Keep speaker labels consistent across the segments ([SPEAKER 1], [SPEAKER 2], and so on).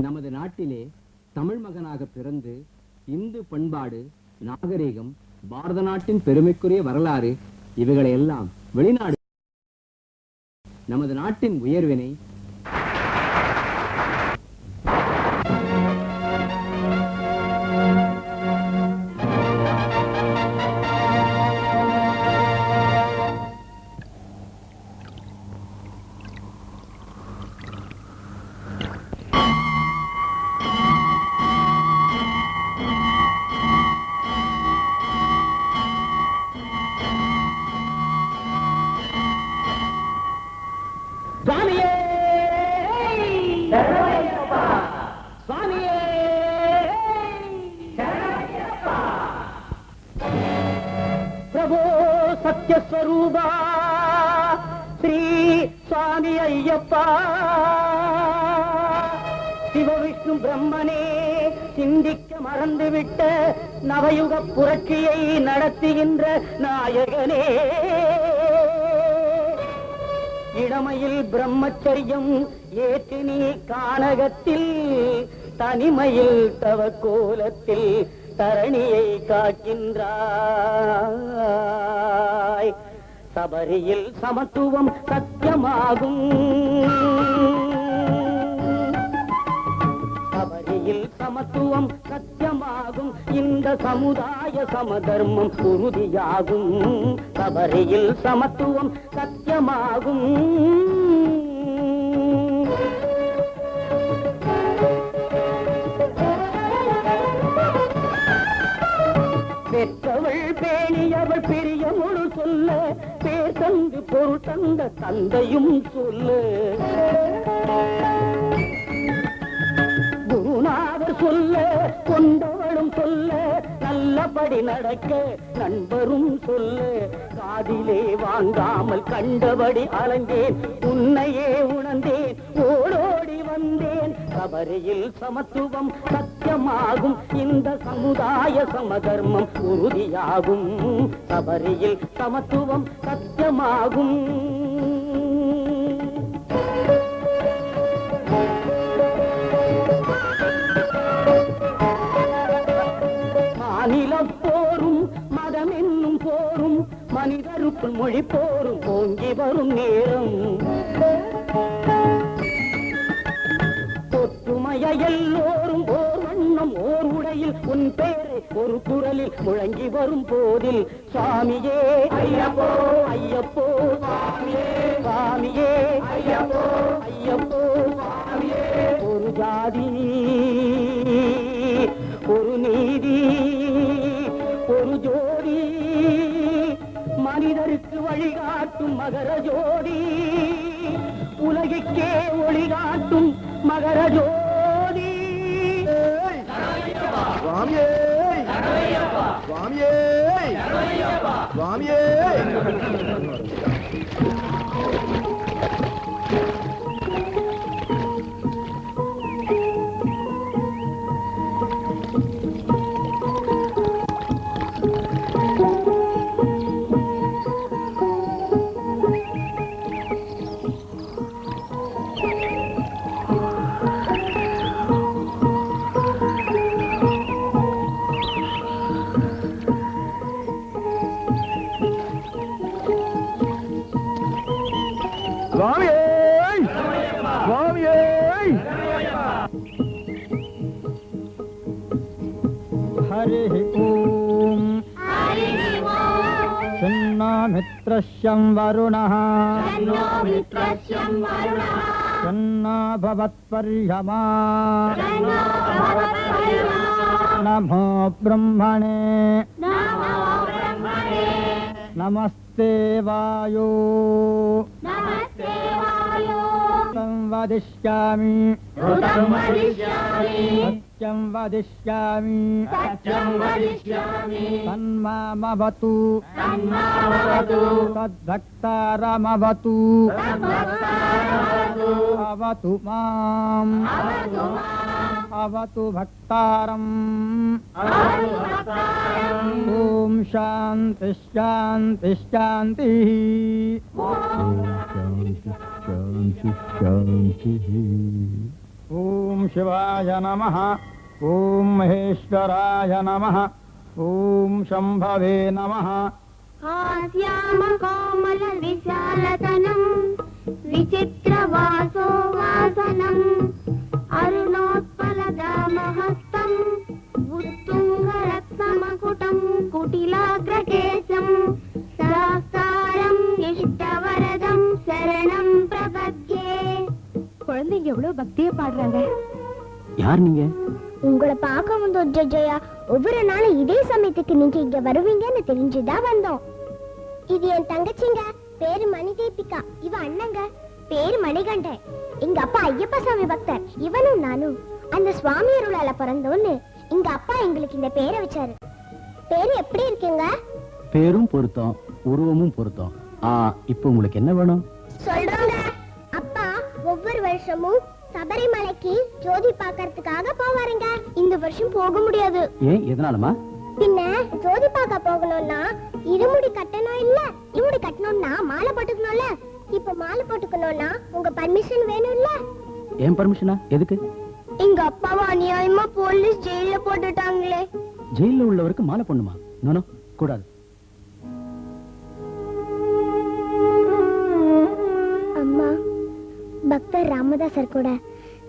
[SPEAKER 1] நமது நாட்டிலே தமிழ் மகனாக பிறந்து இந்து பண்பாடு, நாகரீகம், பாரத நாட்டின் பெருமைக்குரிய வரலாறு இவைகளை எல்லாம் வெளிநாடு நமது நாட்டின் உயர்வினை
[SPEAKER 2] சத்யஸ்வரூபா ஸ்ரீ சுவாமி ஐயப்பா, சிவவிஷ்ணு பிரம்மனே, சிந்திக்க மறந்துவிட்ட நவயுக புரட்சியை நடத்துகின்ற நாயகனே, இளமையில் பிரம்மச்சரியம் ஏற்று நீ கானகத்தில், தனிமையில் தவக்கோலத்தில் தரணியை காக்கின்றாய். சபரியில் சமத்துவம் சத்தியமாகும், சபரியில் சமத்துவம் சத்தியமாகும், இந்த சமுதாய சமதர்மம் உறுதியாகும். சபரியில் சமத்துவம் சத்தியமாகும். பெற்றவள் பேணியவள் பிரியமுழு சொல்ல, பேர் தந்து பொருள் தந்த தந்தையும் சொல்ல, குருநாதர் சொல்ல கொண்டவளும் சொல்ல, நல்லபடி நடக்க நண்பரும் சொல்ல, காதிலே வாங்காமல் கண்டபடி அலைந்தேன், உன்னையே உணர்ந்தேன், ஓடோடி வந்தேன். சபரியில் சமத்துவம் சத்தியமாகும், இந்த சமுதாய சமதர்மம் உறுதியாகும். சபரியில் சமத்துவம் சத்தியமாகும். மாநில போரும் மதம் என்னும் போரும் மனிதருக்குள் மொழி போரும் ஓங்கி வரும் நேரம், ஒற்றுமைய எல்லோரும் ஓர் வண்ணம் ஓர் உடையில் உன் பேரை ஒரு குரலில் முழங்கி வரும் போதில், சுவாமியே ஐயப்போ ஐயப்போ சுவாமியே சுவாமியே ஐயப்போ ஐயப்போ சுவாமியே. ஒரு ஜாதி, ஒரு நீதி, ஒரு ஜோடி, மனிதருக்கு வழிகாட்டும் மகர ஜோடி, உலகிற்கே ஒளிகாட்டும் மகர ஜோதி.
[SPEAKER 3] சுவாமியே சுவாமியே சுவாமியே.
[SPEAKER 2] मित्रश्यं वरुणः शन्नो भवत्पर्यमा नमो ब्रह्मणे नमस्ते वायो वदिष्यामि सत्यं वदिष्यामि तन्मामवतु तद्भक्तारमवतु अवतु माम् अवतु भक्तारम् ॐ शान्ति शान्ति शान्तिः शान्ति शान्ति शान्तिः
[SPEAKER 4] ஓம் சிவாய நமः. ஓம் மகேஸ்வராய நமः. ஓம் சம்பவே நமः.
[SPEAKER 5] हास्याम कोमल विशालतनम् विचित्रवासो वासनम् अरुणोत्पलदामहस्तम् उत्तुङ्गरत्नमकुटम् कुटिलाग्रकेशम् सहस्तारम् इष्टवरदम् शरणम् प्रपद्ये. குழந்தைங்க எவ்வளவு பக்தியா பாடுறாங்க.
[SPEAKER 1] யார் நீங்க?
[SPEAKER 5] உங்களை பார்க்க வந்தோம் ஜெயா. ஒவ்வொரு நாளும் இதே சமயத்துக்கு நீங்க இங்க வருவீங்கன்னு தெரிஞ்சுதான் வந்தோம். இது என் தங்கச்சிங்க, பேரு மணி தீபிகா. இவ அண்ணங்க, பேரு மணிகண்டன். எங்க அப்பா ஐயப்ப சாமி பக்தர். இவனும் நானும் அந்த சுவாமி அருளால பிறந்தோன்னு எங்க அப்பா எங்களுக்கு இந்த பேரை வச்சாரு. பேரு எப்படி இருக்குங்க?
[SPEAKER 1] பேரும் பொருத்தம், உருவமும் பொருத்தம். இப்போ உங்களுக்கு என்ன வேணும்?
[SPEAKER 5] சொல்றோங்க. அப்பா ஒவ்வொரு வருஷமும் சபரிமலைக்கு ஜோதி பார்க்கறதுக்காக போவாருங்க. இந்த வருஷம் போக முடியாது.
[SPEAKER 1] ஏன், எதனாலமா?
[SPEAKER 5] பின்ன ஜோதி பார்க்க போகணும்னா இருமுடி கட்டணும் இல்ல? இருமுடி கட்டணும்னா மாலை போட்டுக்கணும்ல? இப்ப மாலை போட்டுக்கணும்னா உங்க பர்மிஷன் வேணும் இல்ல?
[SPEAKER 1] ஏன் பர்மிஷனா? எதுக்கு?
[SPEAKER 5] எங்க அப்பாவை அநியாயமா போலீஸ் ஜெயில போட்டுட்டாங்களே.
[SPEAKER 1] ஜெயில உள்ளவருக்கு மாலை பண்ணுமா? நோ, கூடாது.
[SPEAKER 5] அம்மா, பக்தர் ராமதாசர் கூட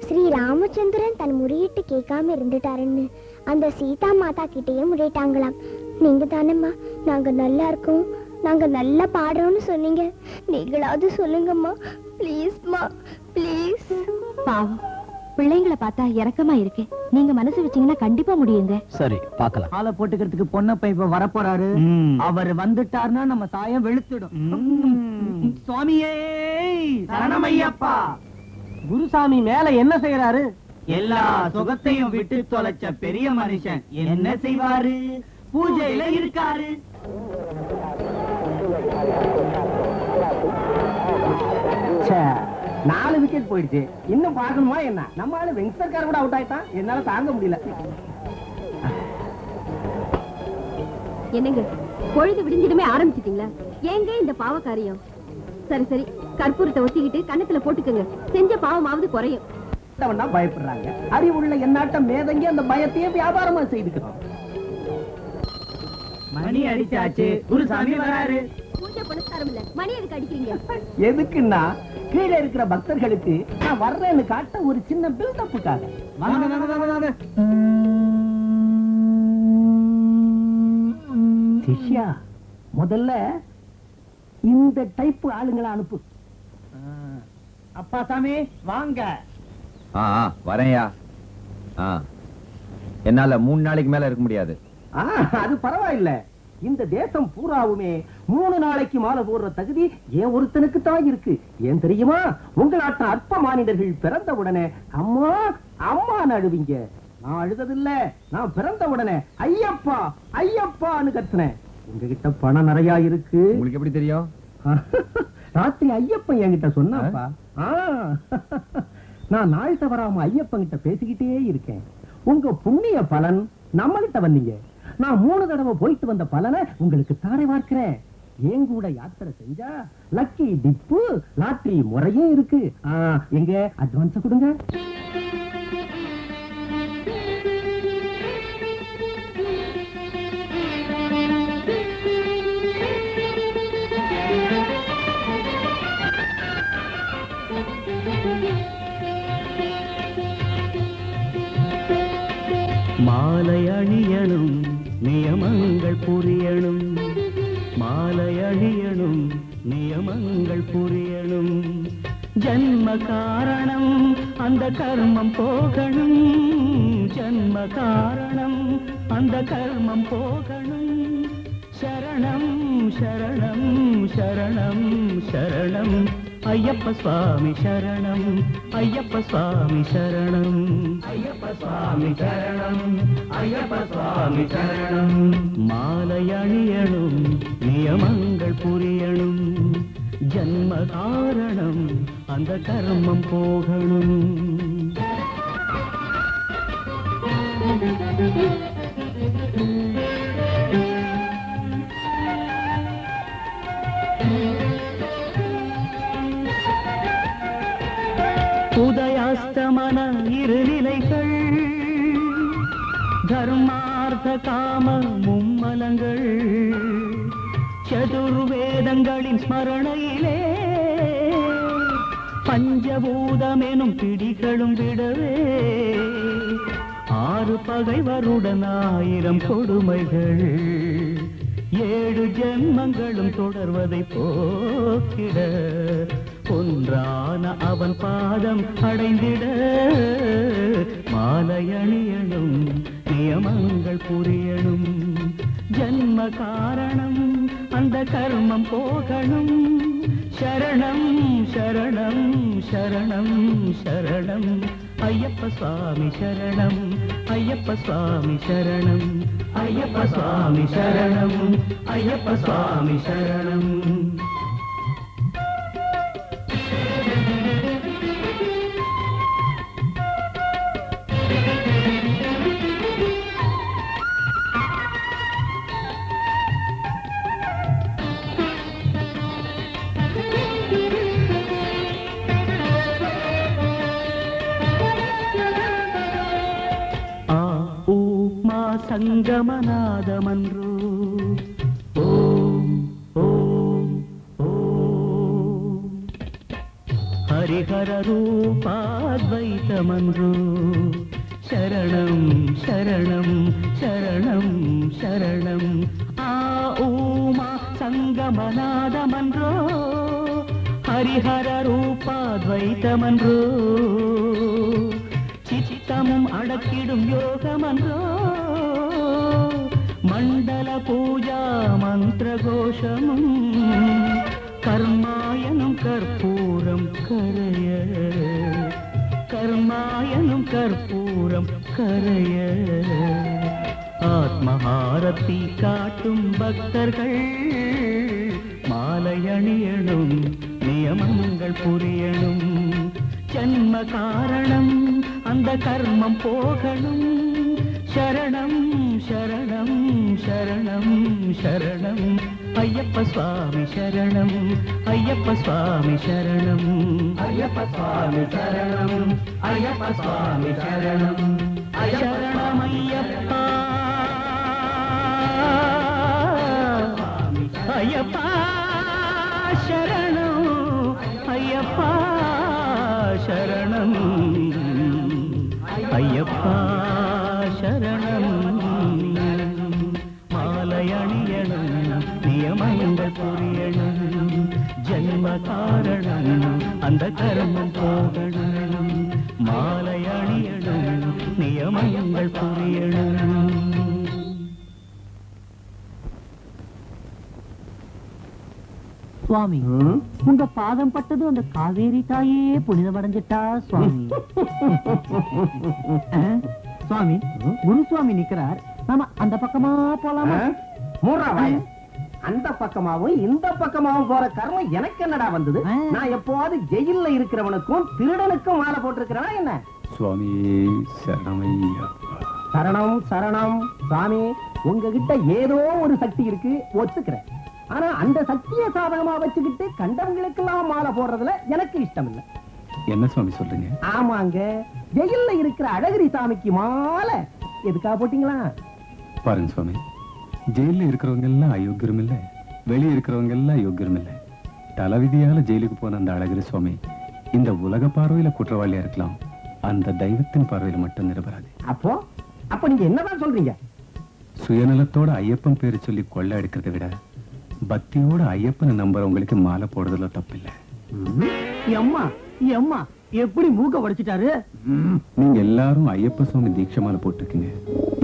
[SPEAKER 5] ஸ்ரீ ராமச்சந்திரன் தன் முறையிட்டு கேட்காம இருந்துட்டாருன்னு அந்த சீதா மாதா கிட்டேயே முறையிட்டாங்களாம். நீங்க தானம்மா நாங்க நல்லா இருக்கோம், நாங்க நல்லா பாடுறோம்னு சொன்னீங்க. நீங்களாவது சொல்லுங்கம்மா, ப்ளீஸ்மா, ப்ளீஸ்.
[SPEAKER 6] பாவம், பிள்ளைங்களை பார்த்தா இறக்கமா இருக்கு. நீங்க மனசு வச்சீங்கன்னா கண்டிப்பா முடியுங்க.
[SPEAKER 1] சரி, பார்க்கலாம்.
[SPEAKER 2] மாலை போட்டுக்கிறதுக்கு பொண்ணப்ப இப்ப வரப்போறாரு. அவர் வந்துட்டாருன்னா நம்ம சாயம் வெளுத்துடும். சுவாமியே சரணமையப்பா. குருசாமி மேல என்ன செய்யறாரு? எல்லா சுகத்தையும் விட்டு தொலைச்ச பெரிய மனுஷன் என்ன செய்வாரு? பூஜையில இருக்காரு. ச்சே, 4 விக்கெட் போயிடுச்சு. இன்னும் பார்க்கணுமா என்ன? நம்ம ஆளு வெங்கடேஷ்கார் கூட அவுட் ஆயிட்டான். என்னால தாங்க முடியல.
[SPEAKER 6] என்னங்க, பொழுது விடிஞ்சிடுமே ஆரம்பிச்சிட்டீங்களா? ஏங்க இந்த பாவ காரியம்? சரி சரி, கற்பூரத்தை ஒத்திக்கிட்டு கண்ணத்துல போட்டுக்கங்க. செஞ்ச பாவமாவது குறையும்.
[SPEAKER 2] பயப்படுறாங்க. அறிவுள்ள என்னாட்டம் மேதங்கி அந்த பயத்தையே வியாபாரமா செய்துக்கிறோம். மணி அடிச்சாச்சு, குருசாமி வராரு.
[SPEAKER 6] பூஜை புனஸ்காரம் இல்ல, மணி எதுக்கு அடிக்கிறீங்க?
[SPEAKER 2] எதுக்குன்னா கீழே இருக்கிற பக்தர்களுக்கு நான் வர்றேன்னு காட்ட ஒரு சின்ன பில்டப்புக்காக. சிஷ்யா, முதல்ல இந்த டைப் ஆளுங்களை அனுப்பு. அப்பா சாமி வாங்க.
[SPEAKER 3] வரேன்யா. என்னால 3 நாளைக்கு மேல இருக்க முடியாது.
[SPEAKER 2] அது பரவாயில்ல. இந்த தேசம் பூராவுமே 3 நாளைக்கு மாலை போடுற தகுதி ஏன் ஒருத்தனுக்கு தான் இருக்கு. ஏன் தெரியுமா? உங்களாட்ட அற்ப மானிடர்கள் பிறந்த உடனே அம்மா அம்மான்னு அழுவீங்க. நான் அழுததில்ல. நான் பிறந்த உடனே ஐயப்பா ஐயப்பான்னு கத்துனேன். உங்ககிட்ட பணம் நிறைய இருக்கு.
[SPEAKER 3] உங்களுக்கு எப்படி தெரியும்?
[SPEAKER 2] ராத்திரி ஐயப்பன் என்கிட்ட சொன்னாப்பா. நான் நாள் தவறாம ஐயப்பன் கிட்ட பேசிக்கிட்டே இருக்கேன். உங்க புண்ணிய பலன் நம்ம கிட்ட வந்தீங்க. நான் 3 தடவை போயிட்டு வந்த பலனை உங்களுக்கு தாரை பார்க்கிறேன். என் கூட யாத்திரை செஞ்சா லக்கி டிப்பு லாட்டரி முறையும் இருக்கு. எங்க அட்வான்ஸ் கொடுங்க.
[SPEAKER 7] மாலை அணியணும், நியமங்கள் புரியணும். மாலை அணியணும், நியமங்கள் புரியணும். ஜன்ம காரணம் அந்த கர்மம் போகணும். ஜன்ம காரணம் அந்த கர்மம் போகணும். சரணம் சரணம் சரணம் சரணம் ஐயப்ப சுவாமி சரணம். ஐயப்ப சுவாமி சரணம். ஐயப்ப சுவாமி சரணம். ஐயப்ப சுவாமி சரணம். மாலை அணியணும், நியமங்கள் புரியணும். ஜன்ம காரணம் அந்த கர்மம் போகணும். உதயாஸ்தமன தர்மார்த்த காம மும்மலங்கள் சதுர்வேதங்களின் ஸ்மரணையிலே பஞ்சபூதமெனும் பிடிகளும் விடவே 6 பகைவருடன் 1000 கொடுமைகள் 7 ஜென்மங்களும் தொடர்வதை போக்கிட ஒன்றான அவன் பாதம் அடைந்திட மாலை அணியணும் நியமங்கள் புரியணும் ஜன்ம காரணம் அந்த கர்மம் போகணும் சரணம் சரணம் சரணம் சரணம் ஐயப்ப சுவாமி சரணம் ஐயப்ப சுவாமி சரணம் ஐயப்ப சுவாமி சரணம் ஐயப்ப சுவாமி சரணம் சங்கமநாதமன்றோ ஓம் ஓம் ஓம் ஹரிஹர ரூபாத்வைதமன்றோ சரணம் சரணம் சரணம் சரணம் ஆ ஊமா சங்கமநாதமன்றோ ஹரிஹர ரூபாத்வைதமன்றோ சித்தமும் அடக்கிடும் யோகமன்றோ மண்டல பூஜா மந்திர கோஷமும் கர்மாயனும் கற்பூரம் கரைய கர்மாயனும் கற்பூரம் கரைய ஆத்மஹாரத்தி காட்டும் பக்தர்கள் மாலை அணியணும் நியமங்கள் புரியணும் ஜன்ம காரணம் அந்த கர்மம் போகணும் சரணம் சரணம் சரணம் சரணம் ஐயப்ப சுவாமி சரணம் ஐயப்ப சுவாமி சரணம் ஐயப்ப சுவாமி சரணம் ஐயப்ப சுவாமி சரணம் சரணம் ஐயப்பா ஐயப்பா சரணம் ஐயப்பா சரணம் ஐயப்பா சரணம் மாலை அணியணும் நியமங்கள் புரியணும் ஜன்ம காரணம் அந்த கர்மம் போகணும் மாலை அணியணும் நியமங்கள் புரியணும்
[SPEAKER 8] சுவாமி உங்க பாதம் பட்டது அந்த காவேரி தாயே புனிதமடைஞ்சிட்டா சுவாமி சுவாமி குரு சுவாமி நிக்கிறார் நாம அந்த பக்கமா போலாமா
[SPEAKER 2] அந்த பக்கமாவும் இந்த பக்கமாவும் போற கர்மம் எனக்கு என்னடா வந்தது நான் எப்போது ஜெயில்ல இருக்கிறவனுக்கும் திருடனுக்கும் மாலை போட்டிருக்கிறேனா என்ன
[SPEAKER 1] சுவாமி சரணமையா
[SPEAKER 2] சரணம் சரணம் சுவாமி உங்ககிட்ட ஏதோ ஒரு சக்தி இருக்கு ஒத்துக்கிறேன் ஆனா அந்த சக்தியை சாதகமா வச்சுக்கிட்டு கண்டவங்களுக்கெல்லாம் மாலை போடுறதுல எனக்கு இஷ்டம் இல்லை
[SPEAKER 1] என்ன சுவாமி சொல்றீங்க
[SPEAKER 2] ஆமாங்க ஜெயில்ல இருக்கிற அழகிரி சாமிக்கு மாலை எதுக்காக போட்டீங்களா
[SPEAKER 1] பாருங்க சுவாமி ஜெயில இருக்கிறவங்க எல்லாம் அயோக்கியம் இல்ல வெளியே இருக்கிறவங்க எல்லாம் யோக்கியம் இல்ல தலைவிதியால ஜெயிலுக்கு போன அந்த அழகிரி சுவாமி இந்த உலக பார்வையில குற்றவாளியா இருக்கலாம் அந்த தெய்வத்தின் பார்வையில மட்டும் நிரபராதி
[SPEAKER 2] அப்போ நீங்க என்னதான் சொல்றீங்க
[SPEAKER 1] சுயநலத்தோட ஐயப்பன் பேரு சொல்லி கொள்ளை எடுக்கிறத விட பக்தியோட ஐயப்பனை நம்புறவங்களுக்கு மாலை போடுறதுல தப்பில்லை
[SPEAKER 8] எம்மா எம்மா எப்படி மூக்க உடைச்சிட்டாரு
[SPEAKER 1] நீங்க எல்லாரும் ஐயப்ப சுவாமி தீட்சை மாலை போட்டுருக்கீங்க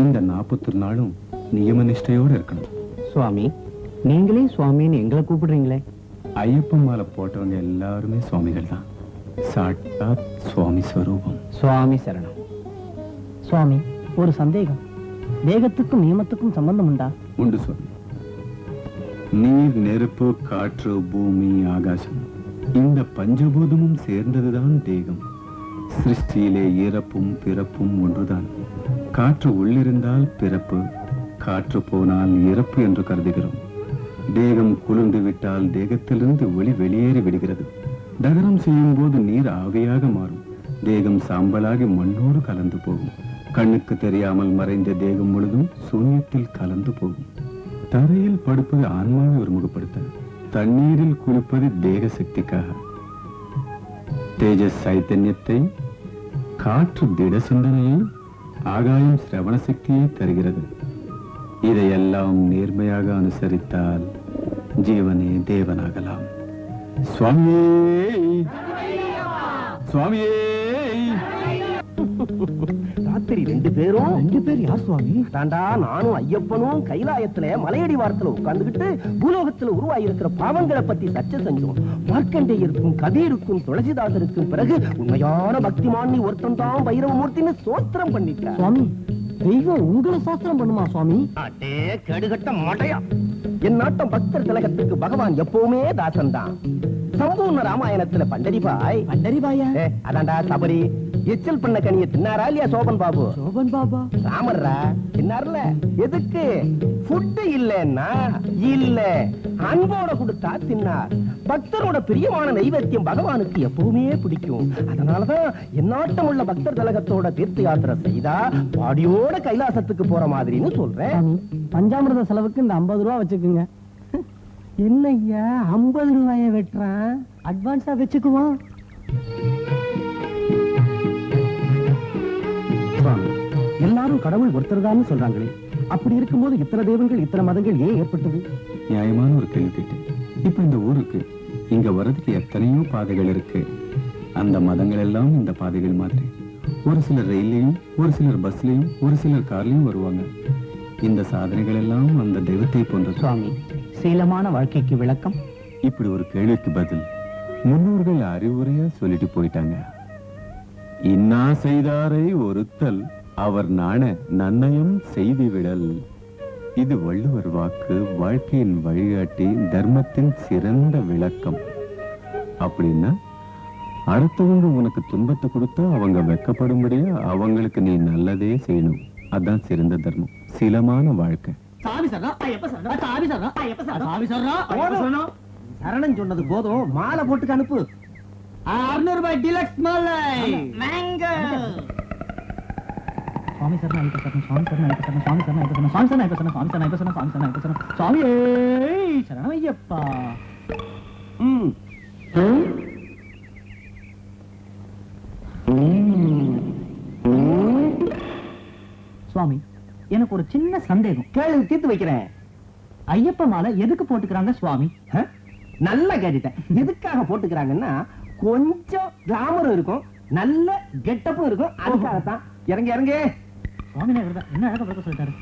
[SPEAKER 1] இந்த 41 நாளும் நியம நிஷ்டையோட இருக்கணும்
[SPEAKER 8] சுவாமி நீங்களே சுவாமின்னு எங்களை கூப்பிடுறீங்களே
[SPEAKER 1] ஐயப்பன் மாலை போட்டவங்க எல்லாருமே சுவாமிகள் தான் சாட்சாத் சுவாமி ஸ்வரூபம்
[SPEAKER 8] சுவாமி சரணம் சுவாமி ஒரு சந்தேகம் தேகத்துக்கும் நியமத்துக்கும் சம்பந்தம் உண்டா
[SPEAKER 1] உண்டு சுவாமி நீர் நெருப்பு காற்று பூமி ஆகாசம் இந்த பஞ்சபூதமும் சேர்ந்ததுதான் தேகம் சிருஷ்டியிலே இறப்பும் பிறப்பும் ஒன்றுதான் காற்று உள்ளிருந்தால் பிறப்பு காற்று போனால் இறப்பு என்று கருதுகிறோம் தேகம் குளிர்ந்து விட்டால் தேகத்திலிருந்து ஒளி வெளியேறி விடுகிறது தகனம் செய்யும் போது நீர் ஆவியாக மாறும் தேகம் சாம்பலாகி மண்ணோடு கலந்து போகும் கண்ணுக்கு தெரியாமல் மறைந்த தேகம் முழுதும் சூன்யத்தில் கலந்து போகும். தரையில் படுப்பது ஆன்மாவை ஒருமுகப்படுத்த, தண்ணீரில் குளிப்பது தேக சக்திக்காக, தேஜஸ் சைத்தன்யத்தை, காற்று திட சிந்தனையை, ஆகாயம் சிரவண சக்தியை தருகிறது. இதையெல்லாம் நேர்மையாக அனுசரித்தால் ஜீவனே தேவனாகலாம். சுவாமியே சுவாமியே.
[SPEAKER 2] ராத்திரி 2 பேரும் 2 பேர் யார் சுவாமி? தாண்டா நானும் ஐயப்பனும் கைலாயத்துல மலையடி வாரத்துல உட்கார்ந்துகிட்டு பூலோகத்துல உருவாயிருக்கிற பாவங்களை பத்தி சர்ச்சை செஞ்சோம். மார்க்கண்டேயருக்கும் கபீருக்கும் துளசிதாசருக்கும் பிறகு உண்மையான பக்திமானி ஒருத்தன் தான் பைரவமூர்த்தின்னு சோஸ்திரம் பண்ணிட்டார்.
[SPEAKER 8] சுவாமி, தெய்வம் உங்களை சாஸ்திரம் பண்ணுமா சுவாமி?
[SPEAKER 2] அட்டே கடுகட்ட மடையா. என் நாட்டம் பக்தர் திலகத்துக்கு பகவான் எப்பவுமே தாசன் தான். சம்பூர்ண ராமாயணத்துல பண்டரிபாய் அதான்டா சபரி எச்சல் பண்ண கனிய தின்னாரா இல்லையா சோபன் பாபு?
[SPEAKER 8] சோபன் பாபா
[SPEAKER 2] ராமர்ரா தின்னார்ல. எதுக்கு? ஃபுட் இல்லன்னா இல்ல, அன்போட கொடுத்தா தின்னார். பக்தரோட பிரியமான நைவேத்தியம் பகவானுக்கு எப்பவுமே பிடிக்கும். அதனாலதான் எந்நாட்டம் உள்ள பக்தர் திலகத்தோட தீர்த்த யாத்திரை செய்தா பாடியோட கைலாசத்துக்கு போற மாதிரின்னு சொல்றேன்.
[SPEAKER 8] பஞ்சாமிரத செலவுக்கு இந்த 50 ரூபா வச்சுக்குங்க. என்னய்யா 50 ரூபாய வெட்டுறான்? அட்வான்ஸா வச்சுக்குவோம்.
[SPEAKER 2] எல்லாரும் கடவுள் ஒருத்தர்தான் சொல்றாங்களே, அப்படி இருக்கும்போது இத்தனை தெய்வங்கள் இத்தனை மதங்கள் ஏன் ஏற்பட்டது?
[SPEAKER 1] நியாயமான ஒரு கேள்வி கேட்டேன். இப்ப இந்த ஊருக்கு இங்க வர்றதுக்கு எத்தனையோ பாதைகள் இருக்கு. அந்த மதங்கள் எல்லாம் இந்த பாதைகள் மாதிரி. ஒரு சிலர் ரயிலையும், ஒரு சிலர் பஸ்லயும், ஒரு சிலர் கார்லயும் வருவாங்க. இந்த சாதனைகள் எல்லாம் அந்த தெய்வத்தை போன்ற.
[SPEAKER 8] சுவாமி, சீலமான வாழ்க்கைக்கு விளக்கம்?
[SPEAKER 1] இப்படி ஒரு கேள்விக்கு பதில் முன்னோர்கள் அறிவுரையா சொல்லிட்டு போயிட்டாங்க. இன்னா செய்தாரை ஒருத்தல் அவர் நாண நன்னயம் செய்து விடல். இது வள்ளுவர் வாக்கு, வாழ்க்கையின் வழிகாட்டி, தர்மத்தின் சிறந்த விளக்கம். அப்படின்னா அடுத்தவங்க உனக்கு துன்பத்தை கொடுத்தா அவங்க வெக்கப்படும்படியா அவங்களுக்கு நீ நல்லதே செய்யணும். அதான் சிறந்த தர்மம், சீலமான வாழ்க்கை.
[SPEAKER 2] சரணம் சொன்னது போதும், மாலை போட்டுக்கு அனுப்பு.
[SPEAKER 8] 600 ரூபாய் டிலக்ஸ் மாலை மேங்கோ. சுவாமி சரணம் ஐயப்ப சரணம், சுவாமி சரணம் ஐயப்ப சரணம், சுவாமி சரணம் ஐயப்ப சரணம், சுவாமி சரணம் ஐயப்ப சரணம், சுவாமி சரணம் ஐயப்ப சரணம், சுவாமி சரணம் ஐயப்ப சரணம், சுவாமி சரணம் ஐயப்பா. சுவாமி, எனக்கு ஒரு சின்ன சந்தேகம்.
[SPEAKER 2] கேள்வி தீர்த்து வைக்கிறேன்.
[SPEAKER 8] ஐயப்ப மாலை எதுக்கு போட்டுக்கிறாங்க சுவாமி?
[SPEAKER 2] நல்லா கேட்டுட்டேன். எதுக்காக போட்டுக்கிறாங்கன்னா கொஞ்சம் கிளாமரும் இருக்கும், நல்ல கெட்டப்பும் இருக்கும். அதுக்காகத்தான். இறங்க இறங்க.
[SPEAKER 8] என்ன அழகா விளக்க சொல்லிட்டாரு.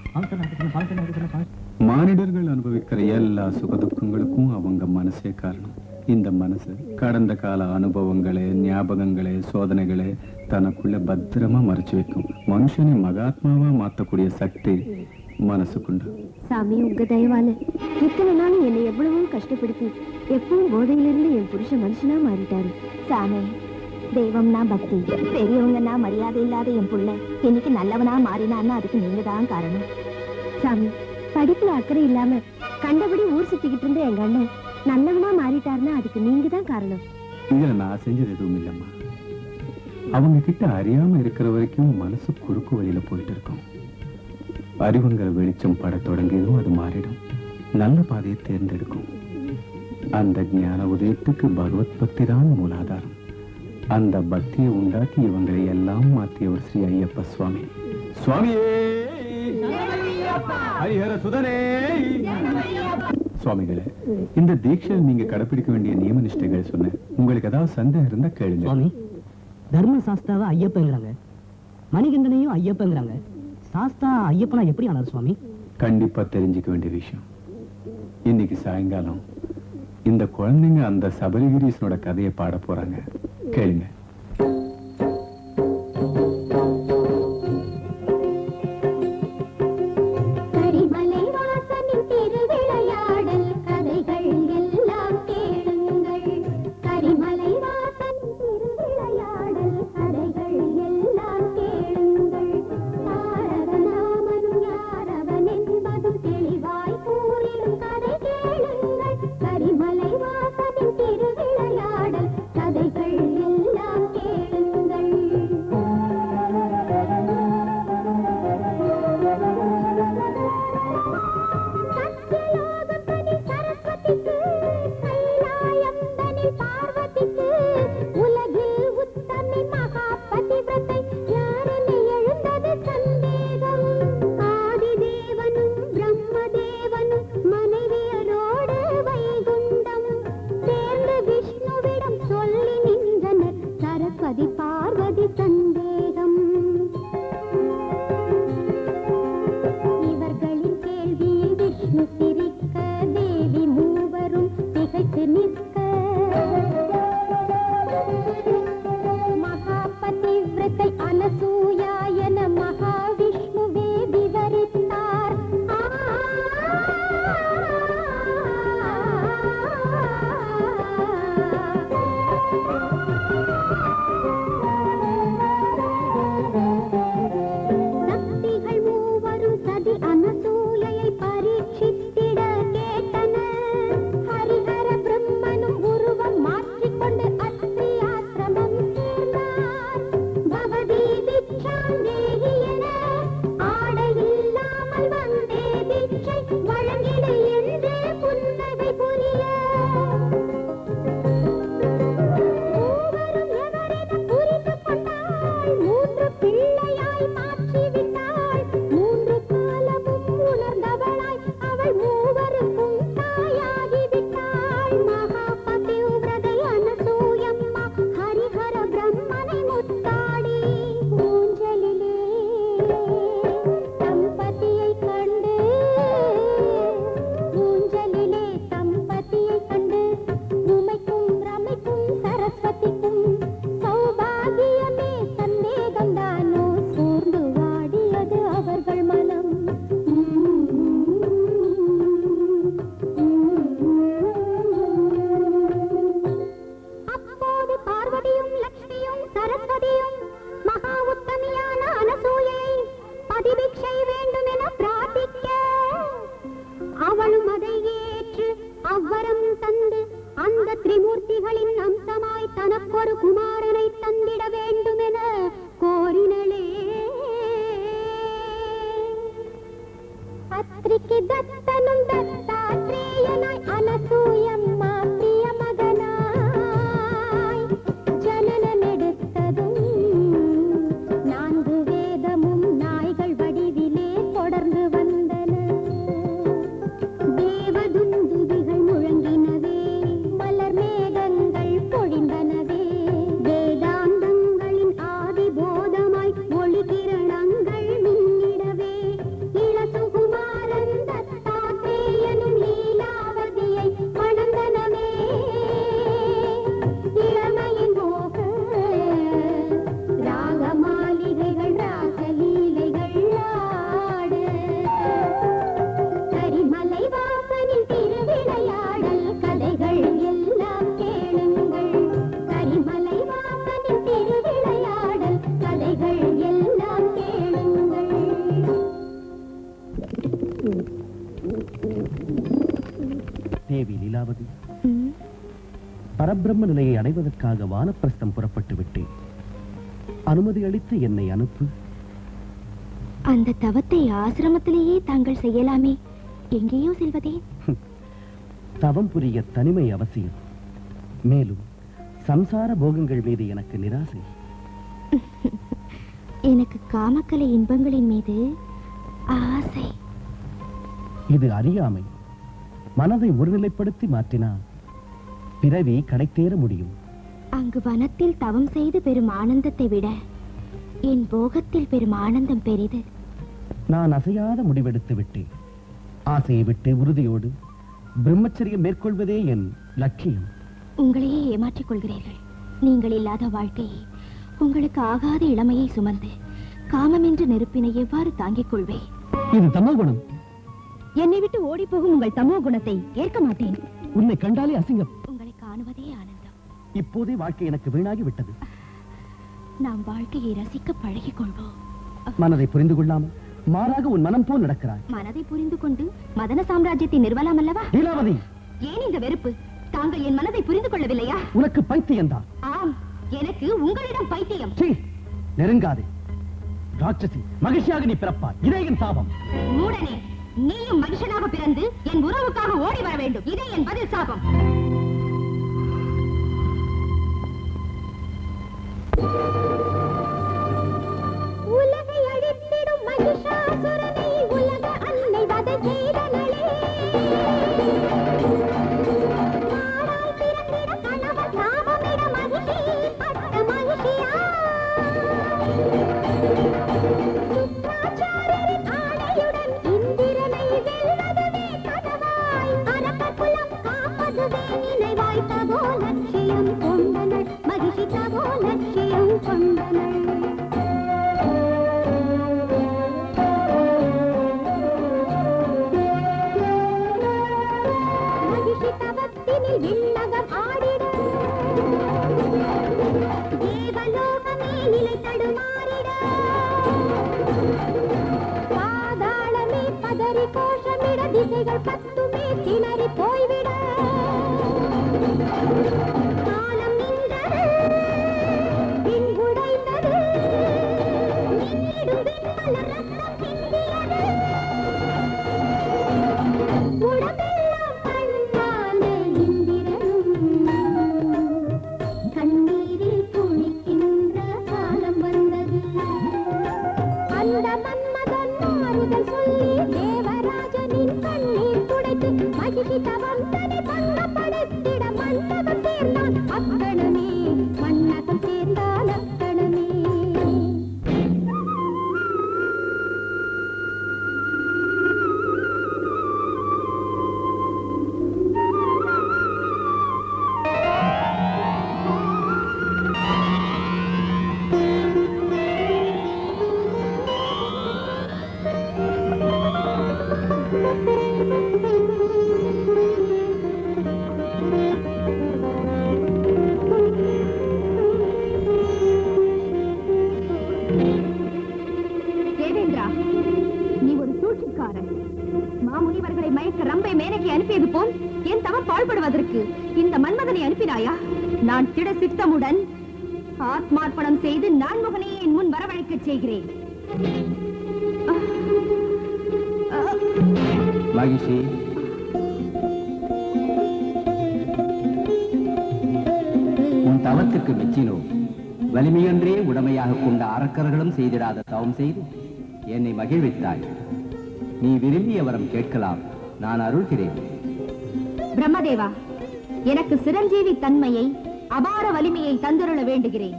[SPEAKER 1] மானிடர்கள் அனுபவிக்கிற எல்லா சுகதுக்கங்களுக்கும் அவங்க மனசே காரணம். இந்த மனசு கடந்த கால அனுபவங்களே, ஞாபகங்களே, சோதனைகளே தனக்குள்ள பத்திரமா மறைச்சு வைக்கும். மனுஷனை மகாத்மாவா மாத்தக்கூடிய சக்தி மனசுக்குண்டு.
[SPEAKER 6] சாமி, உங்க தயவால இத்தனை நாள் என்னை எவ்வளவோ கஷ்டப்படுத்தி எப்பவும் போதையிலிருந்து என் புருஷன் மனுஷனா மாறிட்டாரு.
[SPEAKER 5] சாமி, தெய்வம்னா பக்தி, பெரியவங்கன்னா மரியாதை இல்லாத என் புள்ள இன்னைக்கு நல்லவனா மாறினான்னு அதுக்கு நீங்க தான் காரணம்.
[SPEAKER 6] சாமி, படிப்புல அக்கறை இல்லாம கண்டபடி ஊர் சுத்திக்கிட்டு இருந்த எங்க அண்ணன் நல்லவனா மாறிட்டாருன்னா அதுக்கு நீங்க தான் காரணம்.
[SPEAKER 1] இதுல நான் செஞ்சது எதுவும் இல்லம்மா. அவங்க கிட்ட அறியாம இருக்கிற வரைக்கும் மனசு குறுக்கு வழியில போயிட்டு இருக்கும். அறிவுங்கிற வெளிச்சம் பட தொடங்கியதும் அது மாறிடும். நல்ல பாதையை தேர்ந்தெடுக்கும். அந்த ஞான உதயத்துக்கு பகவத் பக்தி தான் மூலாதாரம். அந்த பக்தியை உண்டாக்கி இவங்களை எல்லாம் மாற்றியவர் ஸ்ரீ ஐயப்ப சுவாமி. சுவாமியே ஹரிஹர சுதனே. சுவாமிகளே, இந்த தீட்சை நீங்க கடைபிடிக்க வேண்டிய நியம நிஷ்டைகள் சொன்னேன். உங்களுக்கு ஏதாவது சந்தேகம் இருந்தா கேளுங்க.
[SPEAKER 8] சுவாமி, தர்ம சாஸ்தாவை ஐயப்பங்கிறாங்க, மணிகண்டனையும் ஐயப்பங்கிறாங்க. சாஸ்தா ஐயப்பனா எப்படி ஆனார் சுவாமி?
[SPEAKER 1] கண்டிப்பா தெரிஞ்சுக்க வேண்டிய விஷயம். இன்னைக்கு சாயங்காலம் இந்த குழந்தைங்க அந்த சபரிகிரீசனோட கதையை பாட போறாங்க. கேளுங்க.
[SPEAKER 5] கரிமலை வாசனின் திருவிளையாடல் கதைகள் எல்லாம் அத்ரிக்கு தத்தனும் தத்தாத்ரேயனாய் அனசூயம்மா பிரிய மகனாய் ஜனனமெடுத்ததும் 4 வேதமும் நாய்கள் வடிவிலே தொடர்ந்து வந்தன. தேவதுந்துபிகள் முழங்கினவே, மலர் மேகங்கள் பொழிந்தனவே, வேதாந்தங்களின் ஆதி போதமாய் ஒளி கிரணங்கள் மின்னிடவே, இளசுகுமாரன் தத்தாத்ரேயனும் லீலாவதியை மணந்தனமே. இளமையின் மோக ராகமாளிகைகள் ராசலீலைகள் ஆட, கரிமலை வாசனின் திருவிளையாடல் கதைகள் எல்லாம் கேளுங்கள். கரிமலை வாசனின் திருவிளையாடல் கதைகள் எல்லாம் கேளுங்கள்.
[SPEAKER 7] தேவி லீலாவதி, பரபிரம்ம நிலையை அடைவதற்காக வானப்பிரஸ்தம் புறப்பட்டு விட்டேன். அனுமதி அளித்து என்னை அனுப்பு.
[SPEAKER 5] அந்த தவத்தை ஆசிரமத்திலேயே தாங்கள் செய்யலாமே, எங்கேயோ செல்வதே?
[SPEAKER 7] தவம் புரிய தனிமை அவசியம். மேலும் சம்சார போகங்கள் மீது எனக்கு நிராசை.
[SPEAKER 5] எனக்கு காமக்கலை இன்பங்களின் மீது ஆசை.
[SPEAKER 7] இது அறியாமை. மனதை ஒருநிலைப்படுத்தி மாற்றினால் பிறவி கடைத்தேற முடியும்.
[SPEAKER 5] அங்கு வனத்தில் தவம் செய்து பெறும் ஆனந்தத்தை விட என் போகத்தில் பெறும் ஆனந்தம் பெரிது.
[SPEAKER 7] நான் அசையாத முடிவெடுத்து விட்டேன். ஆசையை விட்டு உறுதியோடு பிரம்மச்சரியம் மேற்கொள்வதே என் லட்சியம்.
[SPEAKER 5] உங்களையே ஏமாற்றிக் கொள்கிறீர்கள். நீங்கள் இல்லாத வாழ்க்கையை, உங்களுக்கு ஆகாத இளமையை சுமந்து காமம் என்ற நெருப்பினை எவ்வாறு தாங்கிக் கொள்வேன்?
[SPEAKER 7] இது தமோகுணம்.
[SPEAKER 6] என்னை விட்டு ஓடி போகும் உங்கள் தமோ குணத்தை ஏற்க மாட்டேன்.
[SPEAKER 7] உன்னை கண்டாலே அசிங்கம்.
[SPEAKER 5] உங்களை காணுவதே ஆனந்தம்.
[SPEAKER 7] இப்போதே வாழ்க்கை எனக்கு வீணாகி விட்டது.
[SPEAKER 5] நாம் வாழ்க்கையை ரசிக்க பழகிக் கொள்வோம்.
[SPEAKER 7] மனதை புரிந்து கொள்ளாமல் மாறாக உன் மனம் போல் நடக்கிறாய்.
[SPEAKER 5] மனதை புரிந்து கொண்டு மதன சாம்ராஜ்யத்தை நிறுவலாம் அல்லவா?
[SPEAKER 7] லீலாவதி,
[SPEAKER 6] ஏன் இந்த வெறுப்பு? தாங்கள் என் மனதை புரிந்து கொள்ளவில்லையா?
[SPEAKER 7] உனக்கு பைத்தியம்தான்.
[SPEAKER 6] ஆம், எனக்கு உங்களிடம் பைத்தியம்.
[SPEAKER 7] சீ, நெருங்காதே. ராட்சசி, மகிழ்ச்சியாக நீ பிறப்பாய். இதே என் சாபம்.
[SPEAKER 6] மூடனே, நீயும் மனுஷனாக பிறந்து என் உறவுக்காக ஓடி வர வேண்டும். இதே என் பதில் சாபம்.
[SPEAKER 5] உலகை அழித்திடும் மகிஷாசுரனை உலக அன்னை வதை செய்தனளே. நாடாய் பிறந்திட கணவன் சாபமிட மகிஷி பட்ட மகிஷியா. சுக்ராச்சாரியரின் ஆணையுடன் இந்திரனை வெல்வதுவே கனவாய், அரக்க குலம் காப்பதுவே நினைவாய். தகோ லட்சியம் கொண்டனள் மகிஷி, தகோ லட்சியம் கொண்டனள். மகிஷி தவத்தினில் விண்ணகம் ஆடிட, தேவலோகமே நிலை தடுமாறிட, பாதாளமே பதறி கோஷமிட, திசைகள் பத்துமே திணறி போய்விட, காலம் நின்றது, பின் உடைந்தது, நின்னிடும் விண்மலர் ரத்தம் சிந்தியது, உடம்பெல்லாம் கண்ணான இந்திரனும் கண்ணீரில் குளிக்கின்ற காலம் வந்தது. அந்த மன்மதன் ஆறுதல் சொல்லி தேவராஜனின் கண்ணீர் துடைத்து மகிழ்ச்சி தவம் தனி பங்கப்படுத்திட மன்னகம் சேர்ந்தான் அக்கணமே, மன்னகம் சேர்ந்தான் அக்கணமே.
[SPEAKER 6] தேவேந்திரா, நீ ஒரு சூழ்ச்சிக்காரன். மாமுனிவர்களை மயக்க ரம்பை மேனகை அனுப்பியது போல் என் தவம் பாழ்படுவதற்கு இந்த மன்மதனை அனுப்பினாயா? நான் திட சித்தமுடன் ஆத்மார்ப்பணம் செய்து நான்முகனையே என் முன் வரவழைக்கச் செய்கிறேன்.
[SPEAKER 1] மகிழ்ச்சி, உன் தவத்துக்கு மெச்சினோ. வலிமையொன்றே உடமையாக கொண்ட அரக்கர்களும் செய்திடாத தவம் செய்து என்னை மகிழ்வித்தாய். நீ விரும்பிய வரம் கேட்கலாம், நான் அருள்கிறேன்.
[SPEAKER 6] பிரம்மதேவா, எனக்கு சிரஞ்சீவி தன்மையை, அபார வலிமையை தந்துருள வேண்டுகிறேன்.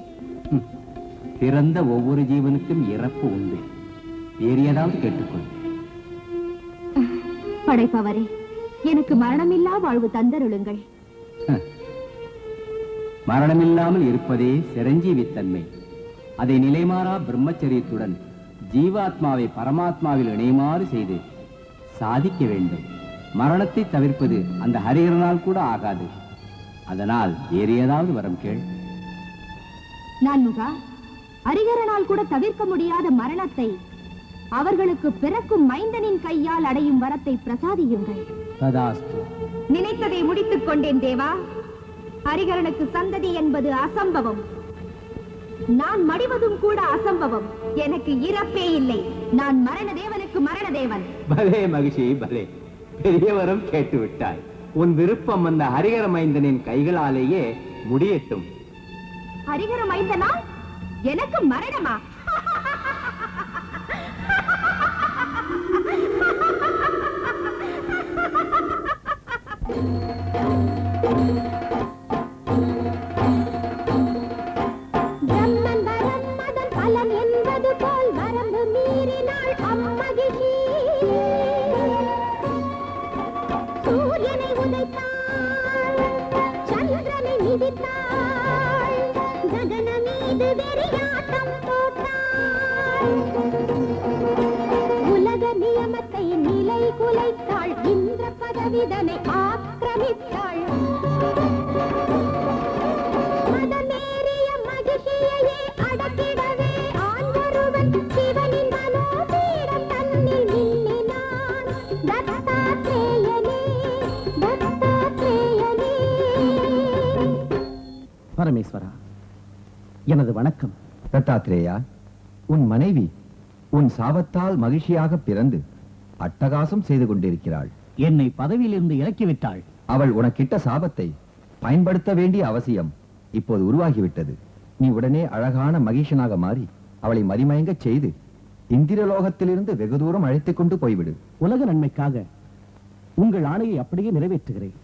[SPEAKER 1] பிறந்த ஒவ்வொரு ஜீவனுக்கும் இறப்பு உண்டு. வேறு ஏதாவது கேட்டுக்கொள்.
[SPEAKER 6] படைப்பவரே, எனக்கு மரணமில்லா வாழ்வு தந்தருளுங்கள்.
[SPEAKER 1] மரணமில்லாமல் இருப்பதே சிரஞ்சீவித்தன்மை. அதை நிலைமாறா பிரம்மச்சரியத்துடன் ஜீவாத்மாவை பரமாத்மாவில் இணையுமாறு செய்து சாதிக்க வேண்டும். மரணத்தை தவிர்ப்பது அந்த ஹரிஹரனால் கூட ஆகாது. அதனால் வேறு ஏதாவது வரம் கேள்.
[SPEAKER 6] நான்முகா, ஹரிஹரனால் கூட தவிர்க்க முடியாத மரணத்தை அவர்களுக்கு பிறக்கும் மைந்தனின் கையால் அடையும் வரத்தை பிரசாதியுங்கள்.
[SPEAKER 1] ததாஸ்து.
[SPEAKER 6] நினைத்ததை முடித்துக் கொண்டேன் தேவா. ஹரிஹரனுக்கு சந்ததி என்பது அசம்பவம். நான் மடிவதும் கூட அசம்பவம். எனக்கு இறப்பே இல்லை. நான் மரணதேவனுக்கு மரணதேவன்.
[SPEAKER 1] பலே மகிழ்ச்சி, பலே. பெரிய வரம் கேட்டு விட்டாய். உன் விருப்பம் அந்த ஹரிஹர மைந்தனின் கைகளாலேயே முடியட்டும்.
[SPEAKER 6] ஹரிஹர மைந்தனா? எனக்கு மரணமா?
[SPEAKER 5] உலக நியமத்தை நிலை குலைத்தாள். இந்திர பதவிதனை ஆக்கிரமித்தாள். மதமேறிய மகிழ்ச்சியையே அடக்கிடவே ஆண்டொருவன் சிவனின் மனோபீடம் தன்னில் மின்னினான். தத்தாத்ரேயனே, தத்தாத்ரேயனே.
[SPEAKER 7] பரமேஸ்வரா, எனது வணக்கம்.
[SPEAKER 3] தத்தாத்ரேயா, உன் மனைவி உன் சாபத்தால் மகிழ்ச்சியாக பிறந்து அட்டகாசம் செய்து கொண்டிருக்கிறாள்.
[SPEAKER 7] என்னை பதவியிலிருந்து இறக்கிவிட்டாள்.
[SPEAKER 3] அவள் உனக்கிட்ட சாபத்தை பயன்படுத்த வேண்டிய அவசியம் இப்போது உருவாகிவிட்டது. நீ உடனே அழகான மகிஷனாக மாறி அவளை மதிமயங்கச் செய்து இந்திரலோகத்திலிருந்து வெகு தூரம் அழைத்துக் கொண்டு போய்விடு.
[SPEAKER 7] உலக நன்மைக்காக உங்கள் ஆணையை அப்படியே நிறைவேற்றுகிறேன்.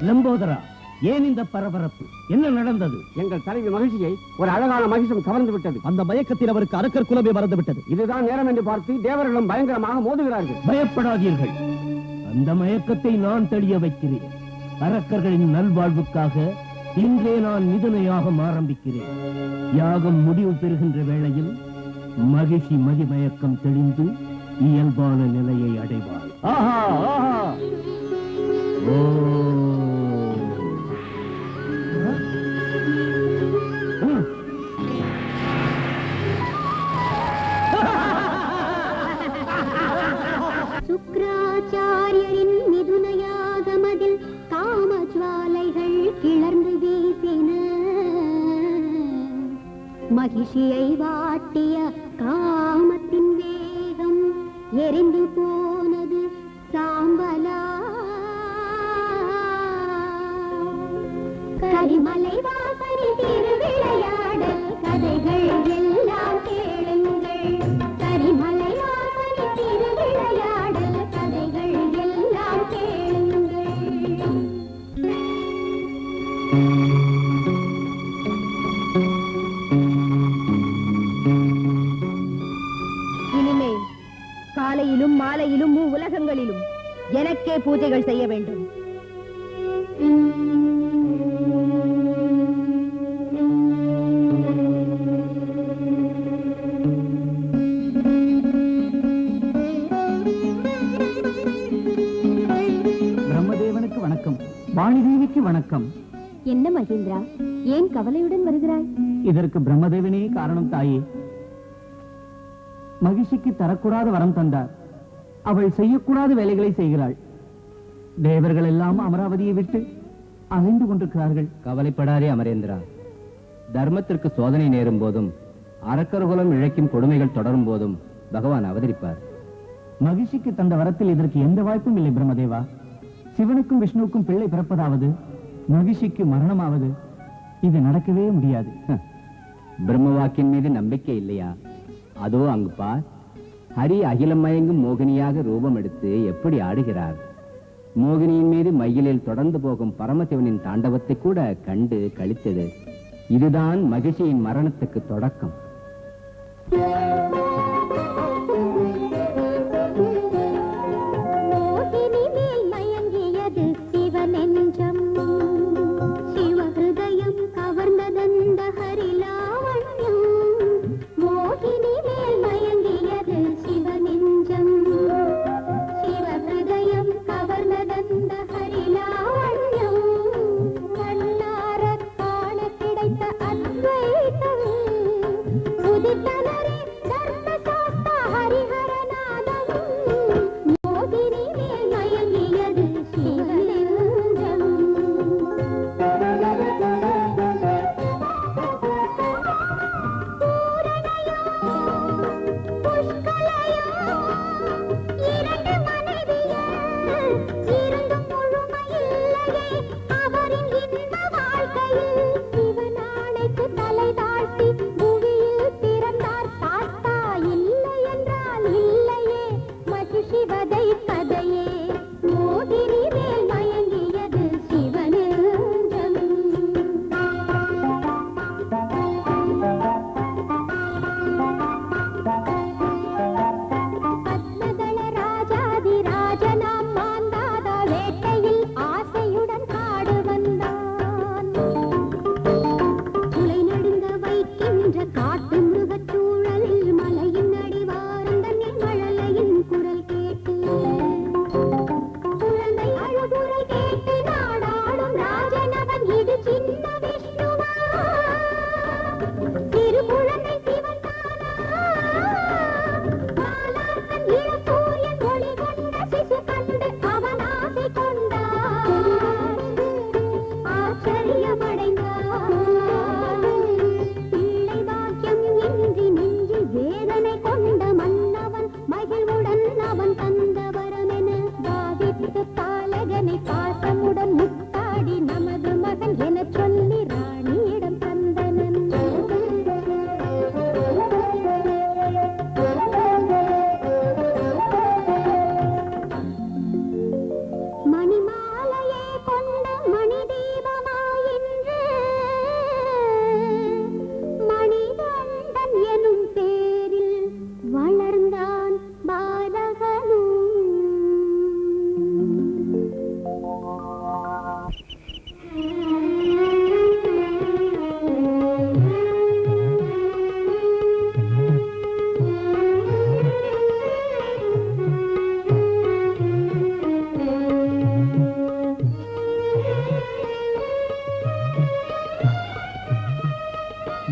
[SPEAKER 7] லம்போதரா, ஏன் இந்த பரபரப்பு? என்ன நடந்தது?
[SPEAKER 8] எங்கள் தலைவி மகிழ்ச்சியை ஒரு அழகான மகிஷம் கவர்ந்து விட்டது.
[SPEAKER 7] அந்த மயக்கத்தில் அவருக்கு அரக்கர் குலமே மறந்து விட்டது.
[SPEAKER 8] இதுதான் நேரம் என்று பார்த்து தேவர்களும் பயங்கரமாக மோதுகிறார்கள்.
[SPEAKER 7] பயப்படாதீர்கள், அந்த மயக்கத்தை நான் தெளிய வைக்கிறேன். அரக்கர்களின் நல்வாழ்வுக்காக இன்றே நான் மிதுனையாக ஆரம்பிக்கிறேன். யாகம் முடிவு பெறுகின்ற வேளையில் மகிழ்ச்சி மதிமயக்கம் தெளிந்து இயல்பான நிலையை அடைவார். ஆஹா ஆஹா.
[SPEAKER 5] சுக்ராச்சாரியரின் மிதுனயாகமதில் காமஜ்வாலைகள் கிளர்ந்து வீசின. மகிழ்ச்சியை வாட்டிய காமத்தின் வேகம் எரிந்து போனது சாம்பலா. கரிமலை வாசலில் திருவிளையாடல் கதைகள் எல்லாம் கேளுங்கள். கரிமலை வாசலில்
[SPEAKER 6] காலையிலும் மாலையிலும் உலகங்களிலும் எனக்கே பூஜைகள் செய்ய வேண்டும்.
[SPEAKER 8] பிரம்மதேவனுக்கு வணக்கம், வாணிதேவிக்கு வணக்கம்.
[SPEAKER 6] என்ன மகேந்திரா, ஏன் கவலையுடன் வருகிறாய்?
[SPEAKER 8] இதற்கு பிரம்மதேவனே காரணம் தாயே. மகிஷிக்கு தரக்கூடாத வரம் தந்தார். அவள் செய்யக்கூடாத வேலைகளை செய்கிறாள். தேவர்கள் எல்லாம் அமராவதியை விட்டு அலைந்து கொண்டிருக்கிறார்கள்.
[SPEAKER 9] கவலைப்படாதே அமரேந்திரா. தர்மத்திற்கு சோதனை நேரும் போதும் அரக்கர்குலம் இழைக்கும் கொடுமைகள் தொடரும் போதும் பகவான் அவதரிப்பார்.
[SPEAKER 8] மகிஷிக்கு தந்த வரத்தில் இதற்கு எந்த வாய்ப்பும் இல்லை பிரம்மதேவா. சிவனுக்கும் விஷ்ணுவுக்கும் பிள்ளை பிறப்பதாவது, மகிஷிக்கு மரணமாவது, இது நடக்கவே முடியாது.
[SPEAKER 9] பிரம்ம வாக்கின் மீது நம்பிக்கை இல்லையா? அதோ அங்கு பார், ஹரி அகிலம் மயங்கும் மோகினியாக ரூபம் எடுத்து எப்படி ஆடுகிறார். மோகினியின் மீது மயிலில் தொடர்ந்து போகும் பரமசிவனின் தாண்டவத்தை கூட கண்டு கழித்தது. இதுதான் மகிழ்ச்சியின் மரணத்துக்கு தொடக்கம்.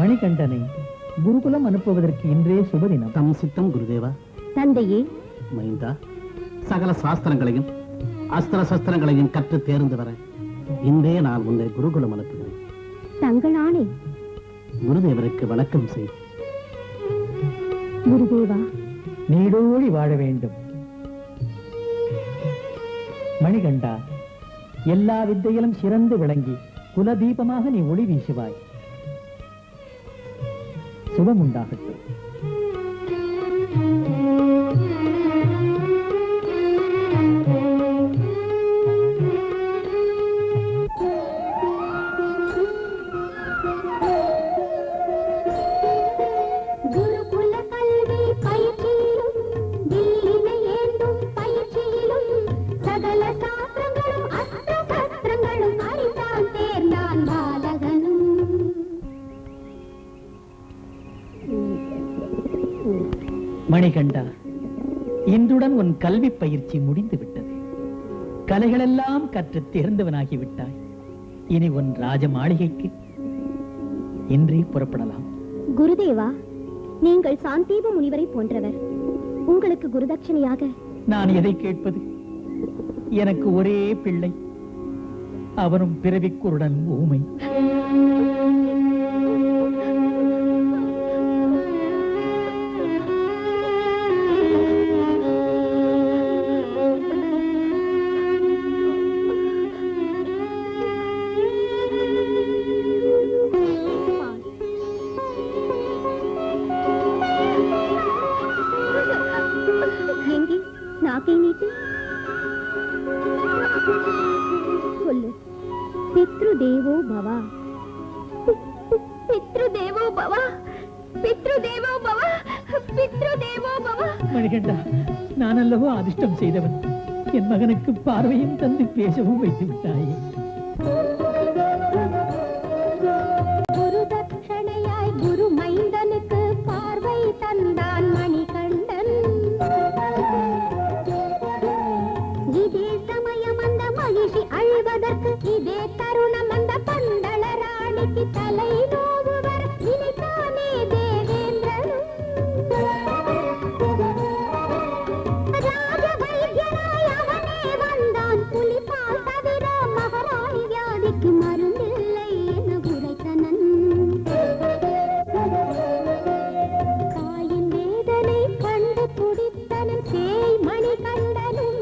[SPEAKER 8] மணிகண்டனை குருகுலம் அனுப்புவதற்கு இன்றே சுபதினம்.
[SPEAKER 2] தம் சித்தம் குருதேவா.
[SPEAKER 6] தந்தையே.
[SPEAKER 2] மைந்தா, சகல சாஸ்திரங்களையும் அஸ்திர சஸ்திரங்களையும் கற்று தேர்ந்து வர இன்றே நான் உன்னை குருகுலம் அனுப்புகிறேன்.
[SPEAKER 6] தங்கள் ஆணை.
[SPEAKER 2] குருதேவருக்கு வணக்கம் செய்.
[SPEAKER 6] குருதேவா,
[SPEAKER 8] நீடோழி வாழ வேண்டும். மணிகண்டா, எல்லா வித்தையிலும் சிறந்து விளங்கி குலதீபமாக நீ ஒளி வீசுவாய். சுபமுண்டாகட்டும்.
[SPEAKER 5] குருகுல கல்வி பயிற்சியிலும் தில்லினையே
[SPEAKER 8] மணிகண்டா, இன்றுடன் உன் கல்வி பயிற்சி முடிந்து விட்டது. கலைகளெல்லாம் கற்று தேர்ந்தவனாகி விட்டாய். இனி உன் ராஜ மாளிகைக்கு இன்றே புறப்படலாம்.
[SPEAKER 5] குருதேவா, நீங்கள் சாந்தீப முனிவரை போன்றவர். உங்களுக்கு குருதட்சணையாக
[SPEAKER 8] நான் எதை கேட்பது? எனக்கு ஒரே பிள்ளை, அவனும் பிறவிக்குருடன் ஊமை.
[SPEAKER 5] நாக்கை நீட்டு சொல்லு. பித்ருதேவோ பவா, பித்ருதேவோ பவா, பித்ருதேவோ பவா, பித்ருதேவோ பவா.
[SPEAKER 8] மணிகண்டா, நான் அல்லவோ அதிர்ஷ்டம் செய்தவன். என் மகனுக்கு பார்வையும் தந்து பேசவும் வைத்து விட்டாயே.
[SPEAKER 5] குரு தட்சணையாய் குரு மைந்தனுக்கு பார்வை தந்தான் மணிகண்டன். இதே சமயம் அந்த மகிழ்ச்சி அழிவதற்கு, இதே தருணம் அந்த பந்தள ராணிக்கு தலை நோவுவர் இனிதானே தேவேந்திரன். ராஜ வைத்தியராய் அவனே வந்தான். புலிபால் தவிர மகாராணி வியாதிக்கு மருந்தில்லை என உரைத்தனன். தாயின் வேதனை கண்டு துடித்தனன் சேய் மணிகண்டனும்.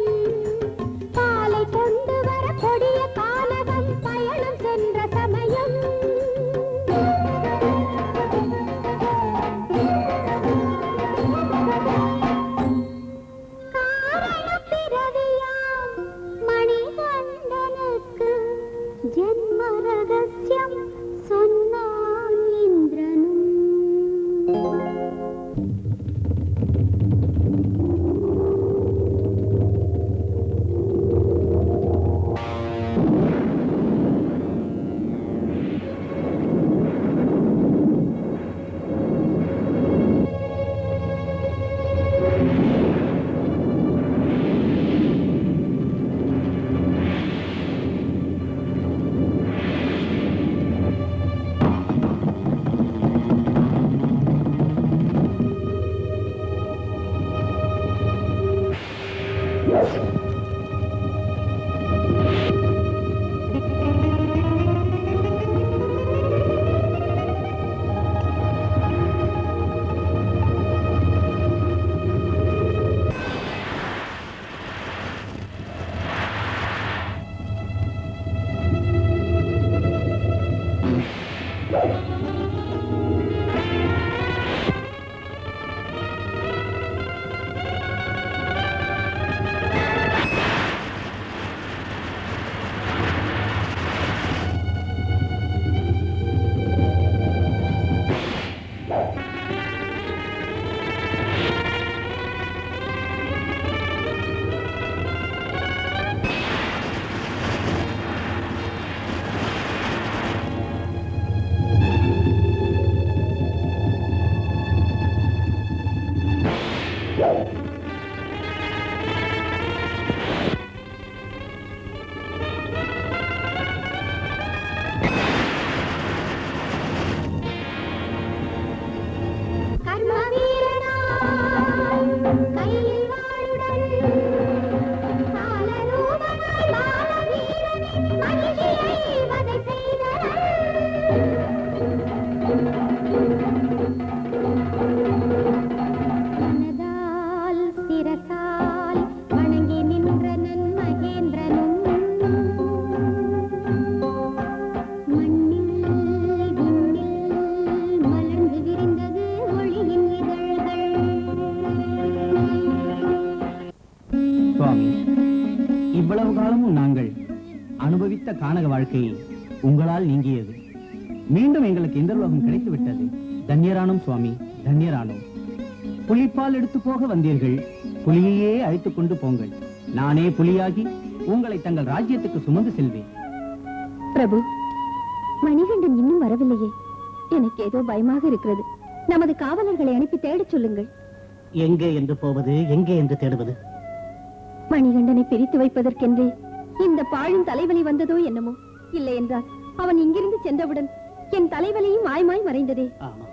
[SPEAKER 5] பாலை கொண்டு வர கொடிய கானகம் பயணம் சென்ற சமயம் காரண பிறவியாம் மணிகண்டனுக்கு ஜென்ம ரகசியம் சொன்னான் இந்திரனும்.
[SPEAKER 8] இவ்வளவு காலமும் நாங்கள் அனுபவித்த கானக வாழ்க்கையை உங்களால் நீங்கியது. மீண்டும் எங்களுக்கு இந்திரலோகம் கிடைத்து விட்டது. தன்யரானோம் சுவாமி, தன்யரானோம். புலிப்பால் எடுத்து போக வந்தீர்கள், புலியையே அழைத்துக் கொண்டு போங்கள். நானே புலியாகி உங்களை தங்கள் ராஜ்யத்துக்கு சுமந்து செல்வேன்.
[SPEAKER 6] பிரபு, மணிகண்டன் இன்னும் வரவில்லையே. எனக்கு ஏதோ பயமாக இருக்கிறது. நமது காவலர்களை அனுப்பி தேடச் சொல்லுங்கள்.
[SPEAKER 2] எங்கே என்று போவது, எங்கே என்று தேடுவது?
[SPEAKER 6] மணிகண்டனை பிரித்து வைப்பதற்கென்றே இந்த பாழும் தலைவலி வந்ததோ என்னமோ. இல்லை என்றால் அவன் இங்கிருந்து சென்றவுடன் என் தலைவலியும் மாய்மாய் மறைந்ததே.
[SPEAKER 2] ஆமா,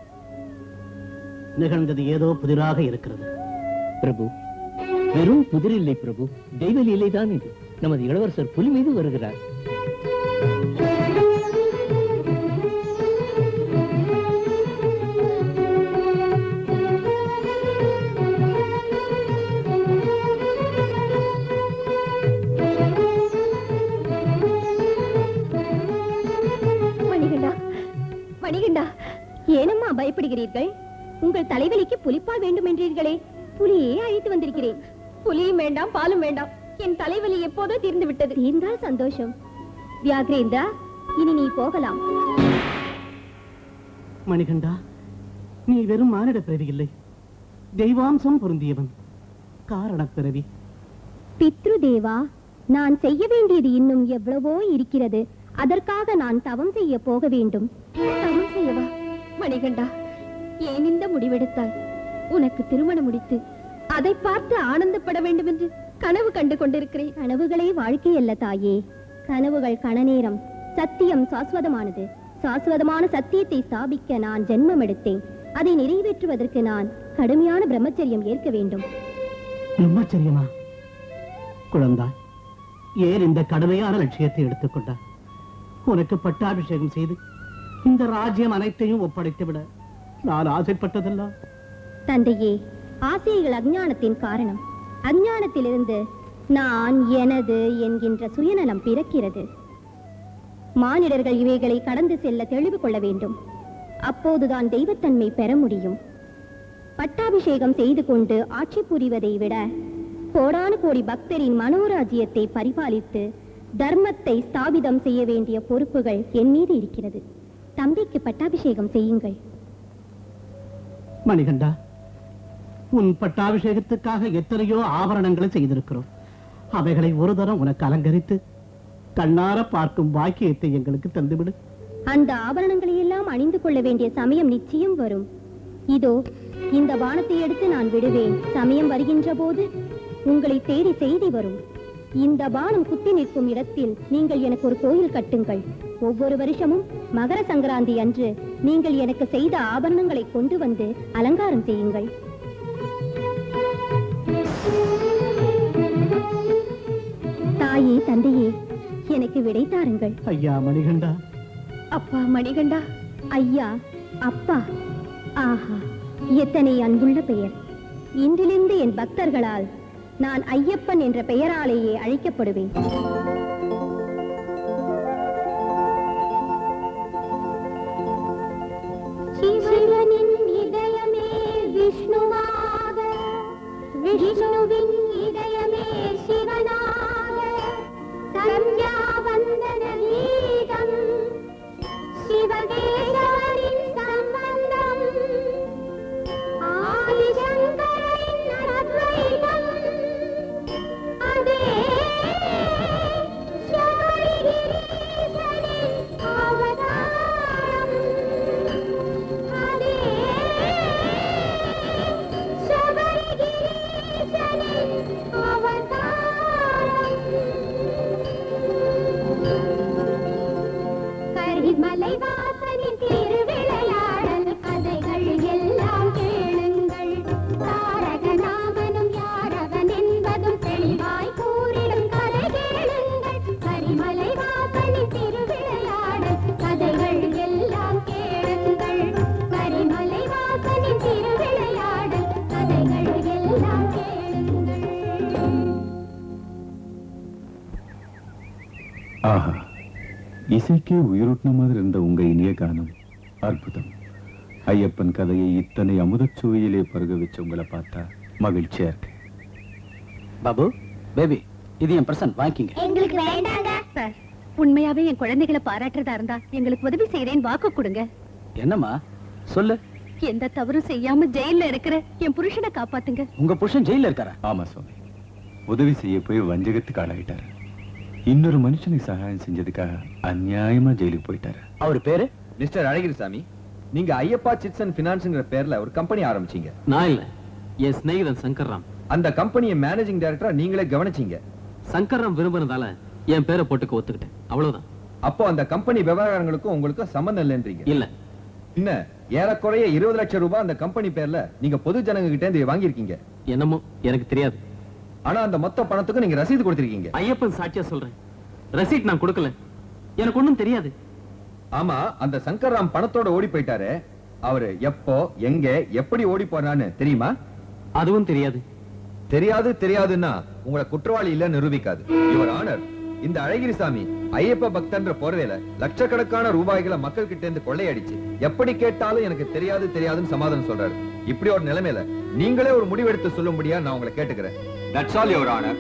[SPEAKER 2] நிகழ்ந்தது ஏதோ புதிராக இருக்கிறது.
[SPEAKER 7] பிரபு, வெறும் புதிர் இல்லை பிரபு, தெய்வ லீலைதான் இது. நமது இளவரசர் புலி மீது வருகிறார்.
[SPEAKER 6] மணிகண்டா, மணிகண்டா, ஏனம்மா பயப்படுகிறீர்கள்? உங்கள் தலைவலிக்கு புலிப்பால் வேண்டும் என்றீர்களே, புலியே அழைத்து வந்திருக்கிறேன். புலியும் வேண்டாம், பாலும் வேண்டாம். என் தலைவலி எப்போதோ தீர்ந்து விட்டது. தீர்ந்தால் சந்தோஷம். வியாக்ரேந்திரா, இனி நீ போகலாம்.
[SPEAKER 2] மணிகண்டா, நீ வெறும் மானிட பிறவி இல்லை, தெய்வாம்சம் பொருந்தியவன், காரண பிறவி.
[SPEAKER 6] பித்ருதேவா, நான் செய்ய வேண்டியது இன்னும் எவ்வளவோ இருக்கிறது. அதற்காக நான் தவம் செய்ய போக வேண்டும். தவம் செய்யவா? மணிகண்டா, ஏன் இந்த முடிவெடுத்தாய்? உனக்கு திருமணம் முடித்து அதை பார்த்து ஆனந்தப்பட வேண்டும் என்று கனவு கண்டு கொண்டிருக்கிறேன். கனவுகளே வாழ்க்கை அல்ல தாயே. கனவுகள் கணநேரம். சத்தியம் சாஸ்வதமானது. சாஸ்வதமான சத்தியத்தை ஸ்தாபிக்க நான் ஜென்மம் எடுத்தேன். அதை நிறைவேற்றுவதற்கு நான் கடுமையான பிரம்மச்சரியம் ஏற்க வேண்டும்.
[SPEAKER 2] பிரம்மச்சரியமா? குழந்தாய், ஏன் இந்த கடுமையான லட்சியத்தை எடுத்துக்கொண்டார்? உனக்கு பட்டாபிஷேகம் செய்து இந்த ராஜ்யம் அனைத்தையும் ஒப்படைத்து விட நான் ஆசைப்பட்டதெல்லாம்.
[SPEAKER 6] தந்தையே, ஆசைகள் அஞ்ஞானத்தின் காரணம். அஞ்ஞானத்திலிருந்து நான் எனது என்கின்ற சுயநலம் பிறக்கிறது. மானிடர்கள் இவைகளை கடந்து செல்ல தெளிவு கொள்ள வேண்டும். அப்போதுதான் தெய்வத்தன்மை பெற முடியும். பட்டாபிஷேகம் செய்து கொண்டு ஆட்சி புரிவதை விட கோடானு கோடி பக்தரின் மனோராஜ்யத்தை பரிபாலித்து தர்மத்தை ஸ்தாபிதம் செய்ய வேண்டிய பொறுப்புகள் என் மீது இருக்கிறது. தம்பிக்கு பட்டாபிஷேகம் செய்யுங்கள்.
[SPEAKER 2] மணிகண்டா, உன் பட்டாபிஷேகத்துக்காக எத்தனையோ ஆபரணங்களை செய்திருக்கிறோம். அவைகளை ஒரு தரம் உனக்கு அலங்கரித்து கண்ணார பார்க்கும் பாக்கியத்தை எங்களுக்கு தந்துவிடு.
[SPEAKER 6] அந்த ஆபரணங்களை எல்லாம் அணிந்து கொள்ள வேண்டிய சமயம் நிச்சயம் வரும். இதோ இந்த பானத்தை எடுத்து நான் விடுவேன். சமயம் வருகின்ற போது உங்களை தேடி செய்தி வரும். இந்த பானம் குத்தி நிற்கும் இடத்தில் நீங்கள் எனக்கு ஒரு கோயில் கட்டுங்கள். ஒவ்வொரு வருஷமும் மகர சங்கராந்தி அன்று நீங்கள் எனக்கு செய்த ஆபரணங்களை கொண்டு வந்து அலங்காரம் செய்யுங்கள். தாயே, தந்தையே, எனக்கு விடை தாருங்கள்.
[SPEAKER 2] ஐயா மணிகண்டா.
[SPEAKER 6] அப்பா மணிகண்டா. ஐயா, அப்பா. ஆஹா, எத்தனை அன்புள்ள பெயர். இன்றிலிருந்து என் பக்தர்களால் நான் ஐயப்பன் என்ற பெயராலேயே அழைக்கப்படுவேன். சிவனின் இதயமே விஷ்ணுவாக, விஷ்ணுவின் இதயமே சிவனாக, சந்தியா வந்தன கீதம் சிவகேசவரின் சம்பந்தம், ஆதிசங்கரின் அத்வைதம், அதே சபரிகிரீசனின் அவதாரம், அதே சபரிகிரீசனின் அவதாரம். கரிமலை வாசனின் திருவிளையாடல் கதைகள் எல்லாம் கேளுங்கள். தாரக நாமனும் யாரவன் என்பதும் தெளிவாய் கூறிடும் கதை கேளுங்கள். கரிமலை வாசனின் திருவிளையாடல் கதைகள் எல்லாம் கேளுங்கள். கரிமலை வாசனின் திருவிளையாடல் கதைகள் எல்லாம் கேளுங்கள்.
[SPEAKER 1] ஆஹா, இசைக்கே உயிரோட்டின மாதிரி இருந்த உங்க இனிய கானம் அற்புதம். ஐயப்பன் கதையை இத்தனை அமுதச் சுவையிலே பருக வச்சு உங்களை பார்த்தா மகிழ்ச்சியா இருக்கு.
[SPEAKER 7] பாபு, பேபி, இது என் பிரசன்ட், வாங்கிங்க.
[SPEAKER 5] எங்களுக்கு வேண்டாங்க
[SPEAKER 6] சார், உண்மையாவே என் குழந்தைகளை பாராட்டுறதா இருந்தா எங்களுக்கு உதவி செய்யறேன் வாக்கு கொடுங்க.
[SPEAKER 7] என்னம்மா சொல்லு?
[SPEAKER 6] எந்த தவறும் செய்யாம ஜெயில இருக்கிற என் புருஷனை காப்பாத்துங்க.
[SPEAKER 7] உங்க புருஷன் ஜெயில இருக்காரா?
[SPEAKER 1] ஆமா சுவாமி, உதவி செய்ய போய் வஞ்சகத்துக்கு ஆளாயிட்டாரு. இன்னொரு மனுஷனுக்கு சகாயம் செஞ்சதுக்காக அநியாயமா ஜெயிலுக்கு போயிட்டாரு.
[SPEAKER 7] அவர் பேரு
[SPEAKER 3] மிஸ்டர் அழகிரிசாமி, நீங்க ஐயப்பா சிட்ஸ் அண்ட் பினான்ஸ்ங்கிற பேர்ல ஒரு கம்பெனி ஆரம்பிச்சீங்க.
[SPEAKER 7] நான் இல்ல,
[SPEAKER 10] என் சிநேகிதன் சங்கர்ராம்.
[SPEAKER 3] அந்த கம்பெனியை மேனேஜிங் டைரக்டரா நீங்களே கவனிச்சீங்க.
[SPEAKER 10] சங்கர்ராம் விரும்பினதால என் பேரை போட்டுக்க ஒத்துக்கிட்டேன், அவ்வளவுதான்.
[SPEAKER 3] அப்போ அந்த கம்பெனி விவகாரங்களுக்கும் உங்களுக்கு சம்பந்தம் இல்லைன்றீங்க?
[SPEAKER 10] இல்ல.
[SPEAKER 3] என்ன ஏறக்குறைய 20 லட்சம் ரூபாய் அந்த கம்பெனி பேர்ல நீங்க பொது ஜனங்க கிட்ட இருந்து வாங்கியிருக்கீங்க.
[SPEAKER 10] என்னமோ எனக்கு தெரியாது.
[SPEAKER 3] ஆனா அந்த மொத்த பணத்துக்கு நீங்க ரசீது கொடுத்திருக்கீங்க.
[SPEAKER 10] ஐயப்பன் சாட்சியா சொல்றேன், ரசீட் நான் கொடுக்கல. எனக்கு ஒண்ணும் தெரியாது.
[SPEAKER 3] ஆமா, அந்த சங்கர்ராம் பணத்தோட ஓடி போயிட்டாரு. அவரு எப்போ எங்க எப்படி ஓடி போறான்னு தெரியுமா?
[SPEAKER 10] அதுவும் தெரியாது.
[SPEAKER 3] தெரியாதுன்னா உங்களை குற்றவாளி இல்ல நிரூபிக்காது. யுவர் ஆனர், இந்த அழகிரிசாமி ஐயப்ப பக்தன்ற போர்வையில லட்சக்கணக்கான ரூபாய்களை மக்கள் கிட்ட இருந்து கொள்ளையடிச்சு எப்படி கேட்டாலும் எனக்கு தெரியாதுன்னு சமாதானம் சொல்றாரு. இப்படி ஒரு நிலைமையில நீங்களே ஒரு முடிவெடுத்து சொல்லும்படியா நான் உங்களை கேட்டுக்கிறேன். That's all, Your Honor.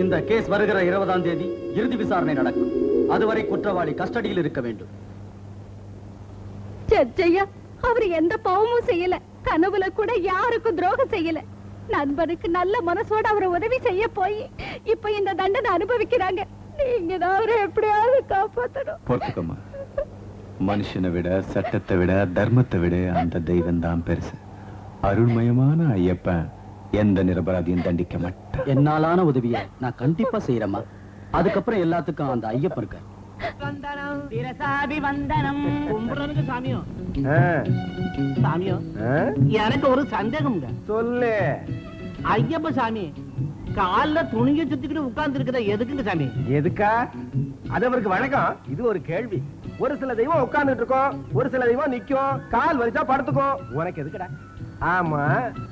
[SPEAKER 11] இந்த கேஸ் வருகிற 20ஆம் தேதி இறுதி விசாரணை நடக்கும். அதுவரை குற்றவாளி கஸ்டடியில் இருக்க வேண்டும்.
[SPEAKER 6] ஜட்ஜையா, அவர் எந்த பாவமும் செய்யல, கனவுல கூட யாருக்கும் துரோகம் செய்யல. நண்பருக்கு நல்ல மனசோட அவரை உதவி செய்ய போய் இப்ப இந்த தண்டனை அனுபவிக்கிறாங்க. நீங்க தான் அவரை எப்படியாவது காப்பாத்தணும்.
[SPEAKER 1] பொறுத்துக்கம்மா. மனுஷனை விட, சட்டத்தை விட, தர்மத்தை விட அந்த தெய்வம் தான் பெருசு. அருள்மயமான ஐயப்பன் எந்த நிரபராதியும் தண்டிக்க மாட்டேன்.
[SPEAKER 11] என்னாலான உதவியை நான் கண்டிப்பா செய்யறேம்மா. அதுக்கப்புறம் எல்லாத்துக்கும் அந்த ஐயப்பன் இருக்க.
[SPEAKER 2] எனக்கு ஒரு சந்தேகம். சொல்லு. ஐயப்ப சாமி கால்ல துணிய சுத்திக்கிட்டு உட்கார்ந்து இருக்கிற எதுக்குங்க சாமி? எதுக்கா? அது அவருக்கு வணக்கம். இது ஒரு கேள்வி. ஒரு சில தெய்வம் உட்கார்ந்துட்டு இருக்கோம், ஒரு சில தெய்வம் நிக்கும், கால் வலிச்சா படுத்துக்கும். உனக்கு எதுக்குடா? ஆமா,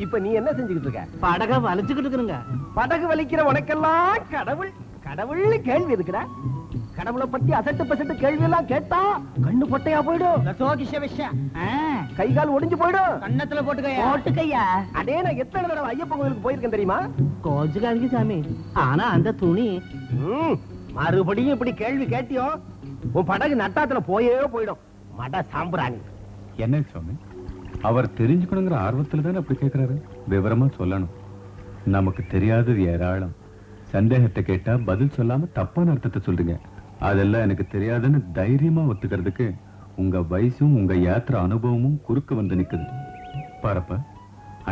[SPEAKER 2] இப்ப நீ என்ன செஞ்சுக்கிட்டு இருக்க? படக வலிச்சுக்கிட்டு இருக்குங்க. படகு வலிக்கிற உனக்கெல்லாம் கடவுள் கடவுள்னு கேள்வி எதுக்குடா? கடவுளை பத்தி அசட்டு பசட்டு கேள்வி எல்லாம் கேட்டா கண்ணு பொட்டையா போயிடும், கை கால் ஒடிஞ்சு போயிடும். கண்ணத்துல போட்டுக்கையா. அதே நான் எத்தனை தடவை ஐயப்பன் கோயிலுக்கு போயிருக்கேன் தெரியுமா? கோச்சுக்காதீங்க சாமி. ஆனா அந்த துணி மறுபடியும் இப்படி கேள்வி கேட்டியோ உன் படகு நட்டாத்துல போயிடும். மட சாம்பிராணி.
[SPEAKER 1] என்ன சுவாமி, அவர் தெரிஞ்சுக்கணுங்கிற ஆர்வத்துல தானே அப்படி கேட்கிறாரு. விவரமா சொல்லணும். நமக்கு தெரியாதது ஏராளம். சந்தேகத்தை கேட்டா பதில் சொல்லாம தப்பான அர்த்தத்தை சொல்றீங்க. அதெல்லாம் எனக்கு தெரியாதுன்னு தைரியமா ஒத்துக்கிறதுக்கு உங்க வயசும் உங்க யாத்திரை அனுபவமும் குறுக்க வந்து நிக்குது. பாரப்ப,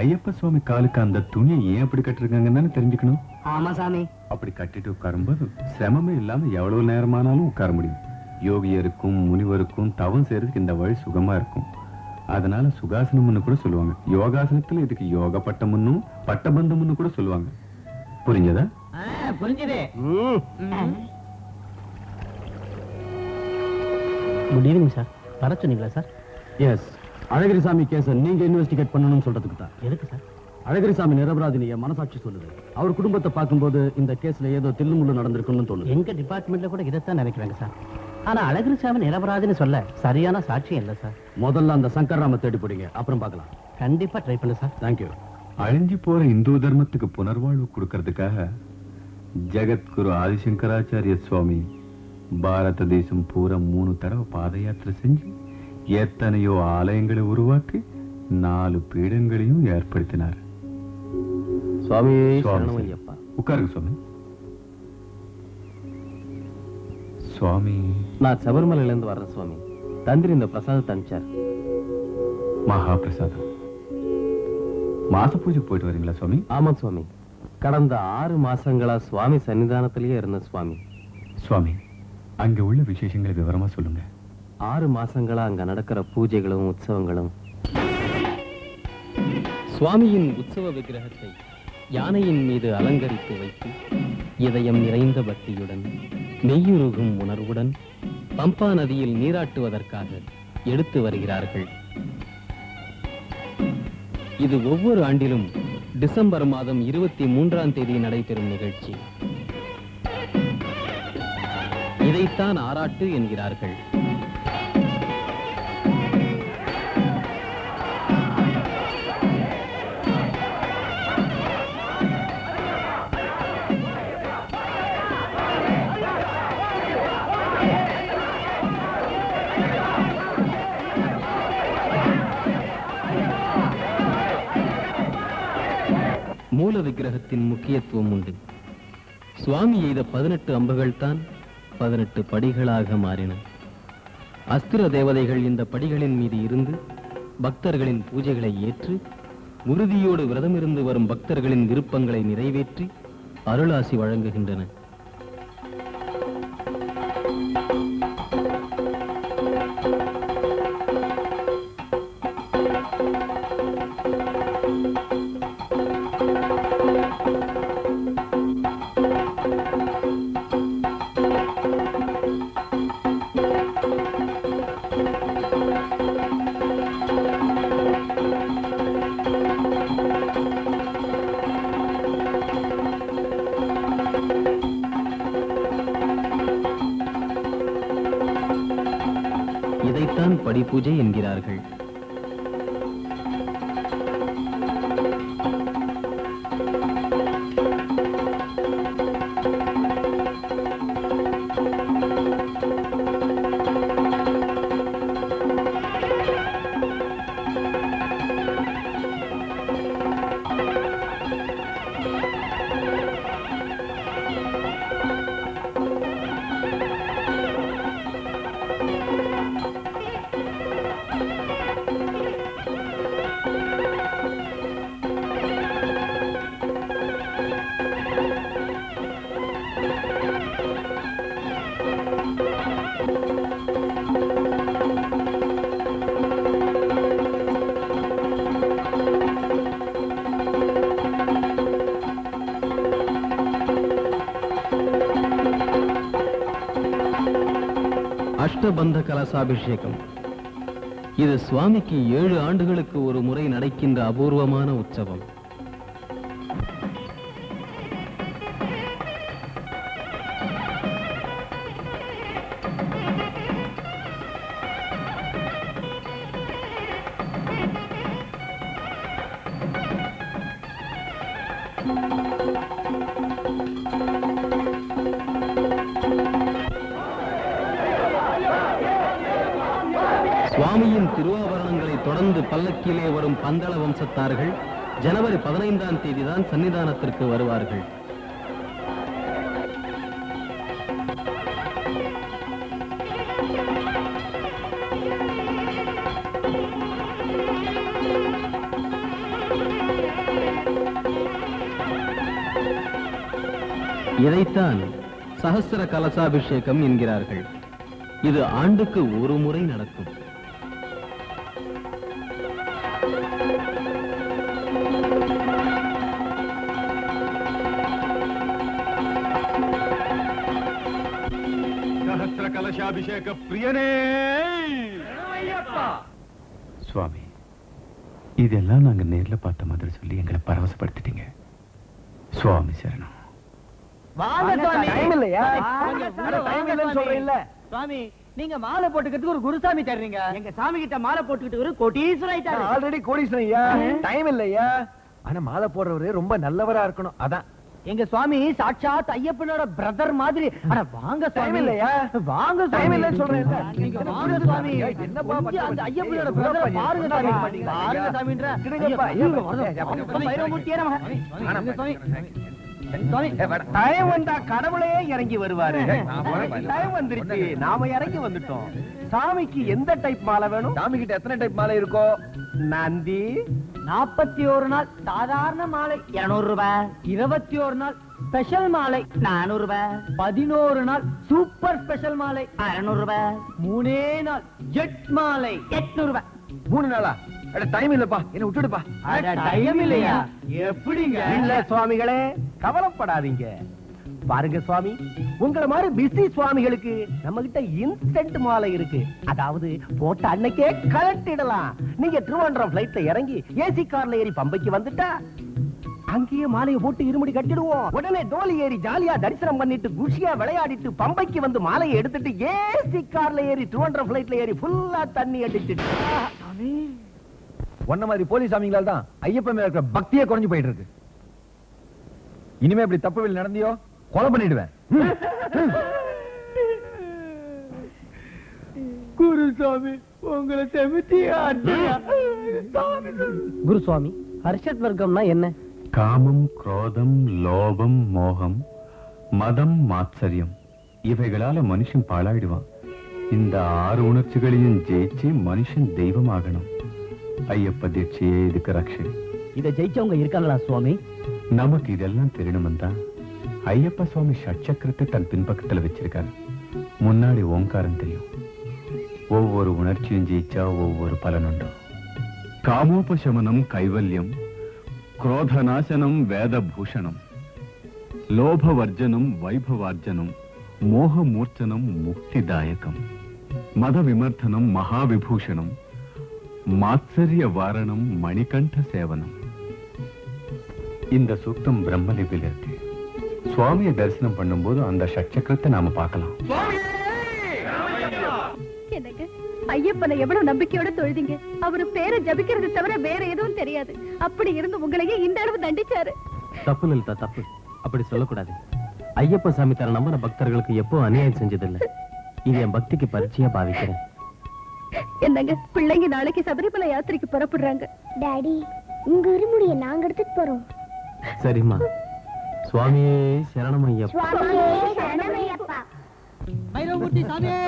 [SPEAKER 1] ஐயப்ப சுவாமி காலுக்கு அந்த துணியை ஏன் அப்படி கட்டிருக்காங்கன்னு தெரிஞ்சுக்கணும்.
[SPEAKER 2] ஆமா சாமி.
[SPEAKER 1] அப்படி கட்டிட்டு உட்காரும்போது சிரமமே இல்லாம எவ்வளவு நேரமானாலும் உட்கார முடியும். யோகியருக்கும் முனிவருக்கும் தவம் செய்யறதுக்கு இந்த வழி சுகமா இருக்கும். அதனால சுகாசனம்னு கூட சொல்லுவாங்க. யோகாசனத்துல இதுக்கு யோக பட்டம்னு பட்டபந்தம்னு கூட சொல்லுவாங்க. புரிஞ்சதா?
[SPEAKER 2] புரிஞ்சதே. Good evening sir. வர சொன்னீங்களா சார்?
[SPEAKER 11] எஸ், அழகிரிசாமி கேஸை நீங்க இன்வெஸ்டிகேட் பண்ணணும்னு சொல்றதுக்கு தான்.
[SPEAKER 2] எதுக்கு சார்?
[SPEAKER 11] அழகிரிசாமி நிரபராதினிய மனசாட்சி சொல்லுது. அவர் குடும்பத்தை பார்க்கும்போது இந்த கேஸ்ல ஏதோ தில்லுமுள்ளு நடந்திருக்குன்னு தோணுது.
[SPEAKER 2] எங்க டிபார்ட்மெண்ட்ல கூட இதைத்தான் நினைக்கிறாங்க சார். ஆனா அழகிரிசாமி நிரபராதின்னு சொல்ல சரியான சாட்சியம் இல்ல சார்.
[SPEAKER 11] முதல்ல அந்த சங்கர்ராம தேடி போடுங்க, அப்புறம் பார்க்கலாம்.
[SPEAKER 2] கண்டிப்பா ட்ரை பண்ணு சார்.
[SPEAKER 11] தேங்க்யூ.
[SPEAKER 1] அழிஞ்சு போற இந்து தர்மத்துக்கு புனர்வாழ்வு கொடுக்கறதுக்காக ஜெகத்குரு ஆதிசங்கராச்சாரிய சுவாமி பாரத தேசம் பூரா 3 தடவை பாத யாத்திரை செஞ்சு எத்தனையோ ஆலயங்களை உருவாக்கி 4 பீடங்களையும் ஏற்படுத்தினார்.
[SPEAKER 11] சுவாமி
[SPEAKER 1] உட்காருங்க சுவாமி. சுவாமி,
[SPEAKER 11] நான் சபரிமலையில இருந்து வர்றேன் சுவாமி. தந்திரி இந்த பிரசாதத்தை அனுப்பிச்சார்.
[SPEAKER 1] மகா பிரசாதம். மாச பூஜைக்கு போயிட்டு வரீங்களா சுவாமி?
[SPEAKER 11] ஆமா சுவாமி. கடந்த 6 மாசங்களா சுவாமி சன்னிதானத்திலேயே இருந்த சுவாமி.
[SPEAKER 1] சுவாமி, அங்க உள்ள விசேஷங்களை விவரமா சொல்லுங்க.
[SPEAKER 11] 6 மாசங்களா அங்க நடக்கிற பூஜைகளும் உற்சவங்களும்.
[SPEAKER 10] சுவாமியின் உற்சவ விக்கிரகத்தை யானையின் மீது அலங்கரித்து வைத்து இதயம் நிறைந்த பக்தியுடன் நெய்யுருகும் உணர்வுடன் பம்பா நதியில் நீராட்டுவதற்காக எடுத்து வருகிறார்கள். இது ஒவ்வொரு ஆண்டிலும் டிசம்பர் மாதம் 23ஆம் தேதி நடைபெறும் நிகழ்ச்சி. இதைத்தான் ஆராட்டு என்கிறார்கள். மூல விக்கிரகத்தின் முக்கியத்துவம் உண்டு. சுவாமி எய்த 18 அம்புகள் தான் 18 படிகளாக மாறின. அஸ்திர தேவதைகள் இந்த படிகளின் மீது இருந்து பக்தர்களின் பூஜைகளை ஏற்று உறுதியோடு விரதமிருந்து வரும் பக்தர்களின் விருப்பங்களை நிறைவேற்றி அருளாசி வழங்குகின்றன. இதைத்தான் படிபூஜை என்கிறார்கள். அஷ்டபந்த கலசாபிஷேகம். இது சுவாமிக்கு 7 ஆண்டுகளுக்கு ஒரு முறை நடக்கின்ற அபூர்வமான உற்சவம். சுவாமியின் திருவாபரணங்களை தொடர்ந்து பல்லக்கிலே வரும் பந்தள வம்சத்தார்கள் ஜனவரி 15ஆம் தேதிதான் சன்னிதானத்திற்கு வருவார்கள். இதைத்தான் சஹஸ்ர கலசாபிஷேகம் என்கிறார்கள். இது ஆண்டுக்கு ஒரு முறை நடக்கும்.
[SPEAKER 1] சஹஸ்ர கலசாபிஷேக பிரியனே சுவாமி, இதெல்லாம் நாங்க நேர்ல பார்த்த மாதிரி சொல்லி எங்களை பரவசப்படுத்திட்டீங்க. சுவாமி சரணம்.
[SPEAKER 2] சுவாமி, நீங்க மாலை போட்டுக்கிறதுக்கு ஒரு குருசாமி தர்றீங்க. எங்க சாமி கிட்ட மாலை போட்டுக்கிட்டு ஒரு கோடீஸ்வரன் ஆயிட்டாரு.
[SPEAKER 3] ஆல்ரெடி கோடீஸ்வரன் ஐயா. டைம் இல்லையா? ஆனா மாலை போடுறவரு ரொம்ப நல்லவரா இருக்கணும். அதான்
[SPEAKER 2] எங்க சுவாமி சாட்சாத் ஐயப்பனோட பிரதர் மாதிரி. அட வாங்க
[SPEAKER 3] டைம் இல்லையா?
[SPEAKER 2] வாங்க
[SPEAKER 3] டைம் இல்லைன்னு சொல்றேன்.
[SPEAKER 2] நீங்க வாங்க சுவாமி. என்னப்பா அந்த ஐயப்பனோட பிரதர் பாருங்க சாமி. பாருங்க சாமின்ற. வைரமுத்தியே நம. சுவாமி, டைம் வந்தா கடவுளே இறங்கி வருவாரு. டைம் வந்துருச்சு, நாம இறங்கி வந்துட்டோம். சாமிக்கு எந்த டைப் மாலை வேணும்?
[SPEAKER 3] சாமி கிட்ட எத்தனை டைப் மாலை இருக்கோ?
[SPEAKER 2] நந்தி 41 நாள் சாதாரண மாலை 200 ரூபாய், 21 நாள் ஸ்பெஷல் மாலை 400 ரூபாய், 11 நாள் சூப்பர் ஸ்பெஷல் மாலை 600 ரூபாய், 3 நாள் ஜெட் மாலை 800 ரூபாய்.
[SPEAKER 3] 3 நாளா? அட டைம் இல்லப்பா, என்ன விட்டுடுப்பா.
[SPEAKER 2] டைம் இல்லையா? எப்படிங்க? இல்ல சுவாமிகளே, கவலைப்படாதீங்க. பாருங்க சுவாமி, உங்களை மாதிரி பிஸி சுவாமிகளுக்கு நம்ம கிட்ட இன்ஸ்டன்ட் மாலை இருக்கு. அதாவது போட்ட அன்னைக்கே கலட்டிடலாம். நீங்க திருவாண்டம் பிளைட்ல இறங்கி ஏசி கார்ல ஏறி பம்பைக்கு வந்துட்டா அங்கேயே மாலையை போட்டு இருமுடி கட்டிடுவோம். உடனே டோலி ஏறி ஜாலியா தரிசனம் பண்ணிட்டு குஷியா விளையாடிட்டு பம்பைக்கு வந்து மாலையை எடுத்துட்டு ஏசி கார்ல ஏறி திருவாண்டம் பிளைட்ல ஏறி ஃபுல்லா தண்ணி அடிச்சிட்டு.
[SPEAKER 3] ஒன்ன மாதிரி போலீஸ் சாமிங்களால தான் ஐயப்பன் மேல இருக்கிற பக்தியே குறைஞ்சு போயிட்டு இருக்கு. இனிமே இப்படி தப்பு வெளி நடந்தியோ கொலை பண்ணிடுவேன்.
[SPEAKER 2] குருசாமி, உங்களை செமித்தியா? குருசுவாமி, ஹர்ஷத் வர்க்கம்னா என்ன?
[SPEAKER 1] காமம், குரோதம், லோபம், மோகம், மதம், மாத்சரியம் இவைகளால மனுஷன் பாழாயிடுவான். இந்த 6 உணர்ச்சிகளையும் ஜெயிச்சு மனுஷன் தெய்வமாகணும். ஐயப்ப தீட்சையே இதுக்கு ரக்ஷை.
[SPEAKER 7] இதை ஜெயிச்சவங்க இருக்காங்களா சுவாமி?
[SPEAKER 1] நமக்கு இதெல்லாம் தெரியணும்னு தான் ஐயப்ப சுவாமி ஷட்சக்கரத்தை தன் பின்பக்கத்துல வச்சிருக்காரு. முன்னாடி ஓங்காரம் தெரியும். ஒவ்வொரு உணர்ச்சியும் ஜெயிச்சா ஒவ்வொரு பலனுண்டு. காமோபசமனம் கைவல்யம், क्रोधनाशनम वेदभूषणम, लोभवर्जनम वैभवार्जनम, मोहमूर्छनम मुक्तिदायकम, मदविमर्दनम महाविभूषणम, मात्सर्यवारणम मणिकंठ सेवनम. இந்த சூக்தம் பிரம்மலிபில் இருக்கு. சுவாமியை தரிசனம் பண்ணும்போது அந்த ஷட்சக்கரத்தை நாம பார்க்கலாம்.
[SPEAKER 6] எனக்கு ஐயப்பனை எவ்வளவு நம்பிக்கையோட தொழுதிங்க. அவரு பேரை ஜபிக்கிறது தவிர வேற எதுவும் தெரியாது. அப்படி இருந்து உங்களையே இந்த அளவு தண்டிச்சாரு.
[SPEAKER 10] தப்பு லலிதா, தப்பு. அப்படி சொல்லக்கூடாது. ஐயப்ப சாமி தர நம்பின பக்தர்களுக்கு எப்போ அநியாயம் செஞ்சதில்லை. இது என் பக்திக்கு பரீட்சையா பாவிக்கிறேன்.
[SPEAKER 6] என்னங்க, பிள்ளைங்க நாளைக்கு சபரிமலை யாத்திரைக்கு புறப்படுறாங்க.
[SPEAKER 5] டாடி, உங்க இருமுடியை நாங்க எடுத்துட்டு போறோம்.
[SPEAKER 10] சரிம்மா. சுவாமியே சரணம் ஐயப்பா.
[SPEAKER 5] சுவாமியே சரணம் ஐயப்பா.
[SPEAKER 2] பைரவமூர்த்தி சாமியே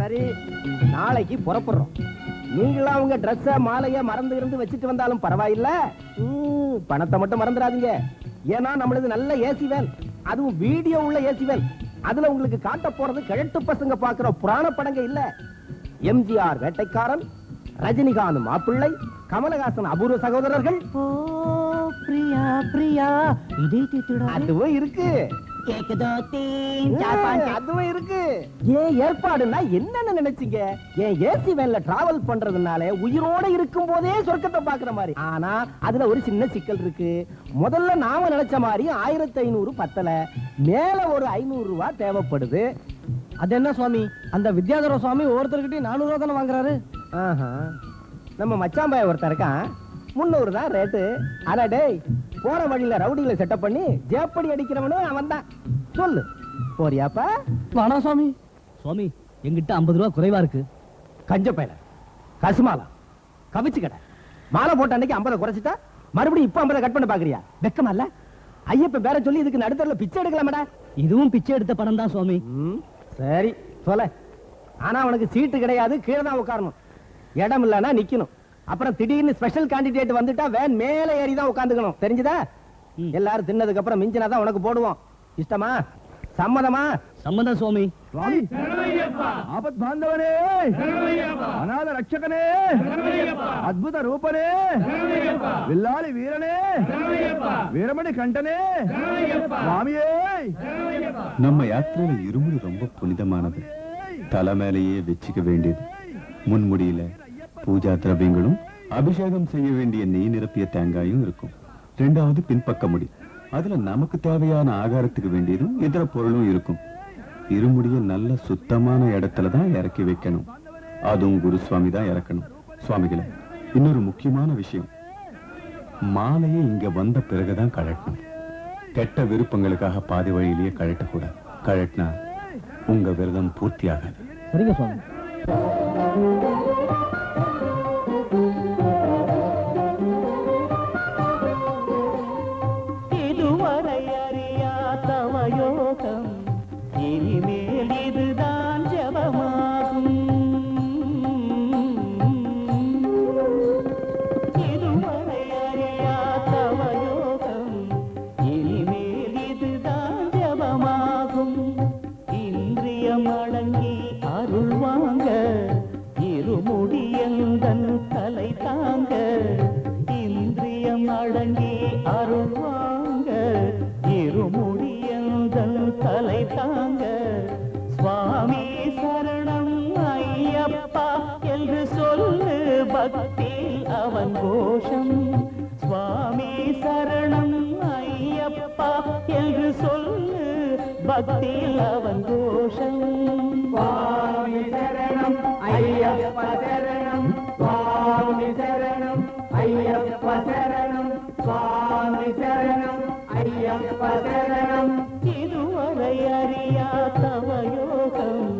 [SPEAKER 2] சரி, நாளைக்கு புறப்படுறோம். நீங்களாம் உங்க ட்ரெஸ் மாலைய மறந்து இருந்து வச்சுட்டு வந்தாலும் பரவாயில்ல, பணத்தை மட்டும் மறந்துடாதீங்க. ஏன்னா நம்மளது நல்ல ஏசி வேன், அதுவும் வீடியோ உள்ள ஏசி வேன். அதுல உங்களுக்கு காட்ட போறது கிழட்டு பசங்க பாக்குற புராண படங்க இல்ல. எம்ஜிஆர் வேட்டைக்காரன், ரஜினிகாந்த் மாப்பிள்ளை, கமலஹாசன் அபூர்வ சகோதரர்கள்.
[SPEAKER 7] பிரியா பிரியா
[SPEAKER 2] அதுவும் இருக்கு. அதுவும் இருக்கு. ஏன் ஏற்பாடுன்னா என்னன்னு நினைச்சீங்க? ஏன் ஏசி வேன்ல டிராவல் பண்றதுனால உயிரோட இருக்கும் போதே சொர்க்கத்தை பாக்குற மாதிரி. ஆனா அதுல ஒரு சின்ன சிக்கல் இருக்கு. முதல்ல நாம நினைச்ச மாதிரி 1500 பத்தல, மேல ஒரு 500 ரூபாய் தேவைப்படுது.
[SPEAKER 7] அது என்ன சுவாமி, அந்த வித்யாதர சுவாமி ஒவ்வொருத்தர்கிட்டயும் 400 ரூபா தானே வாங்குறாரு.
[SPEAKER 2] நம்ம மச்சாம்பாய ஒருத்தர் இருக்கான், 300 தான் ரேட்டு. ஆனா டேய், போற வழியில ரவுடிகளை செட்டப் பண்ணி ஜேப்படி அடிக்கிறவனு அவன் தான். சொல்லு, போறியாப்பா?
[SPEAKER 7] வாடா சுவாமி. சுவாமி, எங்கிட்ட 50 ரூபா குறைவா இருக்கு.
[SPEAKER 2] கஞ்ச பையல, கசுமாலா, கவிச்சு கடை. மாலை போட்ட அன்னைக்கு 50 குறைச்சிட்டா மறுபடியும் இப்ப 50 கட் பண்ண பாக்குறியா? வெக்கமா இல்ல? ஐயப்ப பேர சொல்லி இதுக்கு நடுத்தரல பிச்சை எடுக்கலாமடா.
[SPEAKER 7] இதுவும் பிச்சை எடுத்த பணம் தான் சுவாமி.
[SPEAKER 2] சரி சொல்ல. ஆனா அவனுக்கு சீட்டு கிடையாது, கீழே தான் உட்காரணும். இடம் இல்லன்னா நிக்கணும். அப்புறம் திடீர்னு ஸ்பெஷல் கேண்டிடேட் வந்துட்டா வேன் மேல ஏறி தான் உட்காந்துக்கணும். தெரிஞ்சுதா? எல்லாரும் தின்னதுக்கு அப்புறம் மிஞ்சினாதான் உனக்கு போடுவோம். இஷ்டமா? சம்மதமா?
[SPEAKER 7] சம்மதம் சுவாமி.
[SPEAKER 4] ஆபத் பாந்தவனே, அநாத ரட்சகனே, அத்புத ரூபனே, வில்லாளி வீரனே, வீரமணி கண்டனே, சுவாமியே.
[SPEAKER 1] நம்ம யாத்திரையில இருமுடி ரொம்ப புனிதமானது. தலை மேலேயே வச்சுக்க வேண்டியது. முன்முடியில பூஜா திரவியங்களும் அபிஷேகம் செய்ய வேண்டிய நெய் நிரப்பிய தேங்காயும் இருக்கும். ரெண்டாவது பின்பக்க முடி, அதுல நமக்கு தேவையான ஆகாரத்துக்கு வேண்டியதும் இதர பொருளும் இருக்கும். இருமுடிய நல்ல சுத்தமான இடத்துல தான் இறக்கி வைக்கணும். அதுவும் குருசுவாமி தான் இறக்கணும். சுவாமிகளை, இன்னொரு முக்கியமான விஷயம், மாலையை இங்க வந்த பிறகுதான் கழட்டணும். கெட்ட விருப்பங்களுக்காக பாதி வழியிலேயே கழட்டக்கூடாது. கழட்டினா உங்க விரதம் பூர்த்தி ஆகாது.
[SPEAKER 7] சரிங்க சுவாமி.
[SPEAKER 12] இதுவரை அறியாதவ யோகம், இனிமேல் இதுதான் ஜபமாகும். இதுவரை அறியாதவ யோகம், இனிமேல் இதுதான் ஜபமாகும். இந்திரியம் அடங்கி அருள் வாங்க, இருமுடியந்தன் தலை தாங்க. இந்திரியம் அடங்கி அருள் வாங்க, இருமுடியந்தன் தலை தாங்க. சுவாமி சரணம் ஐயப்பா என்று சொல்லு, பக்தியில் அவன் கோஷம். சுவாமி சரணம் ஐயப்பா என்று சொல்லு, பக்தியில் அவன் கோஷம். சுவாமி சரணம் ஐயப்ப சரணம், சுவாமி சரணம் ஐயப்ப சரணம், சுவாமி சரணம் ஐயப்ப சரணம். இதுவரை அறியாதவ யோகம்,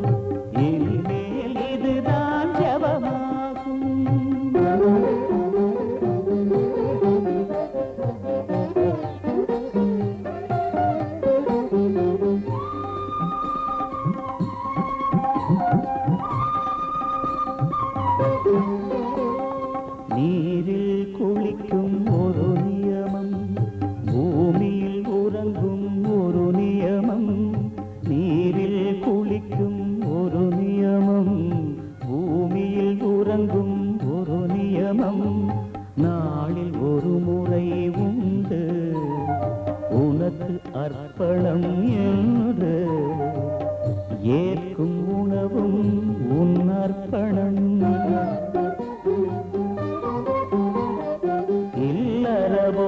[SPEAKER 12] இனிமேல் இதுதான் ஜபமாகும்.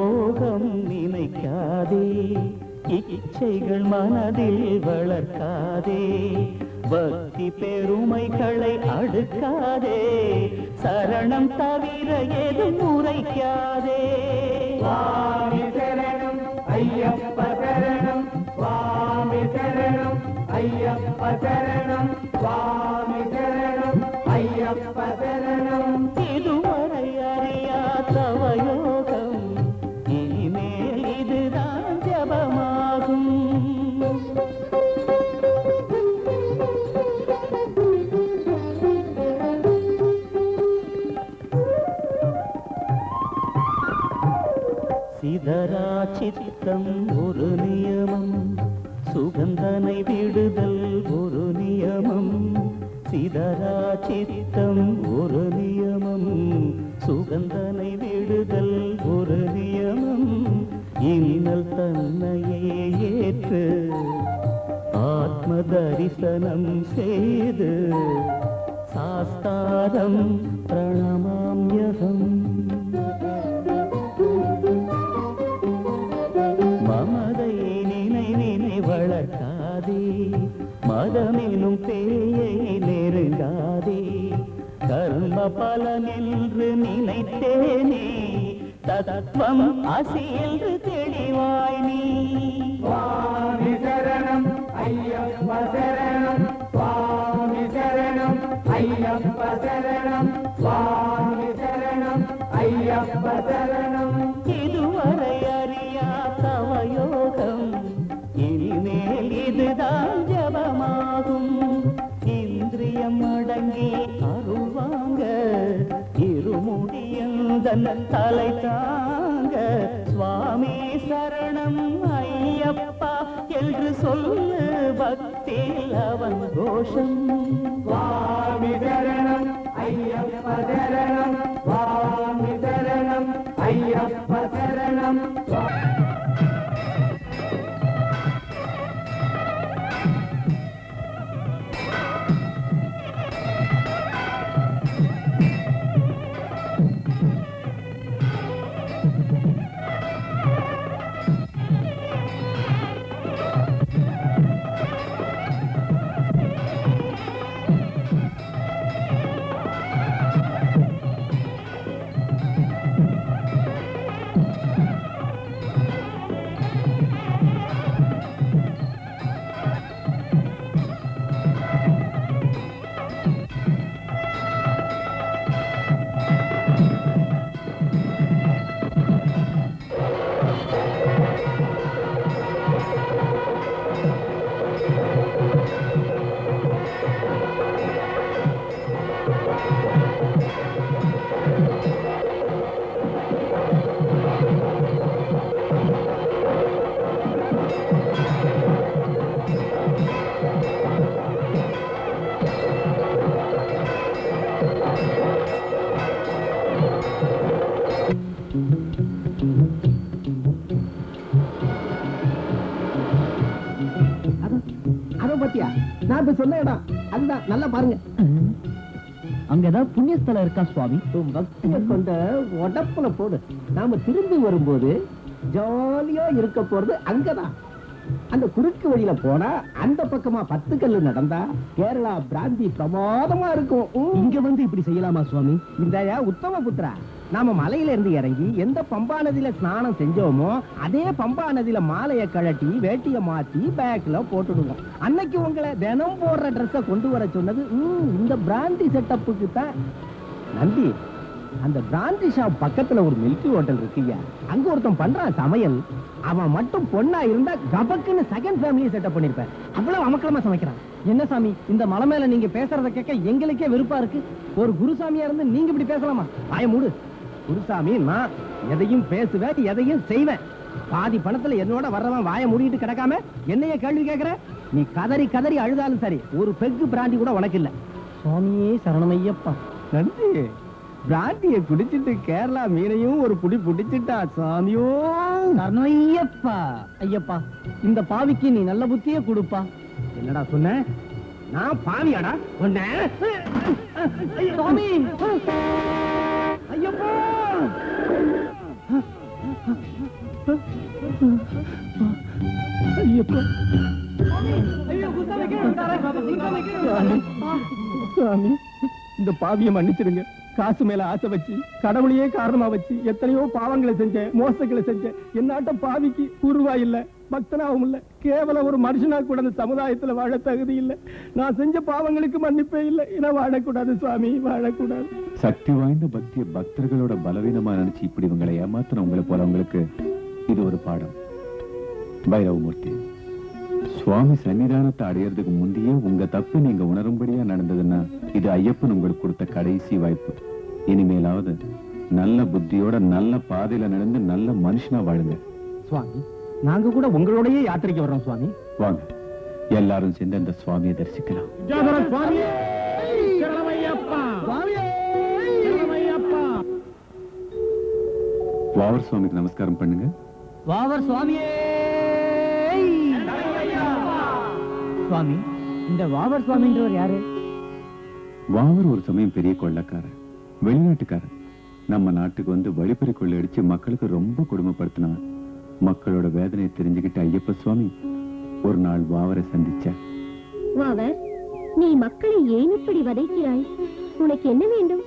[SPEAKER 12] மோகம் நினைக்காதே, இச்சைகள் மனதில் வளர்க்காதே, பக்தி பெருமைகளை அடுக்காதே, சரணம் தவிர எதுவும் உரைக்காதே.
[SPEAKER 2] சுவாமி சரணம் ஐயப்ப சரணம், சுவாமி சரணம் ஐயப்ப சரணம், சுவாமி சரணம் ஐயப்ப சரணம்.
[SPEAKER 12] இதுவரை அறியா தவயோகம், இனிமேல் இதுதான் ஜபமாகும். சிதறா சித்தம் ஒரு நியமம், சுகந்தனை விடுதல் ஒரு நியமம். சிதறா சித்தம் ஒரு நியமம், சுகந்தனை விடுதல் ஒரு நியமம். இன்னல் தன்னையே ஏற்று ஆத்ம தரிசனம் செய்து சாஸ்தாரம் பிரணமாம்யகம். மமதை நினை வளர்க்காதே, மதமெனும் பேயை நெருங்காதே. கர்ம பலனென்று நினைத்தேனே, தத்துவம் அசி என்று தெளிவாய் நீ.
[SPEAKER 2] சுவாமி சரணம் ஐயப்ப சரணம், சுவாமி சரணம் ஐயப்ப சரணம், சுவாமி சரணம் ஐயப்ப சரணம்.
[SPEAKER 12] இதுவரை அறியா தவயோகம், இனிமேல் இதுதான் ஜபமாகும். இந்திரியம் அடங்கி அருள்வாங்க, இருமுடியந்தன் தலை தாங்க. சுவாமி சரணம் ஐயப்பா என்று சொல்லு, பக்தியில் அவன் கோஷம்.
[SPEAKER 2] சுவாமி சரணம் ஐயப்ப சரணம், சுவாமி சரணம் ஐயப்ப சரணம்.
[SPEAKER 13] அதோ பாத்தியா, நான் இப்ப சொன்ன இடம் அதுதான், நல்லா பாருங்க.
[SPEAKER 8] அங்க ஏதாவது புண்ணியஸ்தலம் இருக்கா சுவாமி?
[SPEAKER 13] உன் பக்தியை கொண்ட உடப்புல போடு. நாம திரும்பி வரும்போது ஜாலியா இருக்க போறது அங்கதான். அந்த குறுக்கு வழியில போனா அந்த பக்கமா 10 கல்லு நடந்தா கேரளா பிராந்தி பிரமாதமா இருக்கும்.
[SPEAKER 8] இங்க வந்து இப்படி செய்யலாமா சுவாமி?
[SPEAKER 13] இந்த உத்தம புத்திரா, நாம மலையில இருந்து இறங்கி எந்த பம்பா நதியில ஸ்நானம் செஞ்சோமோ அதே பம்பா நதியில மாலைய கழட்டி வேட்டிய மாத்தி பேக்ல போட்டுடுவோம். அன்னைக்கு உங்களை தினம் போடுற ட்ரெஸ்ஸ கொண்டு வர சொன்னது இந்த பிராந்தி செட்டப்புக்கு தான். நந்தி, அந்த பிராந்தி ஷாப் பக்கத்துல ஒரு மில்கி ஹோட்டல் இருக்குயா, அங்க ஒருத்தன் பண்றான் சமையல். அவன் மட்டும் பொண்ணா இருந்தா கபக்குன்னு செகண்ட் ஃபேமிலியை செட்டப் பண்ணிருப்பேன். அவ்வளவு அமக்கலமா சமைக்கிறான்.
[SPEAKER 8] என்ன சாமி, இந்த மலை மேல நீங்க பேசுறத கேட்க எங்களுக்கே வெறுப்பா இருக்கு. ஒரு குருசாமியா இருந்து நீங்க இப்படி பேசலாமா?
[SPEAKER 13] வாய மூடு. குருசாமி, நான் எதையும் பேசுவேன், எதையும் செய்வேன். பாதி பணத்துல என்னோட வர்றவன் வாய மூடிட்டு கிடக்காம என்னைய கேள்வி கேட்கிற? நீ கதறி கதறி அழுதாலும் சரி, ஒரு பெக்கு பிராண்டி கூட உனக்கு இல்ல.
[SPEAKER 8] சுவாமியே சரணமையப்பா.
[SPEAKER 13] நன்றி. பிராண்டியை குடிச்சிட்டு கேரளா மீனையும் ஒரு புடி புடிச்சிட்டா சாமியோ.
[SPEAKER 8] சரணமையப்பா. ஐயப்பா, இந்த பாவிக்கு நீ நல்ல புத்தியே கொடுப்பா.
[SPEAKER 13] என்னடா சொன்ன? நான் பாவியாடா? சொன்ன
[SPEAKER 8] சுவாமி.
[SPEAKER 13] ஐயப்பா. ஐயப்பா சுவாமி, இந்த பாவியை மன்னிச்சிடுங்க. காசு மேல ஆசை வச்சு, கடவுளையே காரணமா வச்சு எத்தனையோ பாவங்களை செஞ்சேன், மோசங்களை செஞ்சேன். என்னாட்ட பாவிக்கு உருவா இல்ல, பக்தனாவும் இல்ல, கேவலம் ஒரு மனுஷனா கூட அந்த சமுதாயத்துல வாழ தகுதி இல்ல. நான் செஞ்ச பாவங்களுக்கு மன்னிப்பே இல்லை. என்ன வாழக்கூடாது சுவாமி, வாழக்கூடாது.
[SPEAKER 1] சக்தி வாய்ந்த பக்திய பக்தர்களோட பலவீனமா நினைச்சு இப்படி உங்களை ஏமாத்தின உங்களை போறவங்களுக்கு இது ஒரு பாடம். பைரவமூர்த்தி, சுவாமி சன்னிதானத்தை அடையறதுக்கு முந்தையே உங்க தப்பு நீங்க உணரும்படியா நடந்ததுன்னா இது ஐயப்பன் உங்களுக்கு கொடுத்த கடைசி வாய்ப்பு. இனிமேலாவது நல்ல புத்தியோட நல்ல பாதையில நடந்து நல்ல மனுஷனா வாழுங்க.
[SPEAKER 13] சுவாமி, நாங்க கூட உங்களோடயே யாத்திரைக்கு வர்றோம் சுவாமி.
[SPEAKER 1] வாங்க, எல்லாரும் சேர்ந்து அந்த சுவாமியை தரிசிக்கலாம். வாவர் சுவாமிக்கு நமஸ்காரம் பண்ணுங்க.
[SPEAKER 8] வாவர் சுவாமியே. சுவாமி, இந்த வாவர் சுவாமின்றவர் யாரு?
[SPEAKER 1] வாவர் ஒரு சமயம் பெரிய கொள்ளக்காரர், வெளிநாட்டுக்காரர். நம்ம நாட்டுக்கு வந்து வழிப்பறி கொள்ளையடிச்சு மக்களுக்கு ரொம்ப கொடுமைப்படுத்தினார். மக்களோட வேதனையை தெரிஞ்சுக்கிட்ட ஐயப்ப சுவாமி ஒரு நாள் வாவரை சந்திச்சார்.
[SPEAKER 6] வாவர், நீ மக்களை ஏன் இப்படி வதைக்கிறாய்? உனக்கு என்ன வேண்டும்?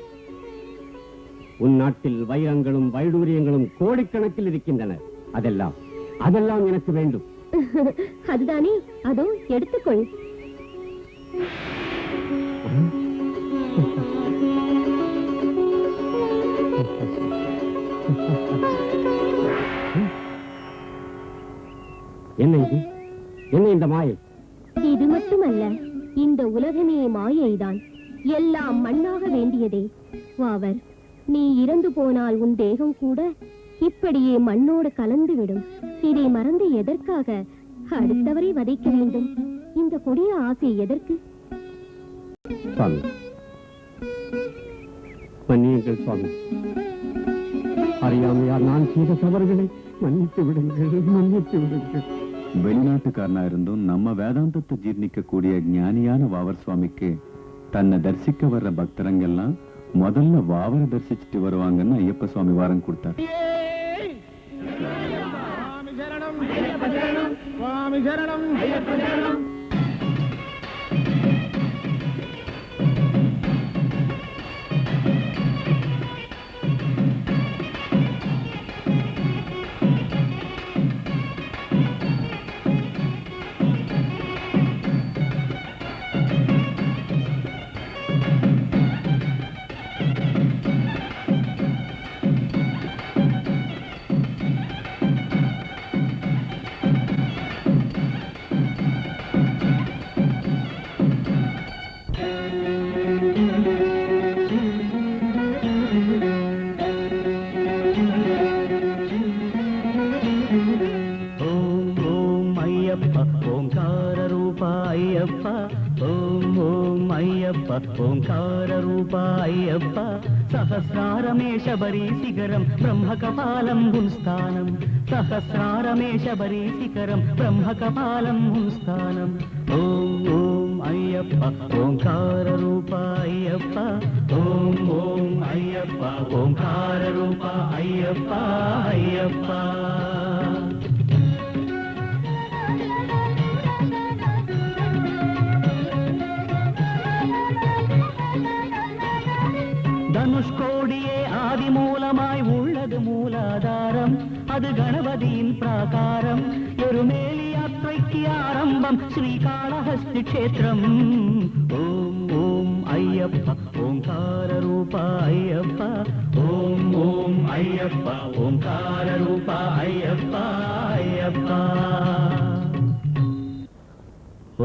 [SPEAKER 9] உன் நாட்டில் வைரங்களும் வைடூரியங்களும் கோடிக்கணக்கில் இருக்கின்றன. அதெல்லாம் எனக்கு வேண்டும்.
[SPEAKER 6] அதுதானே, அதோ எடுத்துக்கொள்.
[SPEAKER 9] என்ன இது? என்ன இந்த மாயை?
[SPEAKER 6] இது மட்டுமல்ல, இந்த உலகமே மாயைதான். எல்லாம் மண்ணாக வேண்டியதே. வாவர், நீ இறந்து போனால் உன் தேகம் கூட இப்படியே மண்ணோடு கலந்து விடும். இதை மறந்து எதற்காக அடுத்தவரை வதைக்க வேண்டும்? இந்த கொடிய ஆசை எதற்கு?
[SPEAKER 9] சுவாமி, மன்னியுங்கள் சுவாமி. அறியாமையால் நான் செய்த தவறுகளை மன்னித்து விடுங்கள், மன்னித்து விடுங்கள்.
[SPEAKER 1] வெளிநாட்டுக்காரனா இருந்தும் நம்ம வேதாந்தத்தை ஜீர்ணிக்க கூடிய ஞானியான வாவர் சுவாமிக்கு தன்னை தரிசிக்க வர்ற பக்தரங்கெல்லாம் முதல்ல வாவரை தரிசிச்சுட்டு வருவாங்கன்னு ஐயப்ப சுவாமி வாரம் கொடுத்தார்.
[SPEAKER 12] ఓంకార రూప అయ్యప్ప సహస్రారమే శబరి శిఖరం బ్రహ్మకపాలం గుంస్థానం సహస్రారమే శబరి శిఖరం బ్రహ్మకపాలం గుంస్థానం ఓం ఓం అయ్యప్ప ఓంకార రూప అయ్యప్ప ఓం ఓం అయ్యప్ప ఓంకార రూప అయ్యప్ప అయ్యప్ప தனுஷ்கோடியே ஆதிமூலமாய் உள்ளது மூலாதாரம் அது கணபதியின் பிராகாரம் எருமேலி யாத்திரைக்கு ஆரம்பம் ஸ்ரீகாளஹஸ்தி க்ஷேத்திரம் ஓம் ஓம் ஐயப்ப ஓங்கார ரூப ஐயப்ப ஓம் ஓம் ஐயப்ப ஓங்கார ரூப ஐயப்ப ஐயப்ப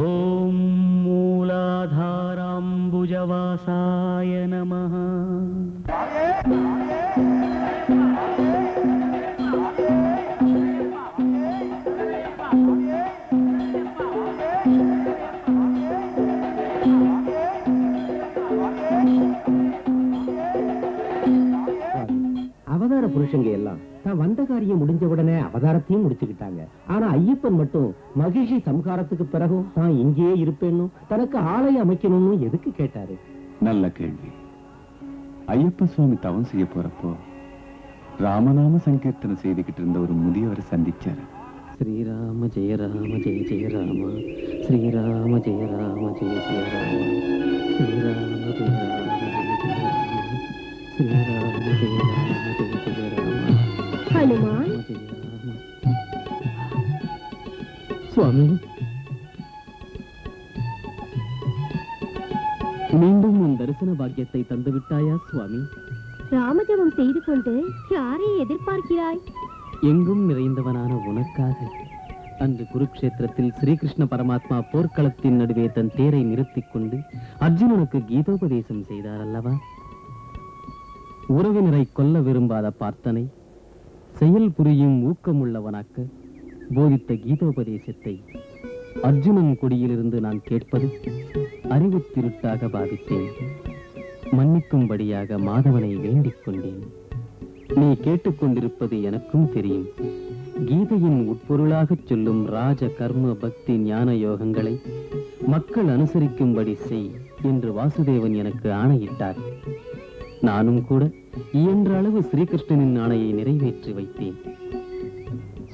[SPEAKER 12] ஓம் மூலாதாராம்புஜவாசாய நமः
[SPEAKER 2] அவதார புருஷங்க எல்லாம் தான் வந்த காரியம் முடிஞ்ச உடனே அவதாரத்தையும் முடிச்சுக்கிட்டாங்க. ஆனா ஐயப்பன் மட்டும் மகிழ்ச்சி சம்ஹாரத்துக்கு பிறகும் தான் இங்கேயே இருப்பேன்னு தனக்கு ஆலயம் அமைக்கணும்னு எதுக்கு கேட்டாரு?
[SPEAKER 1] நல்ல கேள்வி. ஐயப்ப சுவாமி தவம் செய்ய போறப்போ ராமநாம சங்கீர்த்தனை செய்துகிட்டு இருந்த ஒரு முதியவரை சந்திச்சாரு.
[SPEAKER 10] ஸ்ரீராம ஜெய ராம ஜெய ஜெய ராம, ஸ்ரீராம ஜெய ராம ஜெய ஜெய ராம, ஸ்ரீராம ஜெய ராம ஜெய ஜெய ராம, ஸ்ரீராம ஜெய ராம ஜெய ஜெய ராம.
[SPEAKER 6] ஹனுமான்,
[SPEAKER 10] சுவாமி, மீண்டும் உன் தரிசன பாக்கியத்தை தந்து விட்டாயா சுவாமி?
[SPEAKER 6] ராமஜபம் செய்து கொண்டு யாரை எதிர்பார்க்கிறாய்?
[SPEAKER 10] எங்கும் நிறைந்தவனான உனக்காக. அன்று குருக்ஷேத்திரத்தில் ஸ்ரீகிருஷ்ண பரமாத்மா போர்க்களத்தின் நடுவே தன் தேரை நிறுத்திக் கொண்டு அர்ஜுனனுக்கு கீதோபதேசம் செய்தார் அல்லவா? உறவினரை கொல்ல விரும்பாத பார்த்தனை செயல் புரியும் ஊக்கமுள்ளவனாக்க போதித்த கீதோபதேசத்தை அர்ஜுனன் கொடியிலிருந்து நான் கேட்பது அறிவு திருட்டாக பாவித்தேன். மன்னிக்கும்படியாக மாதவனை வேண்டிக் கொண்டேன். நீ கேட்டுக்கொண்டிருப்பது எனக்கும் தெரியும். கீதையின் உட்பொருளாகச் சொல்லும் ராஜ கர்ம பக்தி ஞான யோகங்களை மக்கள் அனுசரிக்கும்படி செய் என்று வாசுதேவன் எனக்கு ஆணையிட்டார். நானும் கூட இயன்ற அளவு ஸ்ரீகிருஷ்ணனின் ஆணையை நிறைவேற்றி வைத்தேன்.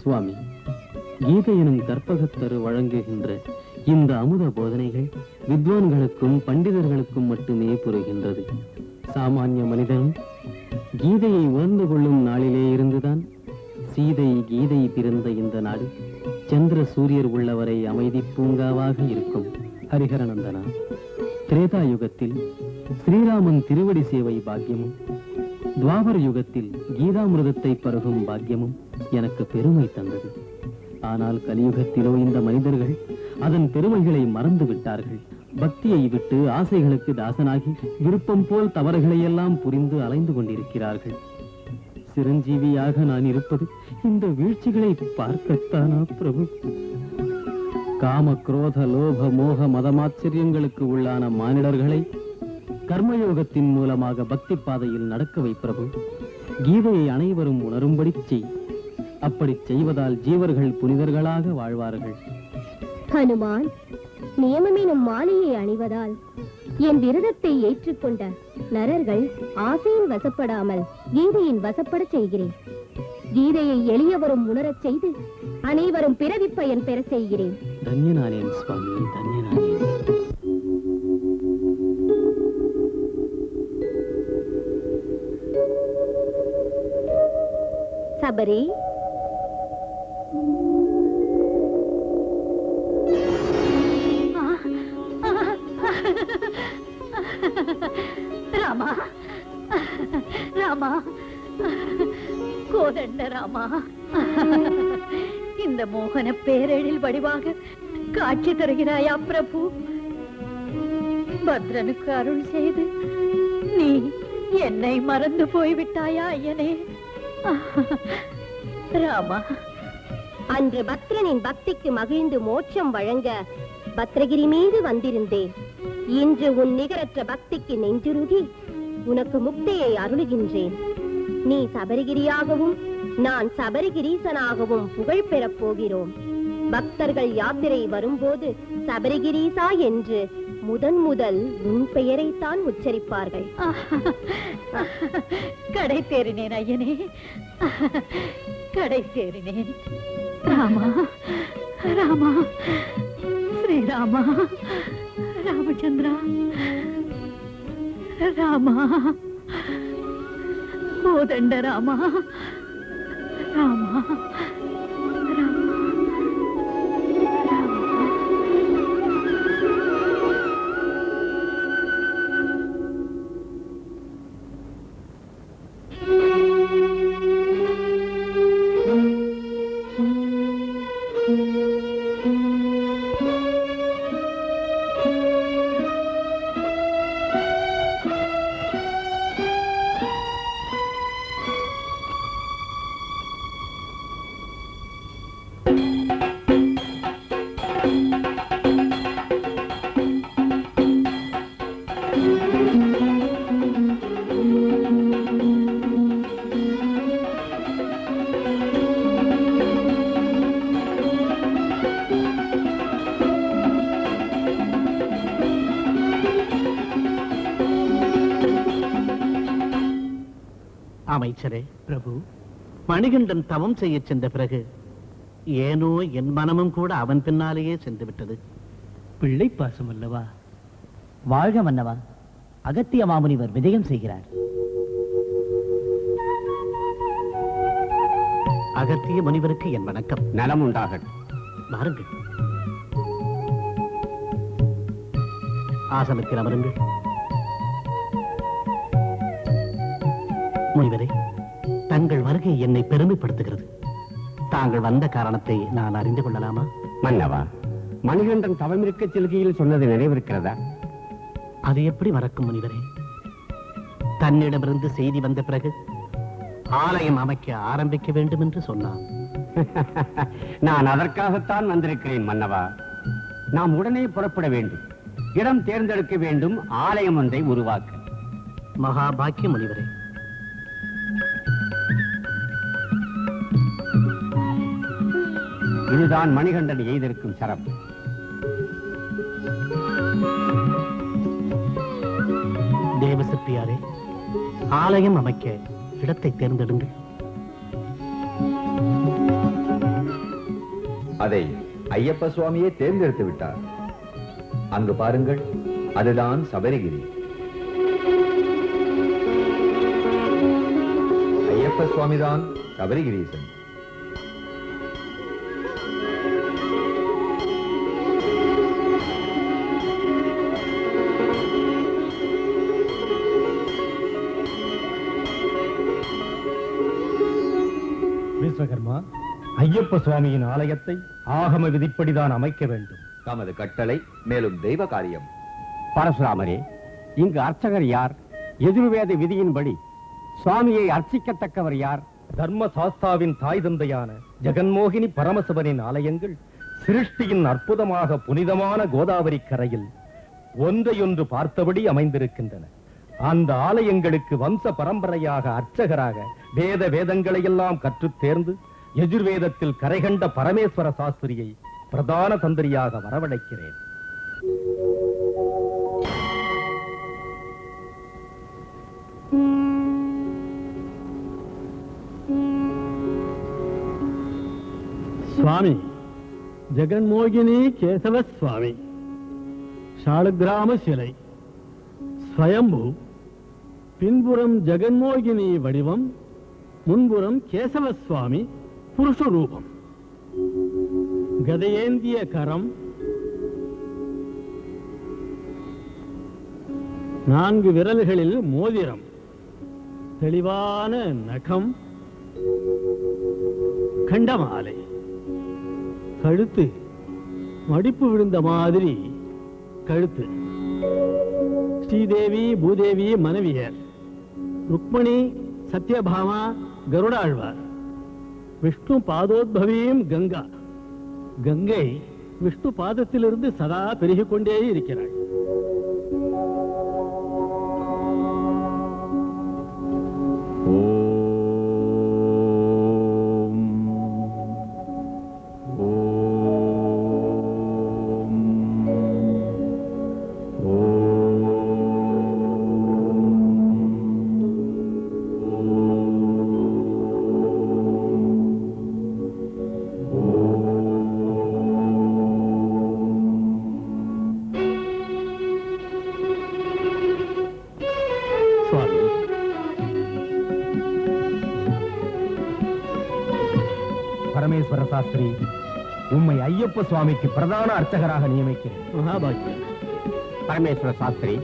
[SPEAKER 10] சுவாமி, கீதை எனும் கற்பகத்தரு வழங்குகின்ற இந்த அமுத போதனைகள் வித்வான்களுக்கும் பண்டிதர்களுக்கும் மட்டுமே புரிகின்றது. சாமானிய மனிதனும் கீதையை உணர்ந்து கொள்ளும் நாளிலே இருந்துதான் சீதை கீதை பிறந்த இந்த நாடு சந்திர சூரியர் உள்ளவரை அமைதி பூங்காவாக இருக்கும். ஹரிஹரநந்தனா, திரேதா யுகத்தில் ஸ்ரீராமன் திருவடி சேவை பாக்கியமும், துவாபர யுகத்தில் கீதாமிருதத்தை பருகும் பாக்கியமும் எனக்கு பெருமை தந்தது. ஆனால் கலியுகத்திலோ இந்த மனிதர்கள் அதன் பெருமைகளை மறந்து விட்டார்கள். பக்தியை விட்டு ஆசைகளுக்கு தாசனாகி விருப்பம் போல் தவறுகளை எல்லாம் புரிந்து அலைந்து கொண்டிருக்கிறார்கள். சிரஞ்சீவியாக நான் இருப்பது இந்த வீழ்ச்சிகளை பார்க்கத்தானா பிரபு? காம குரோத லோப மோக மதமாச்சரியங்களுக்கு உள்ளான மானிடர்களை கர்மயோகத்தின் மூலமாக பக்தி பாதையில் நடக்க வை பிரபு. கீதையை அனைவரும் உணரும்படி செய். அப்படி செய்வதால் ஜீவர்கள் புனிதர்களாக வாழ்வார்கள்.
[SPEAKER 6] ஹனுமான், நியமமெனும் மாலையை அணிவதால் என் விரதத்தை ஏற்றுக்கொண்ட நரர்கள் ஆசையின் வசப்படாமல் கீதையின் வசப்பட செய்கிறேன். கீதையை எளியவரும் உணரச் செய்து அனைவரும் பிறவி பயன் பெற செய்கிறேன்.
[SPEAKER 10] தன்யனானேன் சுவாமி, தன்யனானேன்.
[SPEAKER 6] சபரி,
[SPEAKER 14] ராமா, ராமா, கோதண்ட ராமா, இந்த மோகன பேரெழில் வடிவாக காட்சி தருகிறாயா பிரபு? பத்ரனுக்கு அருள் செய்து நீ என்னை மறந்து போய்விட்டாயா ஐயனே? ராமா,
[SPEAKER 6] அன்று பத்ரனின் பக்திக்கு மகிழ்ந்து மோட்சம் வழங்க பத்ரகிரி மீது வந்திருந்தேன். இன்று உன் நிகரற்ற பக்திக்கு நெஞ்சுருகி உனக்கு முக்தியை அருளுகின்றேன். நீ சபரிகிரியாகவும் நான் சபரிகிரீசனாகவும் புகழ் பெறப் போகிறோம். பக்தர்கள் யாத்திரை வரும்போது சபரிகிரீசா என்று முதல் உன் பெயரைத்தான் உச்சரிப்பார்கள்.
[SPEAKER 14] கடை தேறினேன் ஐயனே, கடை தேறினேன். ராமா, ராமா, ஸ்ரீராமா, ராமச்சந்திரா, ராமா, கோதண்ட ராமா, ராமா, ராமா.
[SPEAKER 7] அமைச்சரே, பிரபு, மணிகண்டன் தவம் செய்ய சென்ற பிறகு ஏனோ என் மனமும் கூட அவன் பின்னாலேயே சென்று விட்டது.
[SPEAKER 8] பிள்ளை பாசம் அல்லவா? வாழ்க மன்னவா. அகத்திய மாமுனிவர் விஜயம் செய்கிறார்.
[SPEAKER 7] அகத்திய முனிவருக்கு என் வணக்கம்.
[SPEAKER 9] நலம் உண்டாகட்டும்.
[SPEAKER 7] வாருங்கள், ஆசனத்தில் அமருங்கள். முனிவரே, தங்கள் வருகை என்னை பெருமைப்படுத்துகிறது. தாங்கள் வந்த காரணத்தை நான் அறிந்து கொள்ளலாமா?
[SPEAKER 9] மன்னவா, மணிகண்டன் தவமிருக்க செல்கையில் சொன்னது நினைவிருக்கிறதா?
[SPEAKER 7] அது எப்படி மறக்கும் முனிவரே? தன்னிடமிருந்து செய்தி வந்த பிறகு ஆலயம் அமைக்க ஆரம்பிக்க வேண்டும் என்று சொன்னான்.
[SPEAKER 9] நான் அதற்காகத்தான் வந்திருக்கிறேன் மன்னவா. நாம் உடனே புறப்பட வேண்டும். இடம் தேர்ந்தெடுக்க வேண்டும். ஆலயம் ஒன்றை உருவாக்க.
[SPEAKER 7] மகாபாக்கிய முனிவரே,
[SPEAKER 9] இதுதான் மணிகண்டன் எய்திருக்கும் சரம்.
[SPEAKER 7] தேவசிற்பியாரே, ஆலயம் அமைக்க இடத்தை தேர்ந்தெடுங்கள்.
[SPEAKER 3] அதை ஐயப்ப சுவாமியே தேர்ந்தெடுத்து விட்டார். அங்கு பாருங்கள், அதுதான் சபரிகிரி. ஐயப்ப சுவாமிதான் சபரிகிரீசன்.
[SPEAKER 2] விஸ்வகர்மா, ஐயப்ப சுவாமியின் ஆலயத்தை ஆகம விதிப்படிதான் அமைக்க வேண்டும்.
[SPEAKER 3] தமது கட்டளை, மேலும் தெய்வ காரியம்.
[SPEAKER 9] பரசுராமரே, இங்கு அர்ச்சகர் யார்? எதிர்வேத விதியின்படி சுவாமியை அர்ச்சிக்கத்தக்கவர் யார்?
[SPEAKER 2] தர்ம சாஸ்தாவின் தாய் தந்தையான ஜெகன்மோகினி பரமசிவனின் ஆலயங்கள் சிருஷ்டியின் அற்புதமாக புனிதமான கோதாவரி கரையில் ஒன்றையொன்று பார்த்தபடி அமைந்திருக்கின்றன. அந்த ஆலயங்களுக்கு வம்ச பரம்பரையாக அர்ச்சகராக வேத வேதங்களை எல்லாம் கற்றுத் தேர்ந்து எஜுர்வேதத்தில் கரைகண்ட பரமேஸ்வர சாஸ்திரியை பிரதான தந்திரியாக வரவழைக்கிறேன்.
[SPEAKER 12] சுவாமி ஜெகன்மோகினி கேசவ சுவாமி, ஷாலகிராம சிலை, ஸ்வயம்பு, பின்புறம் ஜெகன்மோகினி வடிவம், முன்புறம் கேசவ சுவாமி புருஷ ரூபம், கதையேந்திய கரம், 4 விரல்களில் மோதிரம், தெளிவான நகம், கண்டமாலை, கழுத்து மடிப்பு விழுந்த மாதிரி கழுத்து, ஸ்ரீதேவி பூதேவி மனைவியர், ருக்மணி சத்யபாமா கருடாழ்வார், விஷ்ணு பாதோத்பவியும் கங்கா, கங்கை விஷ்ணு பாதத்திலிருந்து சதா பெருகிக் கொண்டே இருக்கிறாள்.
[SPEAKER 2] பரமேஸ்வர சாஸ்திரி, உம்மை ஐயப்ப சுவாமிக்கு பிரதான அர்ச்சகராக நியமிக்கிறேன்.
[SPEAKER 12] மகாபாக்கியம்.
[SPEAKER 9] பரமேஸ்வர சாஸ்திரி,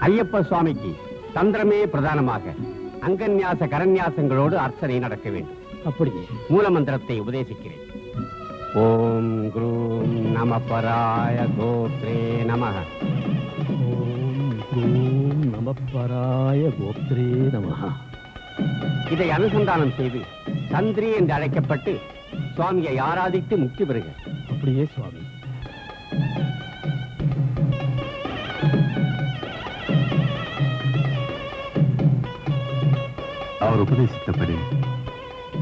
[SPEAKER 9] ஐயப்ப சுவாமிக்கு தந்திரமே பிரதானமாக அங்கன்யாச கரன்யாசங்களோடு அர்ச்சனை நடக்க வேண்டும்.
[SPEAKER 12] அப்படியே
[SPEAKER 9] மூல மந்திரத்தை உபதேசிக்கிறேன். ஓம் குரூம் நம பராய கோத்ரே நமஹ.
[SPEAKER 12] ஓம் க்ரூம் நமப்பராய கோப்திரே நமஹ.
[SPEAKER 9] இதை அனுசந்தானம் செய்து தந்திரி என்று அழைக்கப்பட்டு சுவாமியை ஆராதித்து முக்தி பெறுக.
[SPEAKER 12] அப்படியே சுவாமி.
[SPEAKER 1] அவர் உபதேசித்தபடி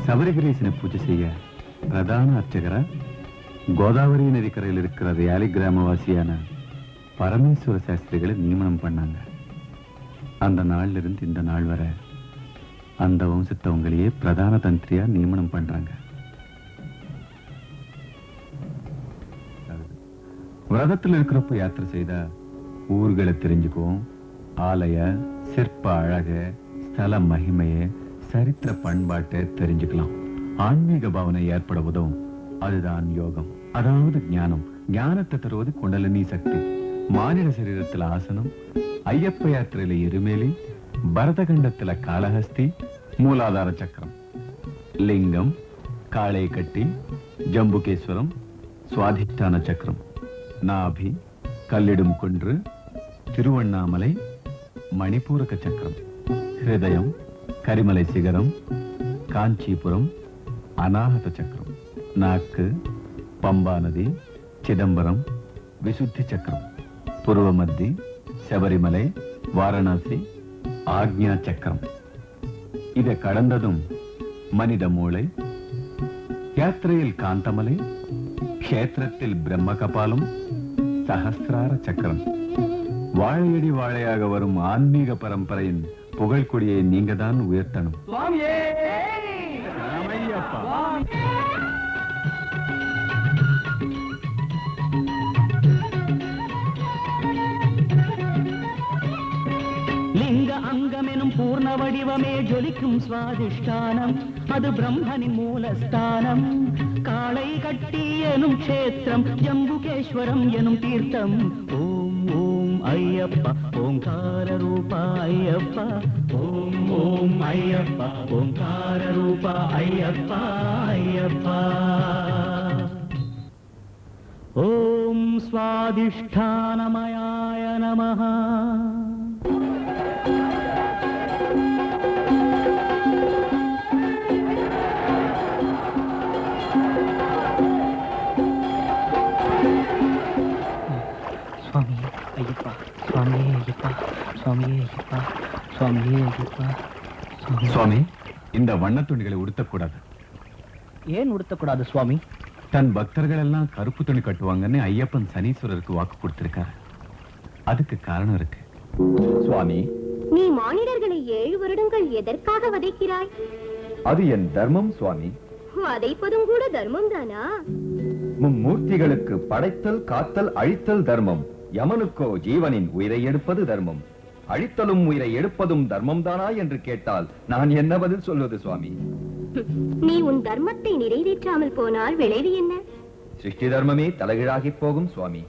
[SPEAKER 1] சபரிகிரீசனை பூஜை செய்ய பிரதான அர்ச்சகரா கோதாவரி நதிக்கரையில் இருக்கிற வேலி கிராமவாசியான பரமேஸ்வர சாஸ்திரிகளை நியமனம் பண்ணாங்க. அந்த நாள்ல இருந்து இந்த நாள் வரை அந்த வம்சத்தவங்களையே பிரதான தந்திரியா நியமனம் பண்றாங்க. விரதத்தில் இருக்கிறப்ப யாத்திரை செய்தா ஊர்களை தெரிஞ்சுக்குவோம். ஆலய சிற்ப அழக, ஸ்தல மகிமைய, சரித்திர பண்பாட்டை தெரிஞ்சுக்கலாம். ஆன்மீக பாவனை ஏற்பட உதவும். அதுதான் யோகம், அதாவது ஞானம். ஞானத்தை தருவது குண்டலினி சக்தி. மானிட சரீரத்துல ஆசனம், ஐயப்ப யாத்திரையில எருமேலி, பரதகண்டத்துல காளஹஸ்தி, மூலாதார சக்கரம், லிங்கம், காளை கட்டி, ஜம்புகேஸ்வரம், சுவாதிஷ்டான சக்கரம், நாபி, கல்லிடும் குன்று, திருவண்ணாமலை, மணிப்பூரக சக்கரம், ஹிருதயம், கரிமலை சிகரம், காஞ்சிபுரம், அநாகத சக்கரம், நாக்கு, பம்பா நதி, சிதம்பரம், விசுத்தி சக்கரம், பூர்வ மத்தி, சபரிமலை, வாரணாசி, ஆக்ஞா சக்கரம். இதை கடந்ததும் மனித மூளை, யாத்திரையில் காந்தமலை, க்ஷேத்திரத்தில் பிரம்ம கபாலம், சஹஸ்ரார சக்கரம். வாழையடி வாழையாக வரும் ஆன்மீக பரம்பரையின் புகழ்கொடியை நீங்க தான் உயர்த்தணும்.
[SPEAKER 15] லிங்க அங்கமெனும் பூர்ண வடிவமே ஜொலிக்கும் சுவாதிஷ்டானம், அது பிரம்மனின் மூலஸ்தானம். காளை கட்டி எனும் க்ஷேத்திரம், ஜம்புகேஸ்வரம் எனும் தீர்த்தம். ஓம் ஓம் ஐயப்பா ஓங்கார ரூபா ஐயப்பா, ஓம் ஓம் ஐயப்பா ஓங்கார ரூபா ஐயப்பா ஐயப்பா. ஓம் ஸ்வாதிஷ்டானமயாய நமஹ.
[SPEAKER 10] சுவாமியே ஐயப்பா, சுவாமியே ஐயப்பா, சுவாமியே ஐயப்பா, சுவாமியே ஐயப்பா.
[SPEAKER 1] சுவாமி, இந்த வண்ண துணிகளை உடுத்தக்கூடாது.
[SPEAKER 10] ஏன் உடுத்தக்கூடாது சுவாமி?
[SPEAKER 1] தன் பக்தர்கள் எல்லாம் கருப்பு துணி கட்டுவாங்கன்னு ஐயப்பன் சனீஸ்வரருக்கு வாக்கு கொடுத்திருக்காரு. அதுக்கு காரணம் இருக்கு.
[SPEAKER 3] சுவாமி,
[SPEAKER 6] நீ மானிடர்களை 7 வருடங்கள் எதற்காக வதைக்கிறாய்?
[SPEAKER 3] அது என் தர்மம் சுவாமி.
[SPEAKER 6] வதைப்பதும் கூட தர்மம் தானா?
[SPEAKER 3] மும்மூர்த்திகளுக்கு படைத்தல், காத்தல், அழித்தல் தர்மம். யமனுக்கோ ஜீவனின் உயிரை எடுப்பது தர்மம். அழித்தலும் உயிரை எடுப்பதும் தர்மம் தானா என்று கேட்டால் நான் என்ன பதில் சொல்வது சுவாமி?
[SPEAKER 6] நீ உன் தர்மத்தை நிறைவேற்றாமல் போனால் விளைவு என்ன?
[SPEAKER 3] சிருஷ்டி தர்மமே தலைகீழாகி போகும் சுவாமி.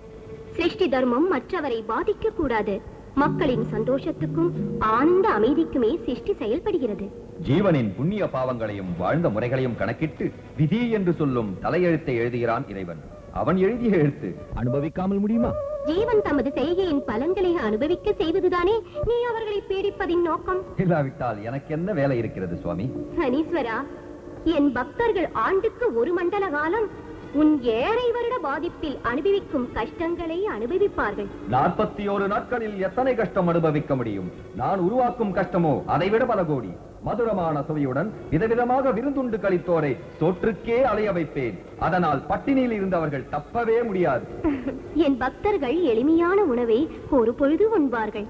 [SPEAKER 6] சிருஷ்டி தர்மம் மற்றவரை பாதிக்க கூடாது. மக்களின் சந்தோஷத்துக்கும் ஆனந்த அமைதிக்குமே சிருஷ்டி செயல்படுகிறது.
[SPEAKER 3] ஜீவனின் புண்ணிய பாவங்களையும் வாழ்ந்த முறைகளையும் கணக்கிட்டு விதி என்று சொல்லும் தலையெழுத்தை எழுதுகிறான் இறைவன். அவன் எழுதிய எழுத்து அனுபவிக்காமல் முடியுமா?
[SPEAKER 6] ஜீவன் தமது செய்கையின் பலன்களை அனுபவிக்க செய்வதுதானே நீ அவர்களை பீடிப்பதின் நோக்கம்.
[SPEAKER 3] இல்லாவிட்டால் எனக்கு என்ன வேலை இருக்கிறது சுவாமி?
[SPEAKER 6] சனீஸ்வரா, என் பக்தர்கள் ஆண்டுக்கு 1 மண்டல காலம் உன் 7 வருட பாதிப்பில் அனுபவிக்கும் கஷ்டங்களை அனுபவிப்பார்கள்.
[SPEAKER 3] 41 நாட்களில் எத்தனை கஷ்டம் அனுபவிக்க முடியும்? நான் உருவாக்கும் கஷ்டமோ அதைவிட பல கோடி. மதுரமான சுவையுடன் விதவிதமாக விருந்துண்டு கழித்தோரை சோற்றுக்கே அலைய வைப்பேன். அதனால் பட்டினியில் இருந்தவர்கள் தப்பவே முடியாது.
[SPEAKER 6] என் பக்தர்கள் எளிமையான உணவை ஒரு பொழுது உண்பார்கள்.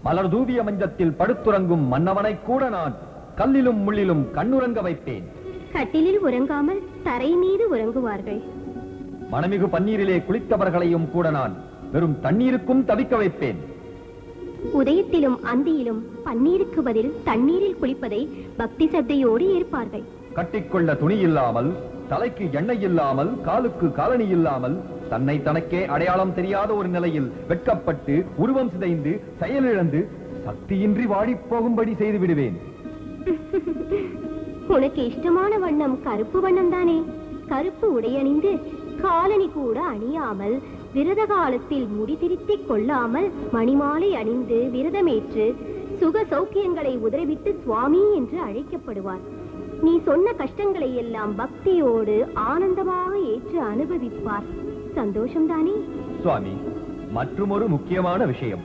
[SPEAKER 3] மலர் தூவிய மஞ்சத்தில் படுத்துறங்கும் மன்னவனை கூட நான் கல்லிலும் முள்ளிலும் கண்ணுறங்க வைப்பேன்.
[SPEAKER 6] கட்டிலில் உறங்காமல் தரை மீது உறங்குவார்கள்.
[SPEAKER 3] மனமிகு பன்னீரிலே குளித்தவர்களையும் கூட நான் வெறும் தண்ணீருக்கும் தவிக்க வைப்பேன்.
[SPEAKER 6] உதயத்திலும் அந்தியிலும் பன்னீருக்கு பதில் தண்ணீரில் குளிப்பதை பக்தி சத்தையோடு ஏற்பார்கள்.
[SPEAKER 3] கட்டிக்கொள்ள துணி இல்லாமல், தலைக்கு எண்ணெய் இல்லாமல், காலுக்கு காலணி இல்லாமல், தன்னை தனக்கே அடையாளம் தெரியாத ஒரு நிலையில் வெட்கப்பட்டு உருவம் சிதைந்து செயலிழந்து சக்தியின்றி வாடிப் போகும்படி செய்து விடுவேன்.
[SPEAKER 6] உனக்கு இஷ்டமான வண்ணம் கருப்பு வண்ணம் தானே? கருப்பு உடையணிந்து காலணி கூட அணியாமல், விரத காலத்தில் முடி திருத்திக் கொள்ளாமல், மணிமாலை அணிந்து விரதமேற்று சுக சௌக்கியங்களை உதறிவிட்டு சுவாமி என்று அழைக்கப்படுவார். நீ சொன்ன கஷ்டங்களை எல்லாம் பக்தியோடு ஆனந்தமாக ஏற்று அனுபவிப்பார். சந்தோஷம்தானே?
[SPEAKER 3] சுவாமி, மற்றுமொரு முக்கியமான விஷயம்.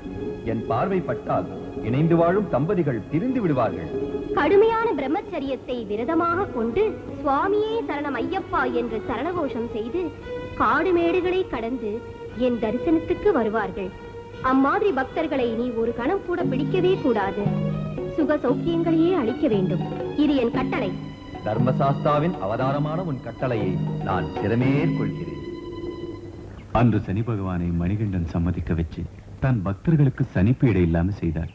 [SPEAKER 3] என் பார்வைப்பட்டால் இணைந்து வாழும் தம்பதிகள் பிரிந்து விடுவார்கள்.
[SPEAKER 6] கடுமையான பிரம்மச்சரியத்தை விரதமாக கொண்டு சுவாமியே சரணம் ஐயப்பா என்று சரணகோஷம் செய்து காடுமேடுகளை கடந்து என் தரிசனத்துக்கு வருவார்கள். அம்மாதிரி பக்தர்களை நீ ஒரு கணம் கூட பிடிக்கவே கூடாது. சுக சௌக்கியங்களையே அளிக்க வேண்டும். இது என் கட்டளை.
[SPEAKER 3] தர்மசாஸ்தாவின் அவதாரமான உன் கட்டளையை நான் சிறமேற்கொள்கிறேன்.
[SPEAKER 1] அன்று சனி பகவானை மணிகண்டன் சம்மதிக்க வச்சு தன் பக்தர்களுக்கு சனிப்பீடை இல்லாம செய்தார்.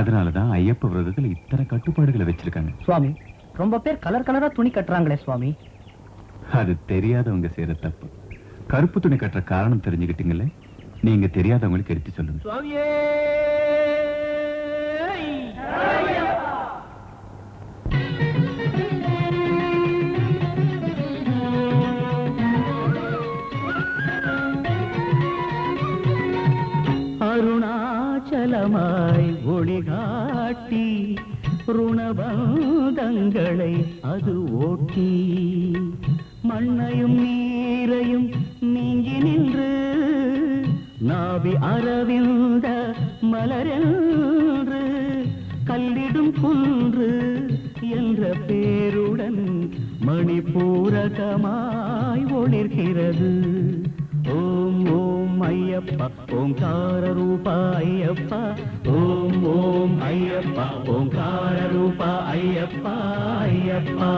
[SPEAKER 1] அதனாலதான் ஐயப்ப விரதத்தில் இத்தனை கட்டுப்பாடுகளை வச்சிருக்காங்க.
[SPEAKER 13] சுவாமி, ரொம்ப பேர் கலர் கலரா துணி கட்டுறாங்களே சுவாமி.
[SPEAKER 1] அது தெரியாதவங்க செய்யற தப்பு. கருப்பு துணி கட்டுற காரணம் தெரிஞ்சுக்கிட்டீங்களே, நீங்க தெரியாதவங்களுக்கு எடுத்து சொல்லுங்க.
[SPEAKER 15] சுவாமியே அருணாச்சலமாய் ஒளிகாட்டி ருணபந்தங்களை அது ஓட்டி மண்ணையும் நீரையும் நீங்கி நின்று நாவி அரவிந்த மலரென்று கல்லிடும் குன்று என்ற பேருடன் மணிபூரகமாய் ஒளிர்கிறது. ஓம் ஓம் ஐயப்பா ஓங்கார ரூபா ஐயப்பா. ஓம் ஓம் ஐயப்பா ஓங்கார ரூபா ஐயப்பா ஐயப்பா.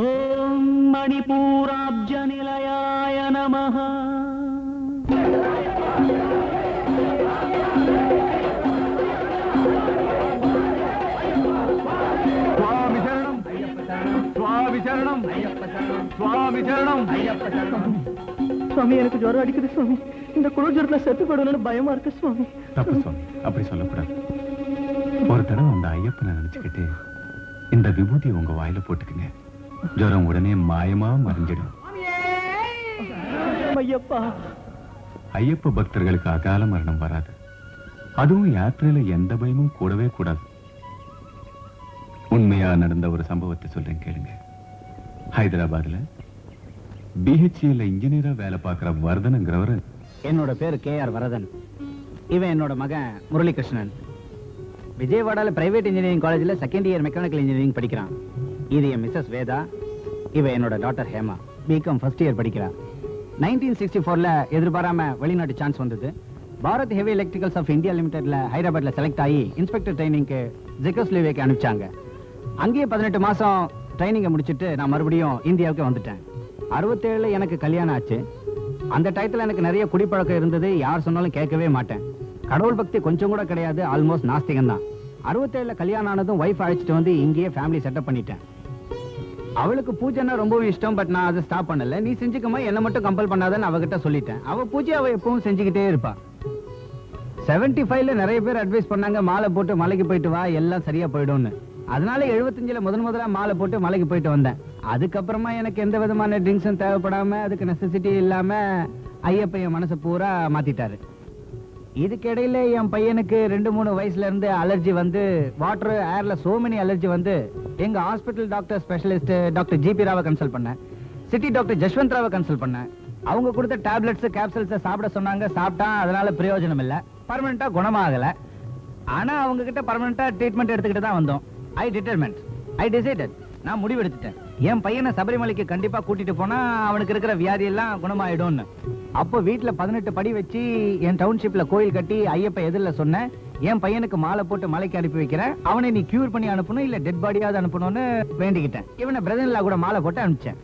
[SPEAKER 15] ஓம் மணிபூராப்ஜ நிலையாய நமஹ.
[SPEAKER 4] சுவாமி சரணம் சுவாமி சரணம் சுவாமி சரணம்.
[SPEAKER 13] சுவாமி, எனக்கு ஜுரம் அடிக்குது சுவாமி. இந்த குளிர் ஜுரத்துல செத்து போடணும்னு பயமா இருக்கு சுவாமி.
[SPEAKER 1] தப்பு சுவாமி, அப்படி சொல்லக்கூடாது. ஒரு தடவை அந்த ஐயப்பனை நினைச்சுக்கிட்டு இந்த விபூதியை உங்க வாயில போட்டுக்குங்க. ஜுரம் உடனே மாயமா மறைஞ்சிடும்.
[SPEAKER 13] ஐயப்பா,
[SPEAKER 1] ஐயப்ப பக்தர்களுக்கு அகால மரணம் வராது. அதுவும் யாத்திரையில எந்த பயமும் கூடவே கூடாது. உண்மையா நடந்த ஒரு சம்பவத்தை சொல்றேன் கேளுங்க. ஹைதராபாத்ல பிஹெச்இல இன்ஜினியரா வேலை பார்க்கிற வர்தனங்கிறவரு.
[SPEAKER 8] என்னோட பேரு KR வரதன். இவன் என்னோட மகன் முரளிகிருஷ்ணன். விஜயவாடால பிரைவேட் இன்ஜினியரிங் காலேஜ்ல செகண்ட் இயர் மெக்கானிக்கல் இன்ஜினியரிங் படிக்கிறான். இது என் மிஸ்ஸஸ் வேதா. இவ என்னோட daughter Hema. BCom first year படிக்கிறா. 1964ல எதிர்பாராம வெளிநாட்டு சான்ஸ் வந்தது. Bharat heavy electricals of India லிமிடெட்ல ஹைதராபாத்ல செலக்ட் ஆகி இன்ஸ்பெக்டர் ட்ரைனிங்க்கு ஜெகோஸ்லோவேக்கியா அனுப்பிச்சாங்க. அங்கேயே 18 மாசம் ட்ரைனிங்கை முடிச்சுட்டு நான் மறுபடியும் இந்தியாவுக்கு வந்துட்டேன். 67ல எனக்கு கல்யாணம் ஆச்சு. அந்த டயத்துல எனக்கு நிறைய குடிப்பழக்கம் இருந்தது. யார் சொன்னாலும் கேட்கவே மாட்டேன். கடவுள் பக்தி கொஞ்சம் கூட கிடையாது. ஆல்மோஸ்ட் நாஸ்திகம் தான். 67ல கல்யாணம் ஆனதும் வைஃப் அழைச்சிட்டு வந்து இங்கேயே ஃபேமிலி செட்டப் பண்ணிட்டேன். அவளுக்கு பூஜைன்னா ரொம்பவும் இஷ்டம். பட் நான் அதை ஸ்டாப் பண்ணல. நீ செஞ்சுக்கமா, என்ன மட்டும் கம்பல் பண்ணாதன்னு அவகிட்ட சொல்லிட்டேன். அவ பூஜை அவ எப்பவும் செஞ்சுக்கிட்டே இருப்பா. 75ல நிறைய பேர் அட்வைஸ் பண்ணாங்க, மாலை போட்டு மலைக்கு போயிட்டு வா, எல்லாம் சரியா போயிடும்னு. அதனால 75ல முதல்ல மாலை போட்டு மலைக்கு போயிட்டு வந்தேன். அதுக்கப்புறமா எனக்கு எந்த விதமான ட்ரிங்க்ஸும் தேவைப்படாம, அதுக்கு நெசசிட்டி இல்லாம ஐயப்ப என் மனசை பூரா மாத்திட்டாரு. இதுக்கிடையில என் பையனுக்கு 2-3 வயசுல இருந்து அலர்ஜி வந்து, வாட்டர் ஏர்ல சோ மெனி அலர்ஜி வந்து, எங்க hospital doctor specialist doctor GP ராவை கன்சல்ட் பண்ணேன். சிட்டி டாக்டர் ஜஸ்வந்த் ராவை கன்சல்ட் பண்ணேன். அவங்க கொடுத்த டேப்லெட்ஸ் கேப்சூல்ஸ் சாப்பிட சொன்னாங்க. சாப்பிட்டா அதனால பிரயோஜனம் இல்ல, பர்மனண்டா குணமாகல. ஆனா அவங்க கிட்ட பர்மனண்டா ட்ரீட்மெண்ட் எடுத்துக்கிட்டு தான் வந்தோம். ஐ டிசைடட், நான் முடிவெடுத்துட்டேன். என் பையனை சபரிமலைக்கு கண்டிப்பா கூட்டிட்டு போனா அவனுக்கு இருக்கிற வியாதி எல்லாம் குணமாயிடும்னு. அப்போ வீட்டுல 18 படி வச்சு என் டவுன்ஷிப்ல கோயில் கட்டி ஐயப்ப எதிரில சொன்னேன், என் பையனுக்கு மாலை போட்டு மலைக்கு அனுப்பி வைக்கிறேன், அவனை நீ கியூர் பண்ணி அனுப்பணும், இல்ல டெட் பாடியாவது அனுப்பணும்னு வேண்டிக்கிட்டேன். இவனை பிரதன்ல கூட மாலை போட்டு அனுப்பிச்சேன்.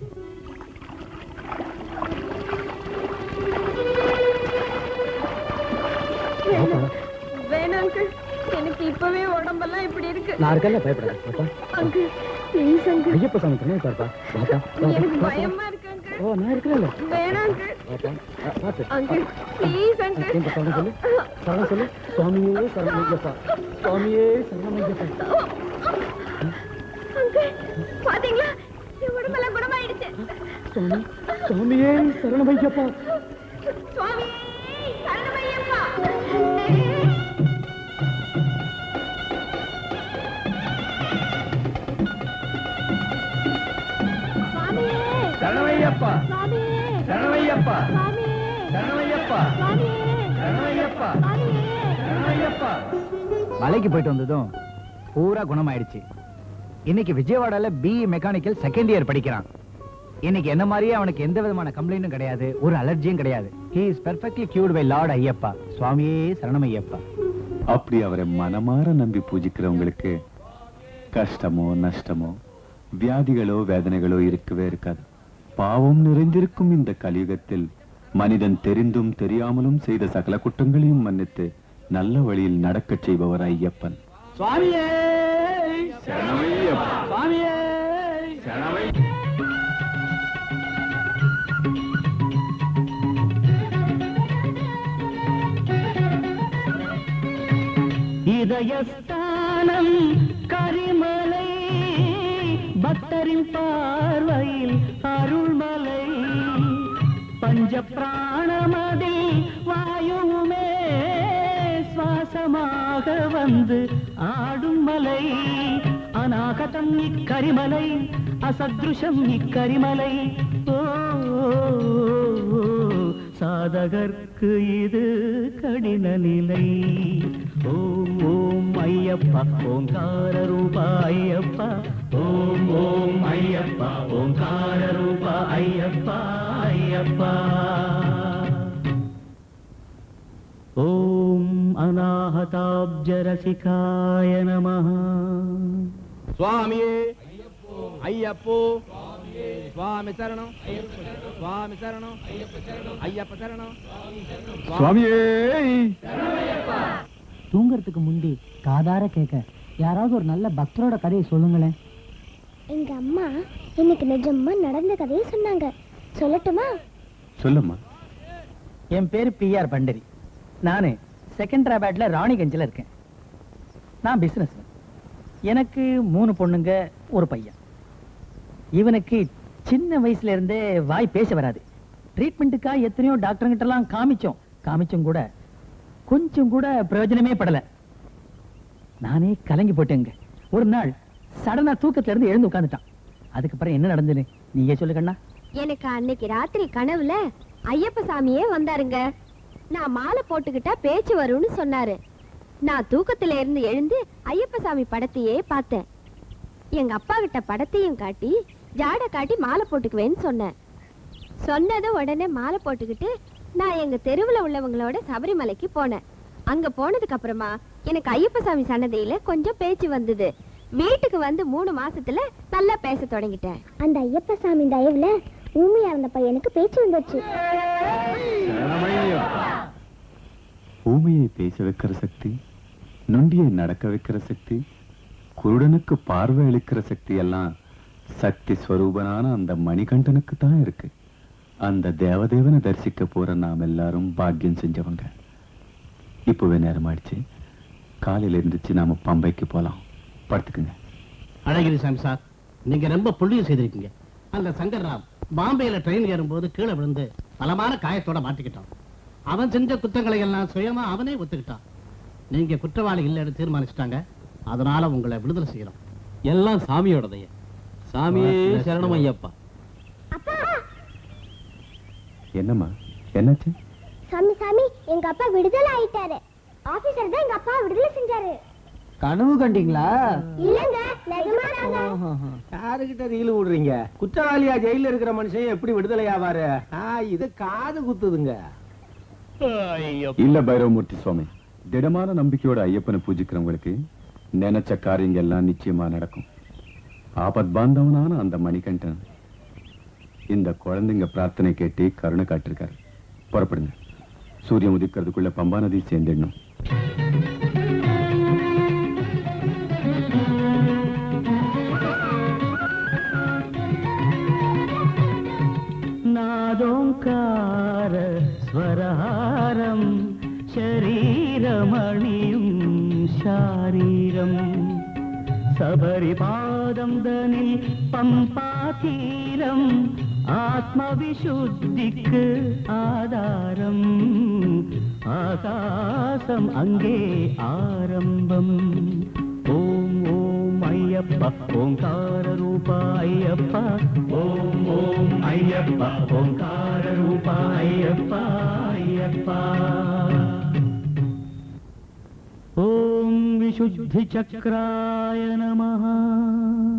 [SPEAKER 6] வேணாம் அங்கிள், எனக்கு இப்பவே உடம்பெல்லாம் இப்படி இருக்கு.
[SPEAKER 12] நான் இருக்கேன்ல, பயப்படாத.
[SPEAKER 6] Uncle please uncle.
[SPEAKER 12] ஐயப்ப சாமி கண்ணே பாருப்பா. வாப்பா.
[SPEAKER 6] எனக்கு பயமா இருக்கு அங்கிள்.
[SPEAKER 12] ஓ, நான் இருக்கேன்ல.
[SPEAKER 6] வேணாம் அங்கிள்.
[SPEAKER 12] வாப்பா. பாத்து.
[SPEAKER 6] Uncle please uncle.
[SPEAKER 12] இந்த சரணம் சொல்லு. சரணம் சொல்லு. சுவாமியே சரணமையப்பா. சுவாமியே சரணமையப்பா.
[SPEAKER 6] அங்கிள் பாத்தீங்களா, என் உடம்பெல்லாம் குணமாயிடுச்சு.
[SPEAKER 12] சுவாமி, சுவாமியே சரணமையப்பா.
[SPEAKER 6] சுவாமி சரணமையப்பா.
[SPEAKER 4] சரணமையப்பா சரணமையப்பா சரணமையப்பா சரணமையப்பா சரணமையப்பா.
[SPEAKER 8] மலைக்கு போயிட்டு வந்ததும் பூரா குணமாயிடுச்சு. இன்னைக்கு விஜயவாடால BE மெக்கானிக்கல் செகண்ட் இயர் படிக்கிறான். இன்னைக்கு என்ன மாதிரியே அவனுக்கு எந்த விதமான கம்ப்ளைண்டும் கிடையாது, ஒரு அலர்ஜியும் கிடையாது. He is perfectly cured by Lord Ayyappa. சுவாமியே சரணமையப்பா.
[SPEAKER 1] அப்படி அவரை மனமாற நம்பி பூஜிக்கிறவங்களுக்கு கஷ்டமோ நஷ்டமோ வியாதிகளோ வேதனைகளோ இருக்கவே இருக்காது. பாவம் நிறைந்திருக்கும் இந்த கலியுகத்தில் மனிதன் தெரிந்தும் தெரியாமலும் செய்த சகல குற்றங்களையும் மன்னித்து நல்ல வழியில் நடக்கச் செய்பவர் ஐயப்பன்.
[SPEAKER 12] சுவாமியே சுவாமியே
[SPEAKER 15] இதயஸ்தானம் கரிமலை பக்தரின் பார்வையில் அருள்மலை பஞ்ச பிராணமதில் வாயுமே சுவாசமாக வந்து ஆடும் மலை அநாகதம் இக்கரிமலை அசத்ருஷம் இக்கரிமலை ஓ சாதகர்க்கு இது கடின நிலை. ஓம் ஓம் ஐயப்பா ஓங்கார ரூபா ஐயப்பா ஓம் ஓம் ஐயப்பா ஓங்கார ரூபா ஐயப்பா ஐயப்பா. ஓம் அநாஹதாப்ஜரசிகாய நமः.
[SPEAKER 13] சுவாமியே ஐயப்போ சுவாமி சரணம் சுவாமி சரணம் ஐயப்ப சரணம்
[SPEAKER 1] சுவாமியே.
[SPEAKER 12] தூங்கறதுக்கு முந்தி காதார கேட்க யாராவது ஒரு நல்ல பக்தரோட கதையை சொல்லுங்களேன்.
[SPEAKER 5] எங்க அம்மா இன்னைக்கு நிஜமா நடந்த கதையை சொன்னாங்க. சொல்லட்டுமா?
[SPEAKER 1] சொல்லுமா.
[SPEAKER 12] என் பேரு PR பண்டரி. நானு செகண்டராபாத்ல ராணிகஞ்சில இருக்கேன். நான் பிசினஸ். எனக்கு 3 பொண்ணுங்க ஒரு பையன். இவனுக்கு சின்ன வயசுல இருந்தே வாய் பேச வராது. ட்ரீட்மெண்ட்டுக்கா எத்தனையோ டாக்டர்கிட்ட எல்லாம் காமிச்சும் கூட கொஞ்சம் கூட பிரயோஜனமே படல. நானே கலங்கி போட்டேங்க. ஒரு நாள் சடனா தூக்கத்துல இருந்து எழுந்து உட்கார்ந்துட்டான். அதுக்கப்புறம் என்ன நடந்ததுன்னு நீங்க சொல்லு கண்ணா.
[SPEAKER 6] எனக்கு அன்னைக்கு ராத்திரி கனவுல ஐயப்ப சாமியே வந்தாருங்க. நான் மாலை போட்டுக்கிட்டா பேச்சு வரும்னு சொன்னாரு. நான் தூக்கத்துல இருந்து எழுந்து ஐயப்ப சாமி படத்தையே பார்த்தேன். எங்க அப்பா கிட்ட படத்தையும் காட்டி ஜாட காட்டி மாலை போட்டுக்குவேன்னு சொன்னேன். சொன்னது உடனே மாலை போட்டுக்கிட்டு நான் எங்க தெருவுல உள்ளவங்களோட சபரிமலைக்கு போனேன். அங்க போனதுக்கு அப்புறமா எனக்கு ஐயப்ப சாமி சன்னதியில கொஞ்சம் பேச்சு வந்தது. வீட்டுக்கு வந்து 3 மாசத்துல நல்லா பேச தொடங்கிட்டேன்.
[SPEAKER 5] அந்த ஐயப்ப சாமி தயவுல ஊமையா இருந்த பையனுக்கு பேச்சு வந்துச்சு.
[SPEAKER 1] ஊமையை பேச வைக்கிற சக்தி, நொண்டியை நடக்க வைக்கிற சக்தி, குருடனுக்கு பார்வை அளிக்கிற சக்தி எல்லாம் சக்தி ஸ்வரூபனான அந்த மணிகண்டனுக்கு தான் இருக்கு. அந்த தேவதேவனை தரிசிக்க போற நாம் எல்லாரும் பாக்கியம் செஞ்சவங்க. இப்பவே நேரமாயிடுச்சு. காலையில இருந்துச்சு நாம பம்பைக்கு போலாம். படுத்துக்குங்க.
[SPEAKER 7] அழகிரி சாமி சார், நீங்க ரொம்ப புண்ணியம் செய்திருக்கீங்க. அந்த சங்கர்ராம் பாம்பேல ட்ரெயின் ஏறும்போது கீழே விழுந்து பலமான காயத்தோட மாட்டிக்கிட்டான். அவன் செஞ்ச குற்றங்களை எல்லாம் சுயமா அவனே ஒத்துக்கிட்டான். நீங்க குற்றவாளி இல்லைன்னு தீர்மானிச்சிட்டாங்க. அதனால உங்களை விடுதலை செய்யணும்.
[SPEAKER 10] எல்லாம் சாமியோடதைய. சாமியே சரணம் ஐயப்பா.
[SPEAKER 1] என்னம்மா என்னாச்சு?
[SPEAKER 5] சாமி எங்க அப்பா விடுதலை ஆயிட்டாரு. ஆபீசர் தான் எங்க அப்பா விடுதலை செஞ்சாரு.
[SPEAKER 13] கனவு கண்டீங்களா?
[SPEAKER 5] இல்லங்க, நிஜமாதாங்க.
[SPEAKER 13] யாருகிட்ட ரீல் விடுறீங்க? குற்றவாளியா ஜெயில இருக்கிற மனுஷன் எப்படி விடுதலை ஆவாரு? இது காது குத்துதுங்க.
[SPEAKER 1] இல்ல பைரவமூர்த்தி சுவாமி, திடமான நம்பிக்கையோட ஐயப்பனை பூஜிக்கிறவங்களுக்கு நினைச்ச காரியங்கள் எல்லாம் நிச்சயமா நடக்கும். ஆபத் பாந்தவனான அந்த மணிகண்டன் இந்த குழந்தைங்க பிரார்த்தனை கேட்டு கருணை காட்டிருக்காரு. புறப்படுங்க. சூரியன் உதிக்கிறதுக்குள்ள பம்பா நதி சேர்ந்துடணும்.
[SPEAKER 15] நாதோங்கார ஸ்வரஹாரம் ശരീരമണിയും ശാരീരം ശബരിപാദം തനിൽ പമ്പാതീരം ആത്മവിശുദ്ധിക്ക് ആധാരം ആകാശം അങ്ങേ ആരംഭം ഓം ഓം അയ്യപ്പ ഓംകാര രൂപ അയ്യപ്പ ഓം ഓം അയ്യപ്പ ഓംകാര രൂപ അയ്യപ്പ അയ്യപ്പ ഓം വിശുദ്ധി ചക്രായ നമഃ.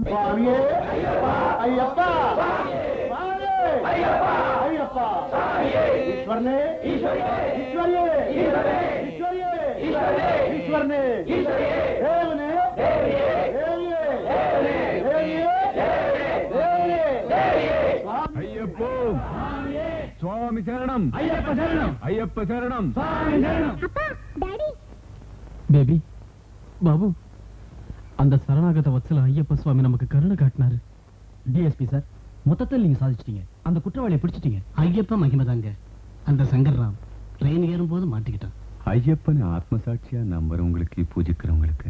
[SPEAKER 4] സ്വാമിയേ അയ്യപ്പ അയ്യപ്പ സ്വാമിയേ അയ്യപ്പ അയ്യപ്പ സ്വാമിയേ ഈശ്വരനേ ഈശ്വരനേ ഈശ്വരനേ ഈശ്വരനേ ஈஸ்வரனே தேவனே
[SPEAKER 1] ஐயப்போ சுவாமி சரணம் ஐயப்ப சரணம் ஐயப்ப சரணம்
[SPEAKER 5] அப்பா டாடி
[SPEAKER 10] பேபி பாபு அந்த சரணாகத வத்சல ஐயப்ப சுவாமி நமக்கு கருணை காட்டினாரு. டிஎஸ்பி சார், மொத்தத்தில் நீங்க சாதிச்சிட்டீங்க, அந்த குற்றவாளியை பிடிச்சிட்டீங்க.
[SPEAKER 7] ஐயப்ப மகிமதாங்க. அந்த சங்கர்ராம் ட்ரெயின் ஏறும்போது மாட்டிக்கிட்டான்.
[SPEAKER 1] ஐயப்பனை ஆத்மசாட்சியா நம்புறவங்களுக்கு பூஜிக்கிறவங்களுக்கு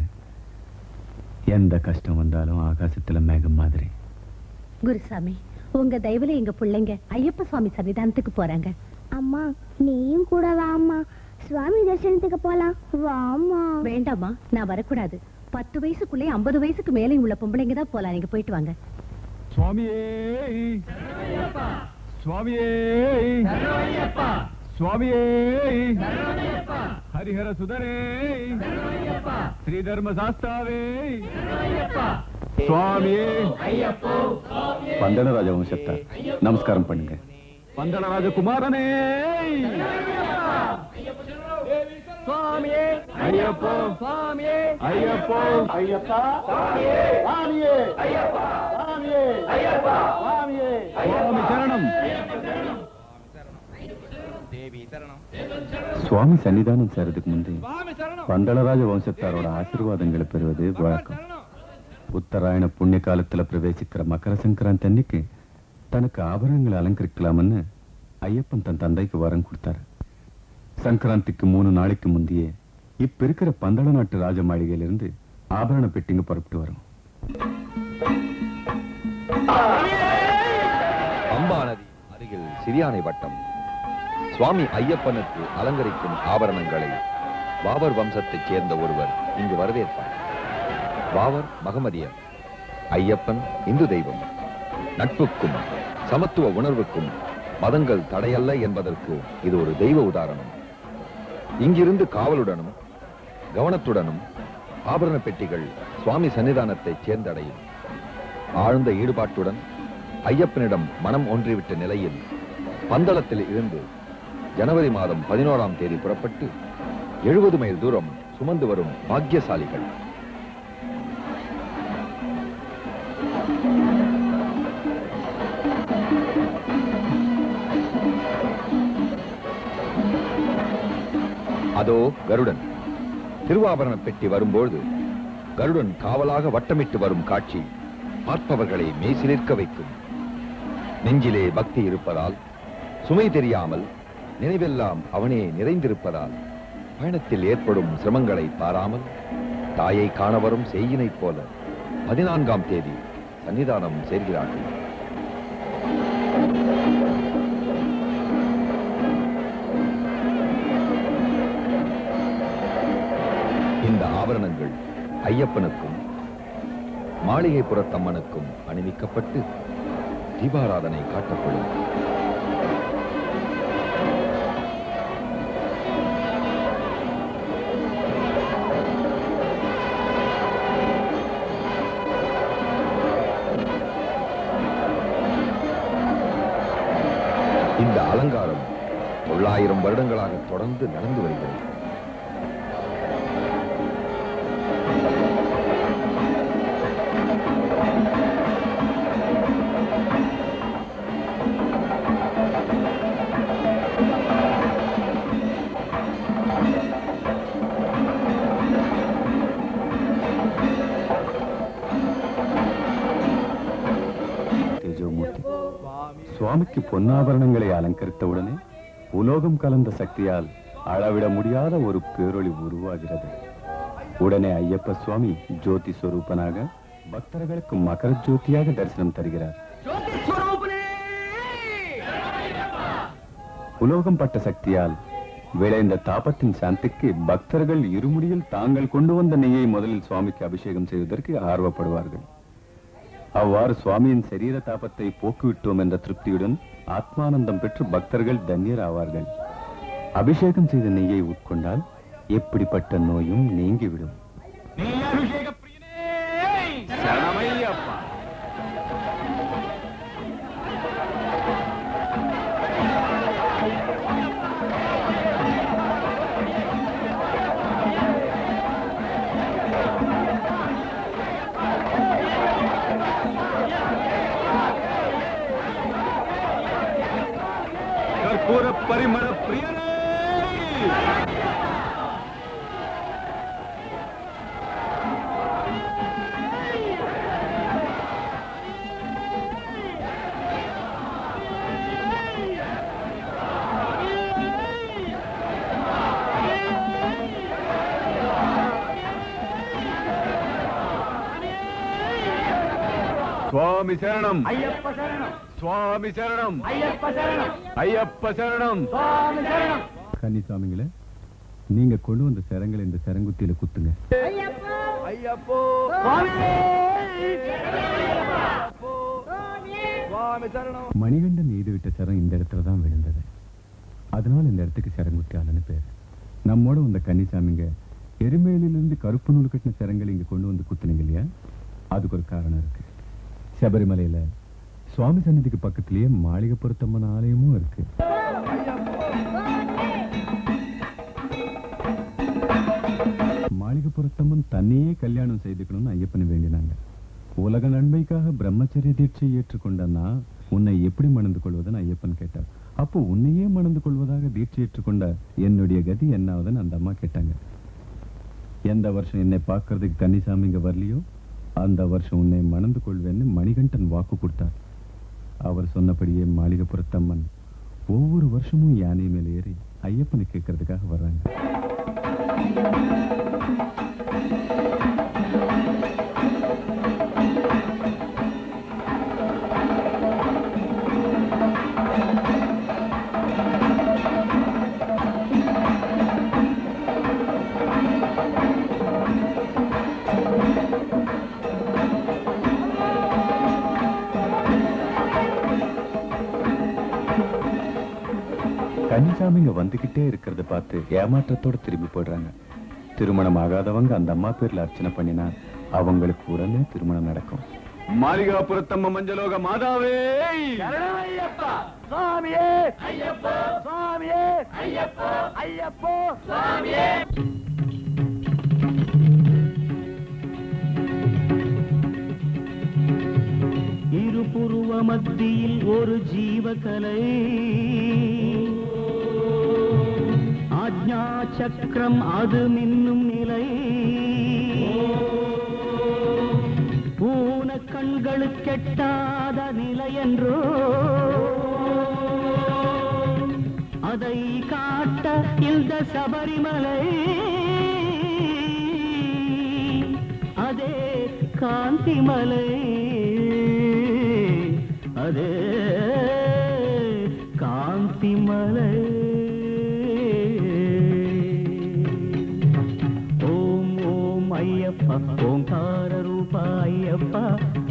[SPEAKER 1] எந்த கஷ்டம் வந்தாலும் ஆகாசத்துல மேகம் மாதிரி.
[SPEAKER 6] குருசாமி, உங்க தயவுல எங்க பிள்ளைங்க ஐயப்ப சுவாமி சன்னிதானத்துக்கு போறாங்க.
[SPEAKER 5] அம்மா நீயும் கூட வா அம்மா, சுவாமி தரிசனத்துக்கு போலாம் வாமா.
[SPEAKER 6] வேண்டாமா, நான் வரக்கூடாது. 10 வயசுக்குள்ளே 50 வயசுக்கு மேலே உள்ள பொம்பளைங்க தான் போலாம். நீங்க போயிட்டு வாங்க.
[SPEAKER 1] சுவாமியே சுவாமியே சுவாமியே ஹரிஹர சுதரே ஸ்ரீ தர்ம சாஸ்தாவே சுவாமியே பந்தளராஜ வம்சத்தார் நமஸ்காரம் பண்ணுங்க. பந்தளராஜ குமாரனே
[SPEAKER 4] சுவாமியே
[SPEAKER 1] ஐயப்போ
[SPEAKER 4] சுவாமியே ஐயப்போ ஐயப்பா சுவாமியே ஐயப்பா சுவாமியே ஐயப்பா சுவாமியே
[SPEAKER 1] சுவாமி சரணம் சுவாமி சன்னிதானம் சேரதுக்கு முன்பே பந்தளராஜ வம்சத்தாரோட ஆசீர்வாதங்களை பெறுவது வழக்கம். உத்தராயண புண்ணிய காலத்துல பிரவேசிக்கிற மகர சங்கராந்தி அன்னைக்கு தனக்கு ஆபரணங்களை அலங்கரிக்கலாம்னு ஐயப்பன் தன் தந்தைக்கு வரம் கொடுத்தாரு. சங்கராந்திக்கு 3 நாளைக்கு முந்தையே இப்ப இருக்கிற பந்தள நாட்டு ராஜ மாளிகையிலிருந்து ஆபரண பெட்டிங்க புறப்பட்டு வரும்.
[SPEAKER 3] அம்பா நதி அருகில் சிறியானை வட்டம். சுவாமி ஐயப்பனுக்கு அலங்கரிக்கும் ஆபரணங்களை பாபர் வம்சத்தைச் சேர்ந்த ஒருவர் இங்கு வரவேற்பார். பாபர் மகமதியர், ஐயப்பன் இந்து தெய்வம். நட்புக்கும் சமத்துவ உணர்வுக்கும் மதங்கள் தடையல்ல என்பதற்கு இது ஒரு தெய்வ உதாரணம். இங்கிருந்து காவலுடனும் கவனத்துடனும் ஆபரண பெட்டிகள் சுவாமி சன்னிதானத்தை சேர்ந்தடையும். ஆழ்ந்த ஈடுபாட்டுடன் ஐயப்பனிடம் மனம் ஒன்றிவிட்ட நிலையில் பந்தளத்தில் இருந்து ஜனவரி மாதம் 11ஆம் தேதி புறப்பட்டு 70 மைல் தூரம் சுமந்து வரும் பாக்கியசாலிகள். அதோ கருடன். திருவாபரண பெட்டி வரும்போது கருடன் காவலாக வட்டமிட்டு வரும் காட்சி பார்ப்பவர்களை மெய்சிலிர்க்க வைக்கும். நெஞ்சிலே பக்தி இருப்பதால், சுமை தெரியாமல் நினைவெல்லாம் அவனே நிறைந்திருப்பதால், பயணத்தில் ஏற்படும் சிரமங்களை பாராமல் தாயை காண வரும் செய்யினைப் போல 14ஆம் தேதி சன்னிதானம் சேர்கிறார்கள். இந்த ஆபரணங்கள் ஐயப்பனுக்கும் மாளிகைப்புறத்தம்மனுக்கும் அணிவிக்கப்பட்டு தீபாராதனை காட்டப்படும். இந்த அலங்காரம் 900 வருடங்களாக தொடர்ந்து நடந்து வருகிறது.
[SPEAKER 1] சுவாமிக்கு பொன்னாபரணங்களை அலங்கரித்தவுடனே உலோகம் கலந்த சக்தியால் அளவிட முடியாத ஒரு பேரொளி உருவாகிறது. உடனே ஐயப்ப சுவாமி ஜோதி ஸ்வரூபனாக பக்தர்களுக்கு மகர ஜோதியாக தரிசனம் தருகிறார். உலோகம் பட்ட சக்தியால் விளைந்த தாபத்தின் சாந்திக்கு பக்தர்கள் இருமுடியில் தாங்கள் கொண்டு வந்த நெய்யை முதலில் சுவாமிக்கு அபிஷேகம் செய்வதற்கு ஆர்வப்படுவார்கள். அவ்வாறு சுவாமியின் சரீர தாபத்தை போக்குவிட்டோம் என்ற திருப்தியுடன் ஆத்மானந்தம் பெற்று பக்தர்கள் தன்யர் ஆவார்கள். அபிஷேகம் செய்த நெய்யை உட்கொண்டால் எப்படிப்பட்ட நோயும் நீங்கிவிடும். பரிமள பிரியரே சுவாமி சரணம்
[SPEAKER 4] ஐயப்ப சரணம்
[SPEAKER 1] சுவாமி சரணம்
[SPEAKER 4] ஐயப்ப சரணம்
[SPEAKER 1] ஐயப்ப சரணம்
[SPEAKER 4] சுவாமி சரணம்.
[SPEAKER 1] கன்னிசாமிங்களே, நீங்க கொண்டு வந்த சரங்களை இந்த சரங்குத்தியில குத்துங்க.
[SPEAKER 4] ஐயப்போ சுவாமி சுவாமி சரணம்.
[SPEAKER 1] மணிகண்டன் எய்து விட்ட சரம் இந்த இடத்துல தான் விழுந்தது. அதனால இந்த இடத்துக்கு சரங்குத்தி ஆலன்னு பேரு. நம்மோட வந்த கன்னிசாமிங்க எருமேலிலிருந்து கருப்பு நூல் கட்டின சரங்களை இங்க கொண்டு வந்து குத்துனீங்க இல்லையா? அதுக்கு ஒரு காரணம் இருக்கு. சபரிமலையில சுவாமி சன்னதிக்கு பக்கத்திலேயே மாளிகைப்புறத்தம்மன் ஆலயமும் இருக்கு. மாளிகைப்புறத்தம்மன் தன்னையே கல்யாணம் செய்துக்கணும்னு ஐயப்பன் வேண்டினாங்க. உலக நன்மைக்காக பிரம்மச்சரிய தீட்சை ஏற்றுக்கொண்டனா உன்னை எப்படி மணந்து கொள்வதுன்னு ஐயப்பன் கேட்டார். அப்போ உன்னையே மணந்து கொள்வதாக தீட்சை ஏற்றுக்கொண்ட என்னுடைய கதி என்னாவதுன்னு அந்த அம்மா கேட்டாங்க. எந்த வருஷம் என்னை பார்க்கறதுக்கு கன்னிசாமி இங்க வரலையோ அந்த வருஷம் உன்னை மணந்து கொள்வேன்னு மணிகண்டன் வாக்கு கொடுத்தார். அவர் சொன்னபடியே மாளிகைப்புறத்தம்மன் ஒவ்வொரு வருஷமும் யானை மேல ஏறி ஐயப்பனை கேட்கறதுக்காக வர்றாங்க. கன்னிசாமிங்க வந்துகிட்டே இருக்கிறத பார்த்து ஏமாற்றத்தோட திரும்பி போடுறாங்க. திருமணம் ஆகாதவங்க அந்த அம்மா பேர்ல அர்ச்சனை பண்ணினா அவங்களுக்கு உடனே திருமணம் நடக்கும். மாளிகாபுரத்தம்ம மஞ்சளோக மாதாவே
[SPEAKER 4] ஐயப்பா சுவாமியே ஐயப்பா சுவாமியே ஐயப்பா ஐயப்போ சுவாமியே.
[SPEAKER 15] இருபுருவ மத்தியில் ஒரு ஜீவகலை, ஆஜ்ஞா சக்கரம் அது மின்னும் நிலை, பூன கண்களுக்கெட்டாத நிலை என்றோ அதை காட்ட இந்த சபரிமலை, அதே காந்திமலை, அதே காந்திமலை. ஓம் ஓம் ஐயப்பா ஓங்கார ரூபா ஐயப்பா,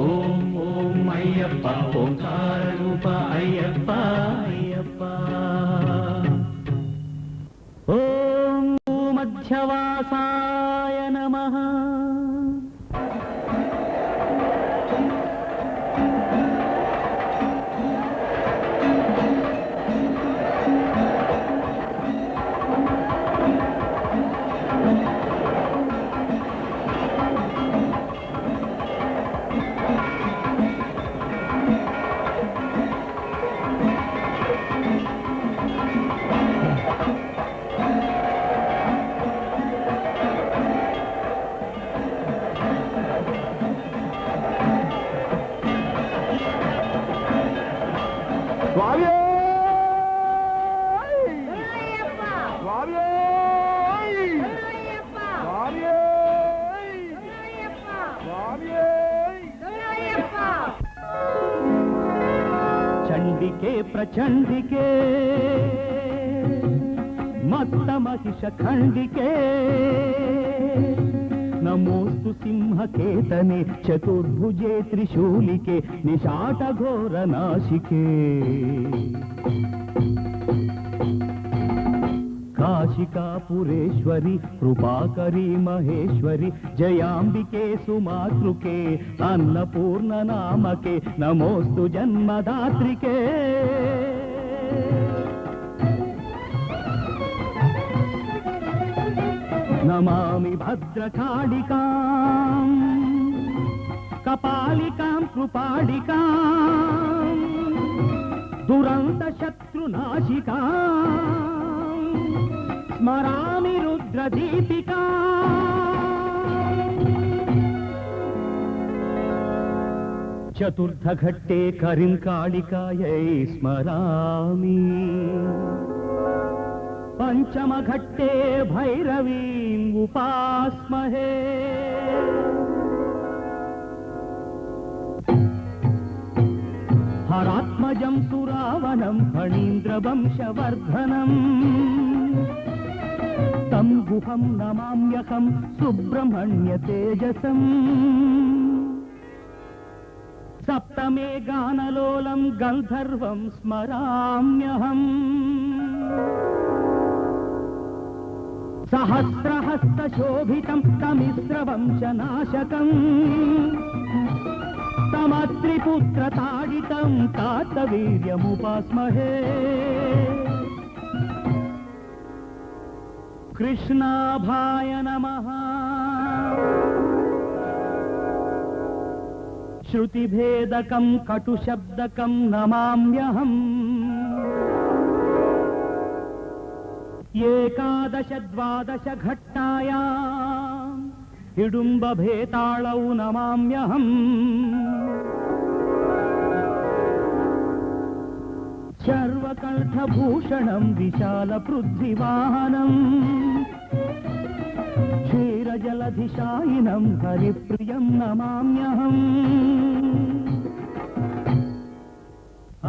[SPEAKER 15] ஓம் ஓம் ஐயப்பா ஓங்கார ரூபா ஐயப்பா ஐயப்பா. ஓம் மத்யவாசாய நமः. ಚಂಡಿಕೆ ಪ್ರಚಂಡಿಕೆ ಮತ್ತ ಮಹಿಷ ಖಂಡಿಕೆ, ನಮೋಸ್ತು ಸಿಂಹಕೇತನೆ ಚತುರ್ಭುಜೆ ತ್ರಿಶೂಲಿಕೆ ನಿಶಾಟ ಘೋರ ನಾಶಿಕೆ. ಕಾಶಿಕಾಪುರೇಶ್ವರಿ ಕೃಪಾಕರಿ ಮಹೇಶ್ವರಿ ಜಯಾಂಬಿಕೆ ಸುಮಾತೃಕೆ ಅನ್ನಪೂರ್ಣ ನಾಮಕೆ ನಮೋಸ್ತು ಜನ್ಮದಾತ್ರಿಕೆ. ನಮಾಮಿ ಭದ್ರಕಾಳಿಕಾಂ ಕಪಾಲಿಕಾಂ ಕೃಪಾಳಿಕಾಂ ದುರಂತ शत्रुनाशिका स्मरामि रुद्रदीपिका चतुर्थघट्टे करिंकालिकायै स्मरामि पंचमघट्टे भैरवीम् उपास्महे हरात्मजं सुरावनं फणीन्द्रवंशवर्धनम् तं गुहं नमाम्यहं सुब्रह्मण्य तेजसम् सप्तमे गानलोलं गन्धर्वं स्मराम्यहम् सहस्रहस्तशोभितं तमिस्रवंशनाशकम् तमत्रिपुत्रताडितं कार्तवीर्यमुपास्महे कृष्णाभाय नमः श्रुतिभेदकं कटुशब्दकं नमाम्यहम् एकादश द्वादश घट्टायाम् हिडुम्बभेताळौ नमाम्यहम् सर्वकण्ठभूषणं विशालपृथ्वीवाहनम् क्षीरजलधिशायिनं हरिप्रियं नमाम्यहम्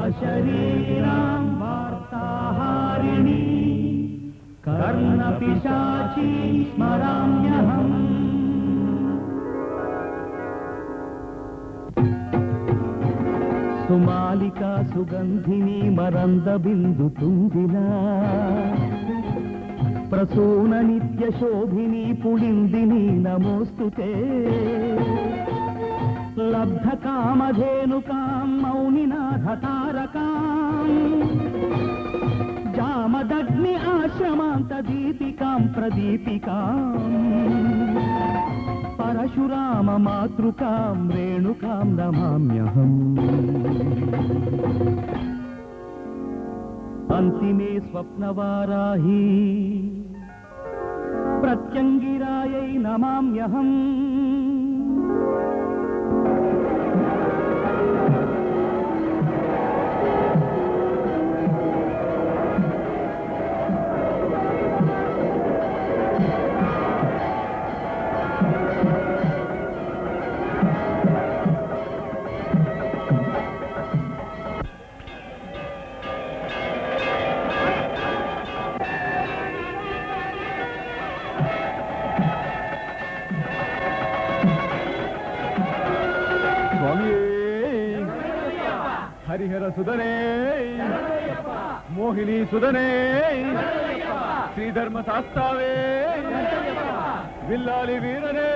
[SPEAKER 15] अशरीरां वार्ताहारिणी कर्णपिशाची स्मराम्यहम् सुमालिका सुगन्धिनी मरन्दबिन्दुतुङ्गिना प्रसून नित्यशोभिनी पुलिन्दिनी नमोऽस्तुते लब्धकामधेनुकां मौनिनाथतारकां जामदग्नि आश्रमान्तदीपिकां प्रदीपिकाम् परशुराम मातृकां रेणुकां नमाम्यहम् अन्तिमे स्वप्नवाराही प्रत्यङ्गिरायै नमाम्यहम्
[SPEAKER 1] ಹರಿಹರ ಸುಧನೇ ಮೋಹಿನಿ ಸುಧನೇ ಶ್ರೀಧರ್ಮ ಶಾಸ್ತಾವೇ ವಿಲ್ಲಾಲಿ ವೀರನೇ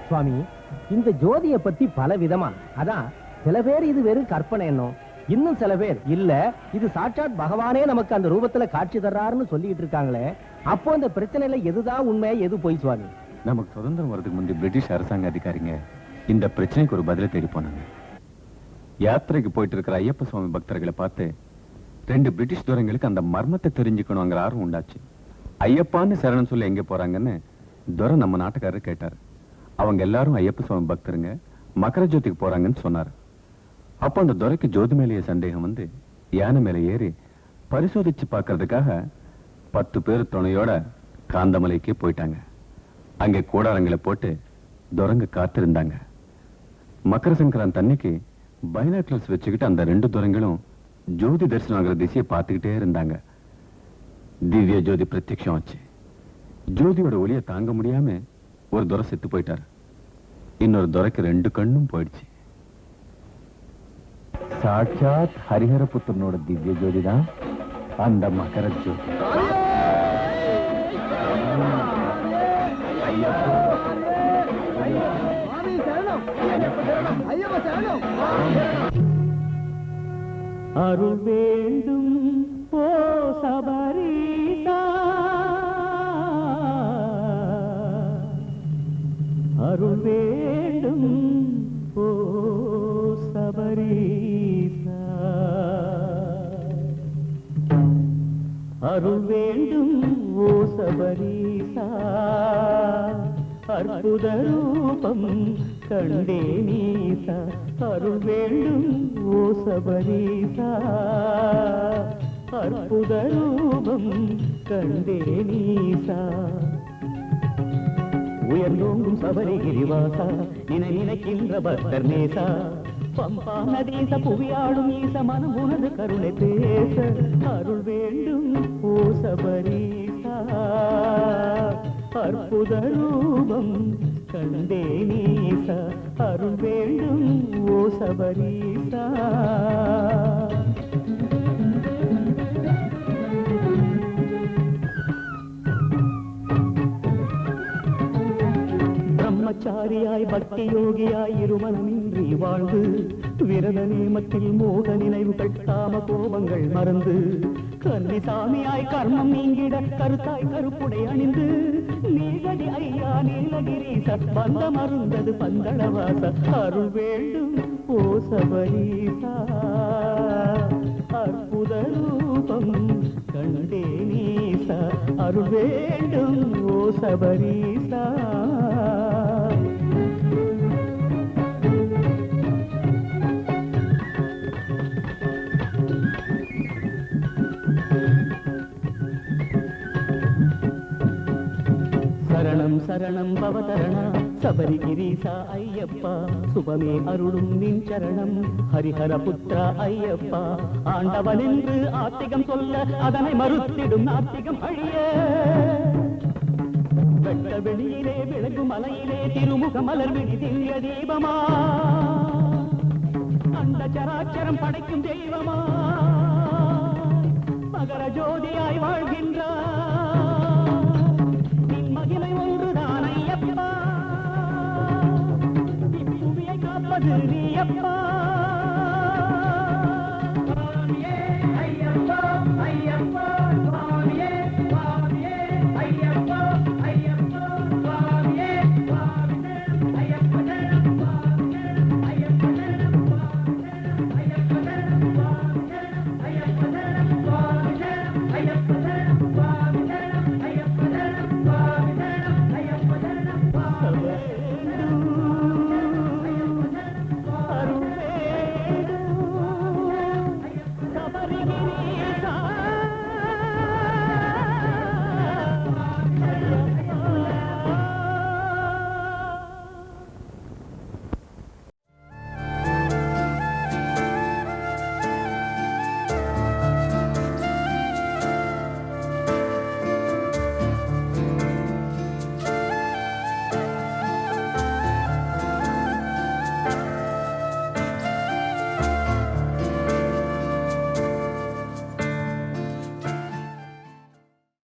[SPEAKER 2] சுவாமி, இந்த ஜோதியை பத்தி பல விதமா, அதான் சில பேர் இது வெறும் கற்பனை எண்ணம், இன்னும் சில பேர் இல்ல இது சாட்சாத் பகவானே நமக்கு அந்த ரூபத்துல காட்சி தர்றாருன்னு சொல்லிட்டு இருக்காங்களே. அப்போ இந்த பிரச்சனையில எதுதான் உண்மை, எது பொய் சுவாமி?
[SPEAKER 1] நமக்கு சுதந்திரம் வரதுக்கு முந்தைய பிரிட்டிஷ் அரசாங்க அதிகாரிங்க இந்த பிரச்சனைக்கு ஒரு பதிலை தேடி போனாங்க. யாத்திரைக்கு போயிட்டு இருக்கிற ஐயப்ப சுவாமி பக்தர்களை பார்த்து 2 பிரிட்டிஷ் துரைங்களுக்கு அந்த மர்மத்தை தெரிஞ்சுக்கணுங்கிற ஆர்வம் உண்டாச்சு. ஐயப்பான்னு சரணம் சொல்லி எங்க போறாங்கன்னு துரை நம்ம நாட்டுக்காரர் கேட்டார். அவங்க எல்லாரும் ஐயப்ப சுவாமி பக்தருங்க, மகர ஜோதிக்கு போறாங்கன்னு சொன்னார். அப்போ அந்த துரைக்கு ஜோதி மேலேயே சந்தேகம் வந்து யானை மேல ஏறி பரிசோதிச்சு பார்க்கறதுக்காக 10 பேர் துணையோட காந்தமலைக்கு போயிட்டாங்க. அங்கே கூடாரங்களை போட்டு துரங்க காத்திருந்தாங்க. மகர சங்கராந்தி அன்னைக்கு பைனாக்குலர்ஸ் வச்சுக்கிட்டு அந்த 2 துரங்களும் ஜோதி தரிசனம் ஆகிற திசையை பார்த்துக்கிட்டே இருந்தாங்க. திவ்ய ஜோதி பிரத்யக்ஷம் ஆச்சு. ஜோதியோட ஒளியை தாங்க முடியாம ஒரு துரை செத்து போயிட்டார். இன்னொரு துரைக்கு 2 கண்ணும் போயிடுச்சு. சாட்சாத் ஹரிஹர புத்திரனோட திவ்ய ஜோதி தான் அந்த மகர ஜோதி.
[SPEAKER 15] அருள் வேண்டும் ஓ சபரீசா அருள் வேண்டும் ஓ சபரீசா அருள் வேண்டும் ஓ சபரீசா அற்புத ரூபம் கண்டே நீசா அருள் வேண்டும் ஓ சபரீசா அற்புத ரூபம் கண்டே நீசா உயர்ந்தோங்கும் சபரிகிரிவாசா நினைக்கின்ற பக்தர் நேசா பம்பா நதீச புவியாடும் ஈச மனம் உனது கருணை பேச அருள் வேண்டும் ஓ சபரீசா அற்புத ரூபம் கண்டே நீசா அருள் வேண்டும் ஓ சபரீசா பிரம்மச்சாரியாய் பக்தி யோகியாய் இருமனமின்றி வாழ்ந்து விரத நேமத்தில் மோக நினைவுகள் காம கோபங்கள் மறந்து கன்னிசாமியாய் கர்மம் நீங்கிட கருத்தாய் கருப்புடை அணிந்து நீகடி ஐயா நீலகிரீச பந்த மருந்தது பந்தளவாச அருள் வேண்டும் ஓ சபரீசா அற்புத ரூபம் கண்டே நீசா அருள் வேண்டும் ஓ சபரீசா சரணம் சரணம் பவதரணா சபரிகிரீசா ஐயப்பா சுபமே அருளும் நின் சரணம் ஹரிஹர புத்ரா ஐயப்பா ஆண்டவன் என்று ஆத்திகம் சொல்ல அதனை மறுத்திடும் நாத்திகம் அழிய வெட்ட வெளியிலே விளங்கும் மலையிலே திருமுக மலர்விழி திவ்ய தீபமா அந்த சராச்சரம் படைக்கும் தெய்வமா மகர ஜோதியாய் வாழ்க